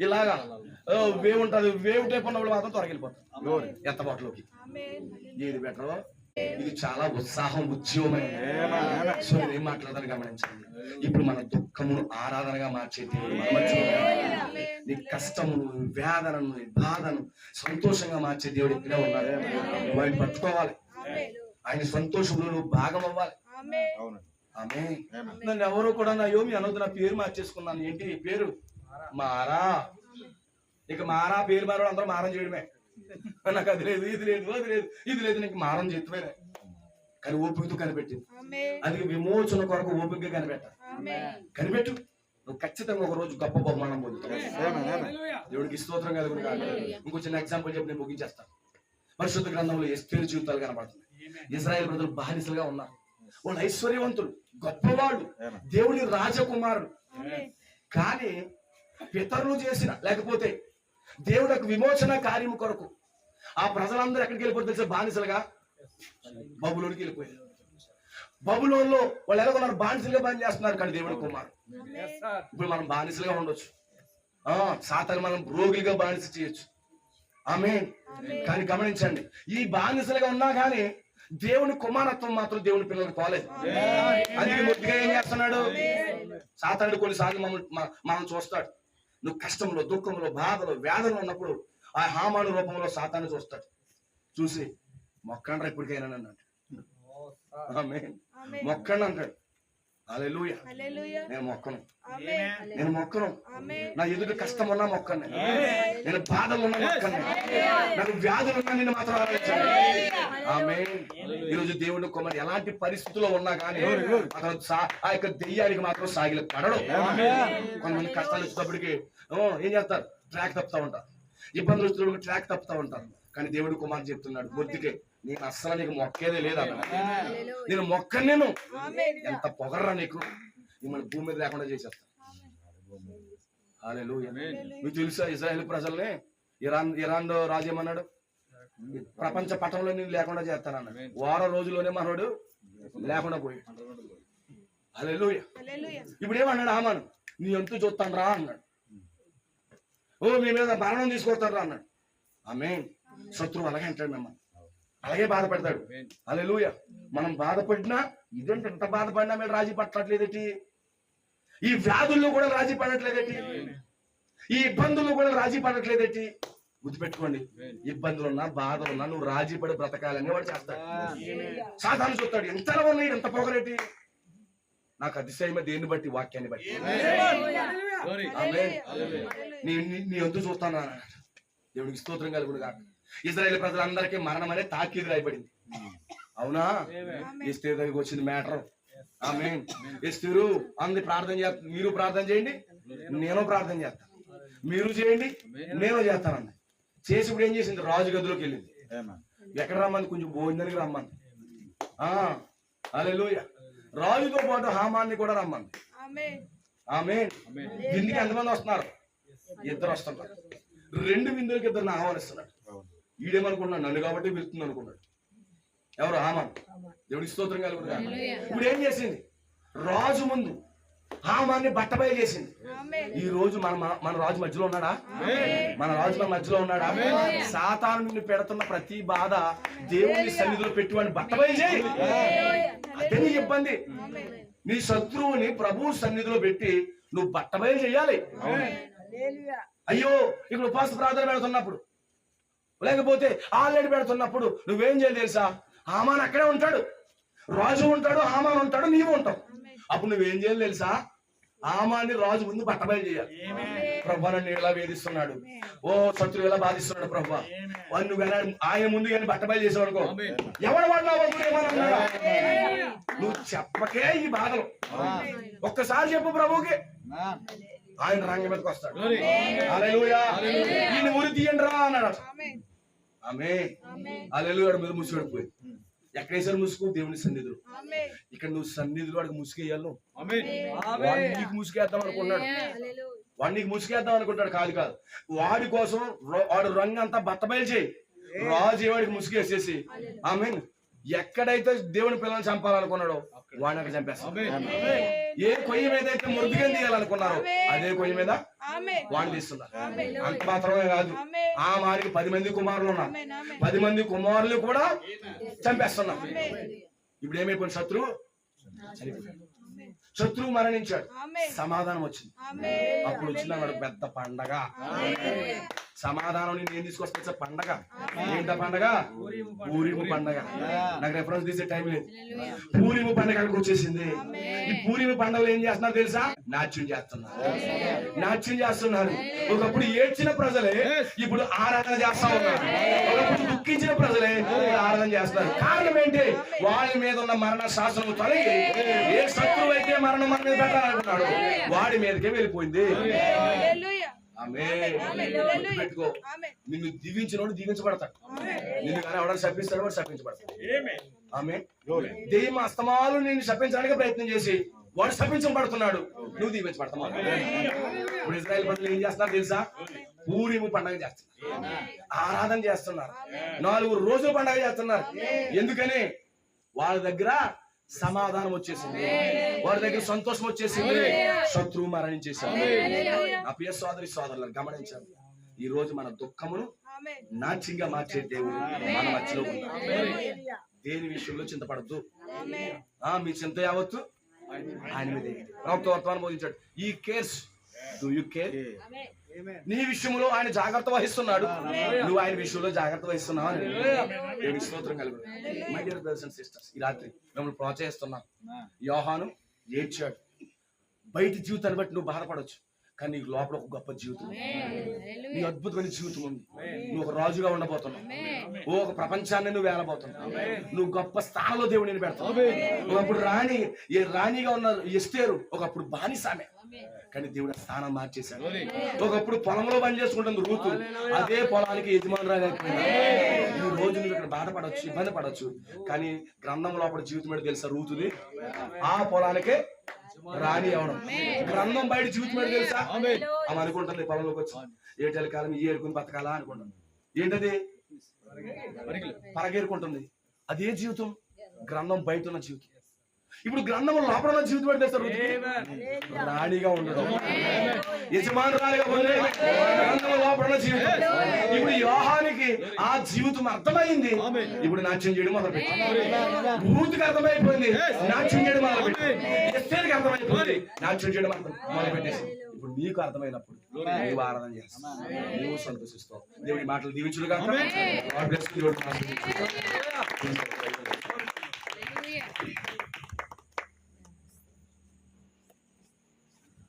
[SPEAKER 4] ఇలాగా వేవ్ ఉంటుంది. వేవ్ టైప్ ఉన్న వాళ్ళు మాత్రం త్వరగా వెళ్ళిపోతారు ఎత్తబాటులోకి. ఏది బెటర్? ఇది చాలా ఉత్సాహం, ఉద్యోగమైన. సో ఏం మాట్లాడదాన్ని గమనించండి. ఇప్పుడు మన దుఃఖమును ఆరాధనగా మార్చే దేవుడు మన మధ్యలో. నీ కష్టమును, వేదనను, బాధను సంతోషంగా మార్చే దేవుడు ఇక్కడే ఉన్నాడు. నువ్వు ఆయన పట్టుకోవాలి. ఆయన సంతోషంలో నువ్వు భాగం అవ్వాలి. ఆమె నన్ను ఎవరో కూడా నా యోమి అనొద్దు, నా పేరు మార్చేసుకున్నాను. ఏంటి పేరు? మారా. ఇక మారా పేరు మారో అందరూ మారం చేయడమే. నాకు అది లేదు, ఇది లేదు, అది లేదు, ఇది లేదు, నీకు మారం చేతుమే. కానీ ఓపికతో కనిపెట్టింది. అందుకే విమోచన కొరకు ఓపికగా కనిపెట్టు. నువ్వు ఖచ్చితంగా ఒక రోజు గొప్ప బహుమానం పొందుతావు. దేవుడికి స్తోత్రం కలుగును కాక. ఇంకో చిన్న ఎగ్జాంపుల్ చెప్పి నేను ముగించేస్తాను. పరిశుద్ధ గ్రంథంలో ఎస్తేరు జీవితాలు కనబడుతుంది. ఇశ్రాయేలు ప్రజలు బానిసలుగా ఉన్నారు. వాళ్ళు ఐశ్వర్యవంతులు, గొప్పవాళ్ళు, దేవుని రాజకుమారులు. కానీ పితరులు చేసిన లేకపోతే దేవుడికి విమోచన కార్యం కొరకు ఆ ప్రజలందరూ ఎక్కడికి వెళ్ళిపోతే తెలుసా? బానిసలుగా బబులోనికి వెళ్ళిపోయారు. బబులోన్లో వాళ్ళు ఎలా ఉన్నారు? బానిసలుగా పని చేస్తున్నారు. కానీ దేవుడి కుమారు. ఇప్పుడు మనం బానిసలుగా ఉండొచ్చు, సాతాను మనం రోగులుగా బానిస చేయొచ్చు. ఆమేన్. కానీ గమనించండి, ఈ బానిసలుగా ఉన్నా కానీ దేవుని కుమారత్వం మాత్రం దేవుని పిల్లలకు పోలేదు. అందుకే మొదటిగా ఏం చేస్తున్నాడు? సాతానుడు కొన్నిసార్లు మనం చూస్తాడు. నువ్వు కష్టంలో, దుఃఖంలో, బాధలో, వేదనలో ఉన్నప్పుడు ఆ హామాను రూపంలో సాతాను చూస్తాడు. చూసి మొక్కండ్రా ఇప్పటికైనా అన్నాడు. మొక్కండి అంటాడు. హల్లెలూయా. నేను మొక్కను. నా ఎదుటి కష్టం ఉన్నా మొక్కండి, నేను బాధలు ఉన్నా మొక్కండి, నాకు వ్యాధులు ఉన్నా నేను మాత్రం ఆలోచించండి. ఆమేన్. ఈరోజు దేవుడు కుమారు ఎలాంటి పరిస్థితుల్లో ఉన్నా కానీ అతను ఆ యొక్క దెయ్యానికి మాత్రం సాగిలి పడడం. కొంతమంది కష్టాలు వచ్చేటప్పటికి ఏం చేస్తారు? ట్రాక్ తప్పుతా ఉంటారు. ఇబ్బందులు వచ్చినప్పుడు ట్రాక్ తప్పుతా ఉంటారు. కానీ దేవుడు కుమారు చెప్తున్నాడు, బొద్దుకే నేను అస్సలు నీకు మొక్కేదే లేదా, నేను మొక్కను. నేను ఎంత పొగర్రా నీకు, మిమ్మల్ని భూమి మీద లేకుండా చేసేస్తాను. హల్లెలూయా. మీకు తెలుసా ఇశ్రాయేలు ప్రజల్ని ఇరాన్ రాజు ఏమన్నాడు? ప్రపంచ పటంలో నేను లేకుండా చేస్తానన్నాడు. వారం రోజుల్లోనే మనోడు లేకుండా పోయి. హల్లెలూయా. ఇప్పుడు ఏమన్నాడు హామాను? నీ ఎంతు చూస్తాను రా అన్నాడు. ఓ మీ మీద మరణం తీసుకొస్తాను రా అన్నాడు. ఆమేన్. శత్రువు అలాగే అంటాడు, మిమ్మల్ని అలాగే బాధపడతాడు. హల్లెలూయా. మనం బాధపడినా ఇదేంటి ఇంత బాధపడినా మీరు రాజీ పట్టట్లేదేటి? ఈ వ్యాధుల్లో కూడా రాజీ పడట్లేదేటి? ఈ ఇబ్బందుల్లో కూడా రాజీ పడట్లేదేటి? గుర్తుపెట్టుకోండి, ఇబ్బందులున్నా బాధలున్నా నువ్వు రాజీ పడి బ్రతకాలని వాడు చేస్తాడు. సాధారణ చూస్తాడు, ఎంతలా ఉన్నాయి ఎంత పొగరేటి. నాకు అతిశయమే దేన్ని బట్టి? వాక్యాన్ని బట్టి. నీ ఎందు చూస్తాను అన్నాడు. దేవుడికి స్తోత్రం కలుగును గాక. ఇశ్రాయేలు ప్రజలందరికీ మరణం అనే తాకీదు రాయబడింది. అవునా? ఎస్తేరు దగ్గరికి వచ్చింది మ్యాటర్. ఆమేన్. ఎస్తేరు అంది ప్రార్థన చేస్తా, మీరు ప్రార్థన చేయండి నేను ప్రార్థన చేస్తాను, మీరు చేయండి నేను చేస్తానండి. చేసి ఇప్పుడు ఏం చేసింది? రాజు గదిలోకి వెళ్ళింది. ఎక్కడ రమ్మంది? కొంచెం భోజనానికి రమ్మంది. హల్లెలూయా. రాజుతో పాటు హామాన్ని కూడా రమ్మంది. ఆమేన్. విందుకి ఎంతమంది వస్తున్నారు? ఇద్దరు వస్తున్నారు. 2 విందులకి ఇద్దరిని ఆహ్వానిస్తున్నాడు. ఈడేమనుకున్నాడు? నన్ను కాబట్టి పిలుస్తుంది అనుకున్నాడు. ఎవరు? హామాన్. దేవుడికి స్తోత్రం కలుగును గాక. ఇప్పుడు ఏం చేసింది? రాజు ముందు హామాన్ని బట్టబయలు చేసింది. ఈ రోజు మన రాజు మధ్యలో ఉన్నాడా? మన రాజు మన మధ్యలో ఉన్నాడా? సాతాను నిన్ను పెడుతున్న ప్రతి బాధ దేవుని సన్నిధిలో పెట్టువాడిని బట్టబయలు చేయి. అదే నీ ఇబ్బంది. నీ శత్రువుని ప్రభు సన్నిధిలో పెట్టి నువ్వు బట్టబయలు చేయాలి. అయ్యో ఇక్కడ ఉపాస ప్రార్థన పెడుతున్నప్పుడు, లేకపోతే ఆల్రెడీ పెడుతున్నప్పుడు నువ్వేం చేయాలి తెలుసా? హామాన్ అక్కడే ఉంటాడు, రాజు ఉంటాడు, హామాన్ ఉంటాడు, నీవు ఉంటావు. అప్పుడు నువ్వేం చేయాలి తెలుసా? హామాన్ని రాజు ముందు బట్టబయలు చేయాలి. ప్రభు నన్ను ఇలా వేధిస్తున్నాడు, ఓ శత్రువు ఎలా బాధిస్తున్నాడు ప్రభు, నువ్వు ఆయన ముందు కానీ బట్టబయలు చేసావు అనుకో, ఎవడు వాడినావు ఏమన్నా నువ్వు చెప్పకే ఈ బాధలు. ఒక్కసారి చెప్పు ప్రభుకి, ఆయన రంగం మీదకి వస్తాడు. హల్లెలూయా. ఈయన ఉరి తీయండి రా అన్నాడు. ఆమేన్. హల్లెలూయా. మీద ముసుగడిపోయి ఎక్కడేసారు ముసుగు? దేవుని సన్నిధిలో. ఇక్కడ నువ్వు సన్నిధిలో వాడికి ముసుగేయాలి. వాడికి ముసుగేద్దాం అనుకున్నాడు, వాడికి ముసుగేద్దాం అనుకుంటాడు. కాదు, వాడి కోసం వాడు రంగు అంతా బట్టబయలు చేయి. రాజు వాడికి ముసుగేసేసి ఆమేన్ ఎక్కడైతే దేవుని పిల్లల్ని చంపాలనుకున్నాడో వాడిని అక్కడ చంపేస్తాడు. ఏ కొయ్య మీద అయితే మురుగుగా తీయాలనుకున్నారో అదే కొయ్య మీద వాడిని తీస్తున్నారు. అంత మాత్రమే కాదు, ఆ మారికి 10 మంది కుమారులు ఉన్నారు. 10 మంది కుమారులు కూడా చంపేస్తున్నారు. ఇప్పుడు ఏమైపోయింది? శత్రువు మరణించాడు, సమాధానం వచ్చింది. అప్పుడు వచ్చింది అన్నాడు పెద్ద పండగ. సమాధానం నేను ఏం తీసుకొస్తా? పండగ. ఏంట పండగ? పూరిము పండగ. నాకు రెఫరెన్స్ తీసే టైం లేదు. పూరిము పండగ అక్కడికి వచ్చేసింది. ఈ పూరిము పండుగలు ఏం చేస్తున్నారు తెలుసా? నాట్యం చేస్తున్నారు. ఒకప్పుడు ఏడ్చిన ప్రజలే ఇప్పుడు ఆరాధన చేస్తా ఉన్నారు. ఒకప్పుడు దుఃఖించిన ప్రజలే ఆరాధన చేస్తున్నారు. కారణం ఏంటి? వాళ్ళ మీద ఉన్న మరణ శాసనం తొలగి ఏ శత్రువు అయితే మరణం మన మీద పెట్టాలనుకున్నాడు వాడి మీదకే వెళ్ళిపోయింది. పెట్టుకో. నిన్ను దీవించినోడు దీవించబడతాడు, నిన్ను కానీ ఎవడని శపిస్తాడు వాడు శపించబడతాడు. ఆమె దెయ్యం అస్తమాలు నిన్ను శపించడానికి ప్రయత్నం చేసి వాడు శపించబడుతున్నాడు, నువ్వు దీవించబడతావు. ఇప్పుడు ఇశ్రాయేలు ప్రజలు ఏం చేస్తున్నారు తెలుసా? పూరిము పండగ చేస్తున్నారు, ఆరాధన చేస్తున్నారు, 4 రోజులు పండగ చేస్తున్నారు. ఎందుకని? వాళ్ళ దగ్గర సమాధానం వచ్చేసింది, వారి దగ్గర సంతోషం వచ్చేసింది, శత్రువు మరణించేశారు. నా ప్రియ సోదరి సోదరులను గమనించాలి. ఈ రోజు మన దుఃఖమును నాట్యంగా మార్చే దేవుడు మన మధ్యలో ఉన్నాడు. దేని విషయంలో చింతపడద్దు. మీ చింత యావత్తు ఆయన మీద. ప్రవక్త వర్తమానం బోధించాడు, ఈ కేర్స్ డూ యు కేర్? నీ విషయంలో ఆయన జాగ్రత్త వహిస్తున్నాడు, నువ్వు ఆయన విషయంలో జాగ్రత్త వహిస్తున్నావు అని దేవునికి స్తోత్రం కలుగు. My dear brothers and sisters, ఈ రాత్రి మిమ్మల్ని ప్రోత్సహిస్తున్నాం. యోహాను ఏడ్చాడు. బయట జీవితాన్ని బట్టి నువ్వు బాధపడవచ్చు, కానీ నీకు లోపల ఒక గొప్ప జీవితం, నీ అద్భుతమైన జీవితం ఉంది. నువ్వు ఒక రాజుగా ఉండబోతున్నావు, ఒక ప్రపంచాన్ని నువ్వు వేలబోతున్నావు, నువ్వు గొప్ప స్థానంలో దేవుడు నేను పెడతావు. ఒకప్పుడు రాణిగా ఉన్న ఎస్తేరు ఒకప్పుడు బానిసామె, కానీ దేవుడు స్థానం మార్చేశాడు. ఒకప్పుడు పొలంలో పని చేసుకుంటుంది రూతు, అదే పొలానికి యజమానురాలు అయిపోయింది. ఈ రోజు నువ్వు ఇక్కడ బాధపడవచ్చు, ఇబ్బంది పడవచ్చు, కానీ గ్రంథం లోపల జీవితం ఏంటో తెలుసా? రూతుది ఆ పొలానికే రాణి అవడం. గ్రంథం బయట జీవితం ఏంటో తెలుసా? ఆమె అనుకుంటుంది పొలంలోకి వచ్చి ఏటేళ్ళ కాలం ఈ ఏడుకుని బతకాలా అనుకుంటుంది. ఏంటది? పరగేరుకుంటుంది. అదే జీవితం గ్రంథం బయట ఉన్న జీవితం. ఇప్పుడు గ్రంథం లోపల ఉన్న జీవితం పెడితే సార్ రాణిగా ఉండడం, యజమానురాలిగా ఉండడం, గ్రంథం లోపల ఉన్న జీవితం. ఇప్పుడు యోహానికి ఆ జీవితం అర్థమైంది. ఇప్పుడు నాట్యం చేయడం మొదలుపెట్టి, భూతికి అర్థమైపోయింది, నాట్యం చేయడం మొదలుపెట్టి, ఎస్తేరికి అర్థమైపోయింది, నాట్యం చేయడం మొదలుపెట్టేసి. ఇప్పుడు నీకు అర్థమైనప్పుడు నీవు ఆరాధన చేస్తావు, నీవు సంతోషిస్తావు. దేవుడి మాటలు దీవించుడుగా.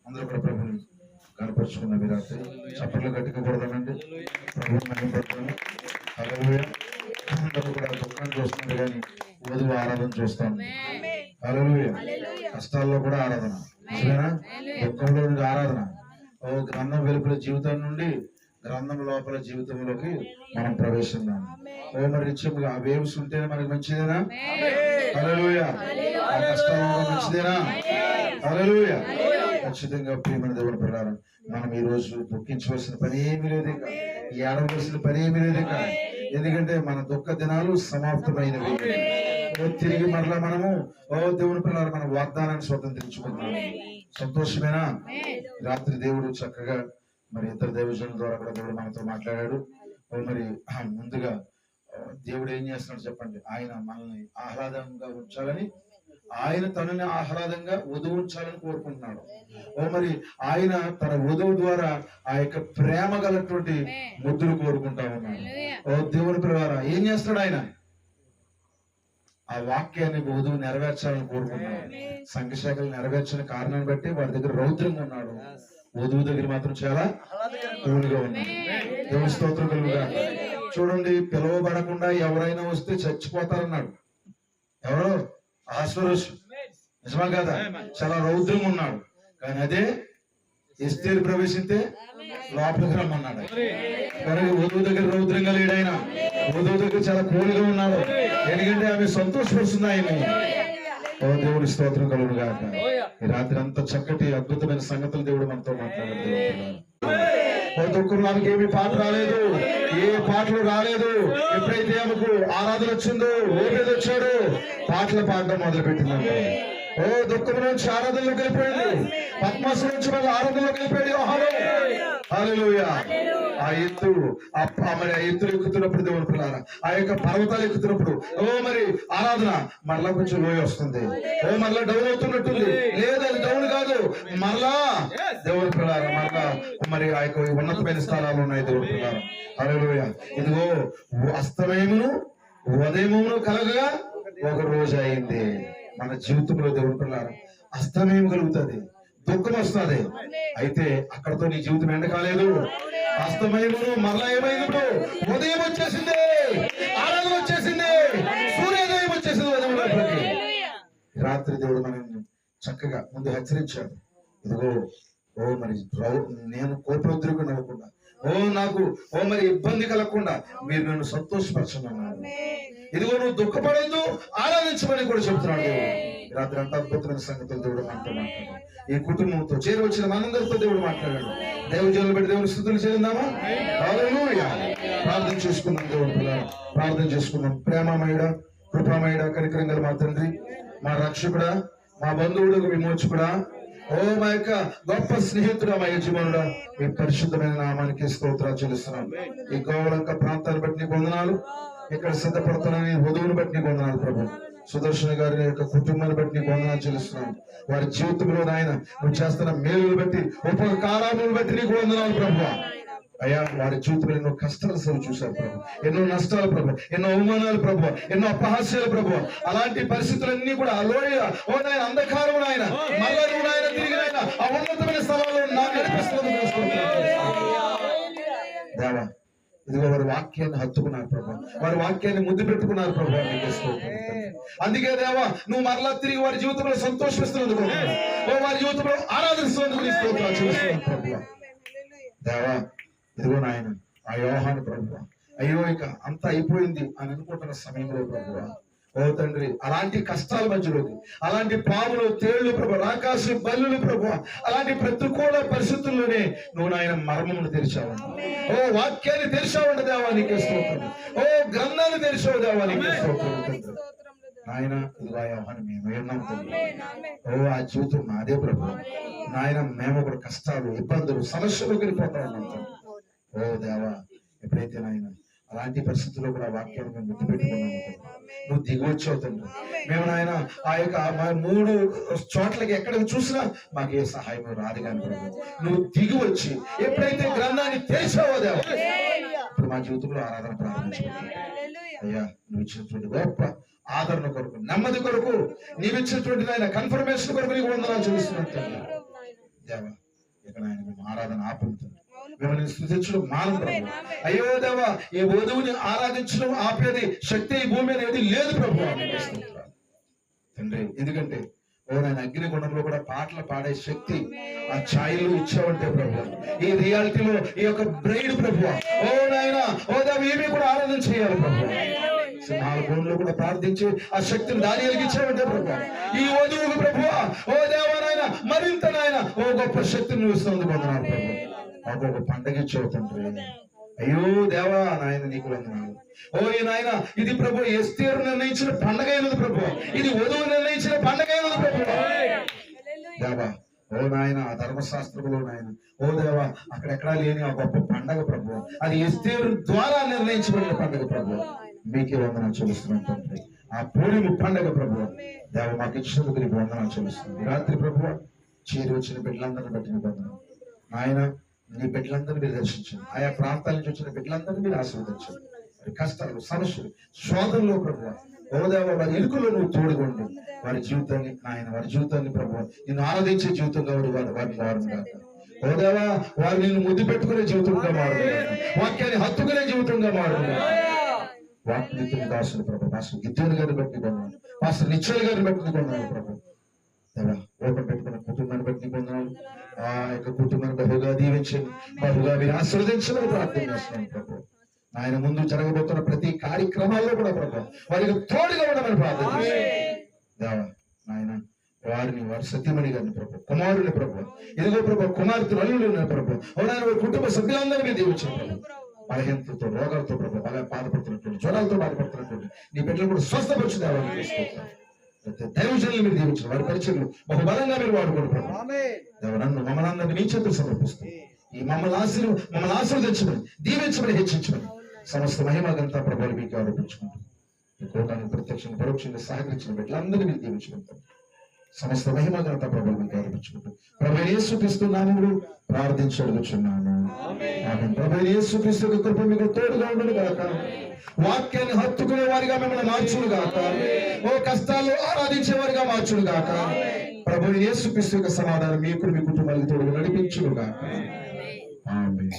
[SPEAKER 1] అందరూ కూడా ప్రభుని కనపరుచుకున్న మీరైతే చప్పట్లు కట్టుకోకూడదనండి. ప్రభుని మహిమపడతాను. హల్లెలూయా. అందరూ కూడా దుఃఖాన్ని చూస్తున్నారు కానీ వధువు ఆరాధన చూస్తాను. హల్లెలూయా. కష్టాల్లో కూడా ఆరాధన, నిజమేనా? దుఃఖంలో నుండి ఆరాధన. ఓ గ్రంథం వెలుపల జీవితం నుండి గ్రంథం లోపల జీవితంలోకి మనం ప్రవేశిద్దాం. ఓ మరి నిత్యముగా ఆ వేవ్స్ ఉంటేనే మనకి మంచిదేనా? హల్లెలూయా. ఆ కష్టాల్లో మంచిదేనా? హల్లెలూయా. ఖచ్చితంగా ప్రియమైన దేవుని ప్రకారం మనం ఈ రోజు దుఃఖించవలసిన పని ఏమీ లేదు, ఇంకా ఏడవలసిన పని ఏమీ లేదు ఇంకా. ఎందుకంటే మన దుఃఖ దినాలు సమాప్తమైనవి. తిరిగి మరలా మనము దేవుని ప్రకారం మన వాగ్దానాన్ని స్వతంత్రించుకున్నాము. సంతోషమేనా? రాత్రి దేవుడు చక్కగా మరి ఇద్దరు దైవజనుల ద్వారా కూడా దేవుడు మనతో మాట్లాడాడు. మరి ముందుగా దేవుడు ఏం చేస్తున్నాడు చెప్పండి? ఆయన మనల్ని ఆహ్లాదంగా ఉంచాలని, ఆయన తనని ఆహ్లాదంగా వధువు ఉంచాలని కోరుకుంటున్నాడు. మరి ఆయన తన వధువు ద్వారా ఆ యొక్క ప్రేమ గలటువంటి ముద్దులు కోరుకుంటా ఉన్నాడు. దేవుని ప్రకారం ఏం చేస్తాడు? ఆయన ఆ వాక్యాన్ని వధువు నెరవేర్చాలని కోరుకుంటున్నాడు. సంఘశాఖలు నెరవేర్చిన కారణాన్ని బట్టి వాడి దగ్గర రౌద్రంగా ఉన్నాడు, వధువు దగ్గర మాత్రం చాలా కూలుగా ఉన్నాడు. దేవుని స్తోత్రం కలుగుగా. చూడండి, పిలువబడకుండా ఎవరైనా వస్తే చచ్చిపోతారన్నాడు. ఎవరో ఆశ్వరసు, నిజమా కదా? చాలా రౌద్రంగా ఉన్నాడు. కానీ అదే ఎస్తేరు ప్రవేశిస్తే లోపలికి రమ్మన్నాడు. కానీ వధువు దగ్గర రౌద్రంగా లేడు ఆయన, వధువు దగ్గర చాలా కూలుగా ఉన్నాడు. ఎందుకంటే ఆమె సంతోషపరుస్తుంది ఆయన్ని. ఓ దేవుడి స్తోత్రం కలుగును గాక. ఈ రాత్రి అంత చక్కటి అద్భుతమైన సంగతులు దేవుడు మనతో మాట్లాడారు. దుఃఖం నాకు ఏమి పాట రాలేదు, ఏ పాటలు రాలేదు. ఎప్పుడైతే ఆమెకు ఆరాధన వచ్చిందో, ఓపేది వచ్చాడు, పాటలు పాడడం మొదలు పెట్టిందంటే ఓ దుఃఖం నుంచి ఆరాధనలోకి వెళ్ళిపోయింది. పద్మాసు నుంచి మళ్ళీ ఆరాధనలోకి వెళ్ళిపోయాడు యోహాను. హల్లెలూయా. ఆ ఎత్తు మరి ఆ ఎత్తులు ఎక్కుతున్నప్పుడు దేవుని పిల్లారా, ఆ యొక్క పర్వతాలు ఎక్కుతున్నప్పుడు మరి ఆరాధన మరలా కొంచెం లోయ వస్తుంది. మరలా డౌన్ అవుతున్నట్టుంది. లేదు, అది డౌన్ కాదు, మరలా దేవుని పిల్లారా మరలా మరి ఆ యొక్క ఉన్నతమైన స్థలాలు ఉన్నాయి దేవుని పిల్లారా. హల్లెలూయా. ఇదిగో అస్తమయమును ఉదయమును కలగగా ఒక రోజు అయింది. మన జీవితంలో దేవుని పిల్లారా అస్తమయం కలుగుతుంది, దుఃఖం వస్తుంది. అయితే అక్కడతో నీ జీవితం ఎండ కాలేదు. అస్తమయమును మరలా ఏమైంది? ఇప్పుడు ఉదయం వచ్చేసింది, ఆరాధన వచ్చేసింది, సూర్యోదయం వచ్చేసింది ఉదయం. రాత్రి దేవుడు మనల్ని చక్కగా ముందు హెచ్చరించాడు. ఇదిగో మరి నేను కోపోద్రికి నవ్వకుండా, నాకు మరి ఇబ్బంది కలగకుండా మీరు నన్ను సంతోషపరచమన్నాడు. ఇదిగో నువ్వు దుఃఖపడద్దు, ఆరాధించమని కూడా చెప్తున్నాడు. రాత్రి అంత అద్భుతమైన సంగతులు దేవుడు మనతో మాట్లాడాడు. ఈ కుటుంబంతో చేరి వచ్చిన మనందరితో దేవుడు మాట్లాడాడు. దైవజనులు బట్టి దేవుని స్తుతులు చేద్దామా? హల్లెలూయా. ప్రార్థన చేసుకున్నాం దేవుడు పిల్లలు, ప్రార్థన చేసుకున్నాం. ప్రేమమయుడా, కృపామయుడా, కనికరం గల మా తండ్రి, మా రక్షకుడా, మా బంధువుడు, విమోచకుడా, మా యొక్క గొప్ప స్నేహితుడా, మా యజమానుడా, మీ పరిశుద్ధమైన నామానికి స్తోత్రాలు చెల్లిస్తున్నాం. ఈ గోవలంక ప్రాంతాన్ని బట్టి నీకు వందనాలు. ఇక్కడ సిద్ధపడుతున్న వధువుని బట్టి నీకు వందనాలు ప్రభు. సుదర్శన గారి యొక్క కుటుంబాన్ని బట్టి నీకు వందనాలు చెల్లిస్తున్నాను. వారి జీవితంలో ఆయన నువ్వు చేస్తున్న మేలును బట్టి, ఉపకారాలను బట్టి నీకు వందనాలు ప్రభు. అయ్యా, వారి జీవితంలో ఎన్నో కష్టాలు సరి చూశారు ప్రభు, ఎన్నో నష్టాలు ప్రభు, ఎన్నో అవమానాలు ప్రభు, ఎన్నో అపహాస్యాలు ప్రభు. అలాంటి పరిస్థితులన్నీ కూడా లోయ ఆయన అంధకారం ఆయన మళ్ళా నువ్వు ఆయన తిరిగి ఆయన ఆ ఉన్నతమైన స్థలంలో దేవా, ఇదిగో వారి వాక్యాన్ని హత్తుకున్నారు ప్రభు, వారి వాక్యాన్ని ముద్దు పెట్టుకున్నారు ప్రభు. అందుకే దేవా, నువ్వు మరలా తిరిగి వారి జీవితంలో సంతోషిస్తున్నందుకు, వారి జీవితంలో ఆరాధిస్తున్నందుకు ప్రభు. దేవా, ఇదిగో నాయన ఆ యోహాను ప్రభు, అయ్యో ఇక అంతా అయిపోయింది అని అనుకుంటున్న సమయంలో ప్రభు,
[SPEAKER 5] ఓ తండ్రి, అలాంటి కష్టాల మధ్యలోకి, అలాంటి పాములు, తేళ్లు ప్రభు, రాకాసు బల్లులు ప్రభు, అలాంటి ప్రతికూల పరిస్థితుల్లోనే నువ్వు నాయన మర్మమును తెరిచావు. ఓ వాక్యాన్ని తెరిచావంట దేవా, నీకే స్తోత్రం. ఓ గ్రంథాన్ని తెరిచావు దేవా, నీకే స్తోత్రం తండ్రి. నాయన ఇదిగా యోహాను మేము విన్నాం తండ్రి. ఓ ఆ జీవితం నాదే ప్రభు. నాయన మేము కూడా కష్టాలు, ఇబ్బందులు, సమస్యలు వెళ్ళిపోతా ఉన్నాం తండ్రి. ఓ దేవా, ఎప్పుడైతే నాయన అలాంటి పరిస్థితుల్లో కూడా వాక్యాన్ని మేము గుర్తు పెట్టుకున్నాము తండ్రి. నువ్వు దిగొచ్చావు తండ్రి. మేము నాయన ఆ యొక్క మా 3 చోట్లకి ఎక్కడికి చూసినా మాకు ఏ సహాయం రాదు కానీ ప్రభు, నువ్వు దిగి వచ్చి ఎప్పుడైతే గ్రంథాన్ని తెరిచావో దేవా, ఇప్పుడు మా జీవితంలో ఆరాధన ప్రారంభించుకుంటాం. అయ్యా, నువ్వు ఇచ్చినటువంటి గొప్ప ఆదరణ కొరకు, నెమ్మది కొరకు, నీవు ఇచ్చినటువంటి ఆయన కన్ఫర్మేషన్ కొరకు నీకు వందనాలు చూపిస్తున్నాను తండ్రి. దేవా, ఇక నాయన మేము ఆరాధన ఆపుతుంది, మిమ్మల్ని స్తుతించడం మానం ప్రభు. అయ్యో దేవా, ఈ వధువుని ఆరాధించడం ఆపేది శక్తి ఈ భూమి మీద ఏది లేదు ప్రభు తండ్రి. ఎందుకంటే ఓ నాయన అగ్నిగుండంలో కూడా పాటలు పాడే శక్తి ఆ ఛాయలు ఇచ్చావంటే ప్రభు, ఈ రియాలిటీలో ఈ యొక్క బ్రైడ్ ప్రభు, ఓ నాయన, ఓ దేవ, ఏమీ కూడా ఆరాధన చేయాలి ప్రభు. సింహాల కూడా ప్రార్థించి ఆ శక్తిని దానికి ఇచ్చావంటే ప్రభు, ఈ వధువుకు ప్రభు, ఓ దేవనాయన, మరింత నాయన ఓ గొప్ప శక్తిని నువ్వు ఇస్తుంది పొందనాలు ప్రభు. మాకు ఒక పండగ ఇచ్చావు తండ్రి. అయ్యో దేవా, నాయన నీకు వందనాలు. ఓ ఈ నాయన, ఇది ప్రభు ఎస్తేరు నిర్ణయించిన పండగ అయినది ప్రభు, ఇది వధువు నిర్ణయించిన పండగ అయినది ప్రభు. దేవా, ఓ నాయన, ఆ ధర్మశాస్త్రంలో నాయన, ఓ దేవా, అక్కడెక్కడా లేని ఆ గొప్ప పండగ ప్రభు, అది ఎస్తేరు ద్వారా నిర్ణయించబడిన పండగ ప్రభు. మీకే వందనాలు చెల్లిస్తున్నాం తండ్రి. ఆ పూర్ణిమ పండగ ప్రభు దేవ మాకు ఇచ్చినందుకు నీకు వందనాలు చెల్లిస్తుంది. రాత్రి ప్రభు చేరి వచ్చిన బిడ్డలందరినీ బట్టి నీకు వందనాలు. ఆయన నీ బిడ్డలందరినీ మీరు దర్శించండి. ఆయా ప్రాంతాల నుంచి వచ్చిన బిడ్డలందరినీ మీరు ఆశీర్వదించండి. వారి కష్టాలు, సమస్యలు, శోధనలో ప్రభు, ఓ దేవ, వారి ఇరుకులో నువ్వు తోడుకోండి. వారి జీవితాన్ని వారి జీవితాన్ని ప్రభు నిన్ను ఆరాధించే జీవితంగా వారిని మారును గాక. ఓ దేవా, వారు నిన్ను ముద్దు పెట్టుకునే జీవితంగా మారును గాక. వాక్యాన్ని హత్తుకునే జీవితంగా మారును గాక. వాక్యనిత్యం దాసులు ప్రభు, పాస్టర్ గిద్యోని గారిని బట్టి పొందాలి, పాస్టర్ నిశ్చల్ గారిని బట్టి పొందాలి ప్రభు. దేవా, ఓపెన్ పెట్టుకున్న కుటుంబాన్ని బట్టి పొందాలి. ఆ యొక్క కుటుంబాన్ని బహుగా దీవించండి, బహుగా మీరు ఆశీర్వదించమని ప్రార్థన చేస్తున్నాను ప్రభు. ఆయన ముందు జరగబోతున్న ప్రతి కార్యక్రమాల్లో కూడా ప్రభు వారికి తోడుగా ఉండమని ప్రార్థన చేస్తున్నాను. దేవా, నాయన వారిని, వారి సత్యమణి గారిని ప్రభు, కుమారుని ప్రభు, ఇదిగో ప్రభు కుమార్తెలు, అల్లుడు ప్రభు, వారి కుటుంబ సభ్యులందరినీ దీవించండి ప్రభు. బలహీనతతో, రోగాలతో ప్రభు బాధపడుతున్నటువంటి, జ్వరాలతో బాధపడుతున్నటువంటి నీ బిడ్డలు కూడా స్వస్థపరిచి దేవాలని తీసుకుంటారు. దైవజనులు మీరు దీవించారు, వారి పరిచయలు బహుబలంగా మీరు వాడుకోండి ప్రభు. నన్ను మమ్మల్ని అందరినీ మీ చేతులు సమర్పిస్తుంది. ఈ మమ్మల్ని ఆశీర్వదించమని, దీవించమని, హెచ్చించమని సమస్త మహిమగంతా ప్రభావం మీకు ఆరోపించుకుంటాం. ఈ కోటానికి ప్రత్యక్షంగా పరోక్షంగా సహకరించిన బిడ్డలందరినీ మీరు దీవించుకుంటాం. సమస్త మహిమగంతా ప్రభావం మీకు ఆరోపించుకుంటాం. ప్రభు యేసుక్రీస్తు నామములో ప్రార్థించి అడుగుచున్నాను. ఆమేన్. ప్రభు యేసుక్రీస్తు కృప మీకు తోడుగా ఉండును గాక. వాక్యాన్ని హత్తుకునే వారిగా మిమ్మల్ని మార్చును గాక. ఓ కష్టాల్లో ఆరాధించే వారిగా మార్చును గాక. ప్రభు యేసుక్రీస్తు యొక్క సమాధానం మీకు, మీ కుటుంబాలకు తోడుగా నడిపించును గాక. ఆమేన్.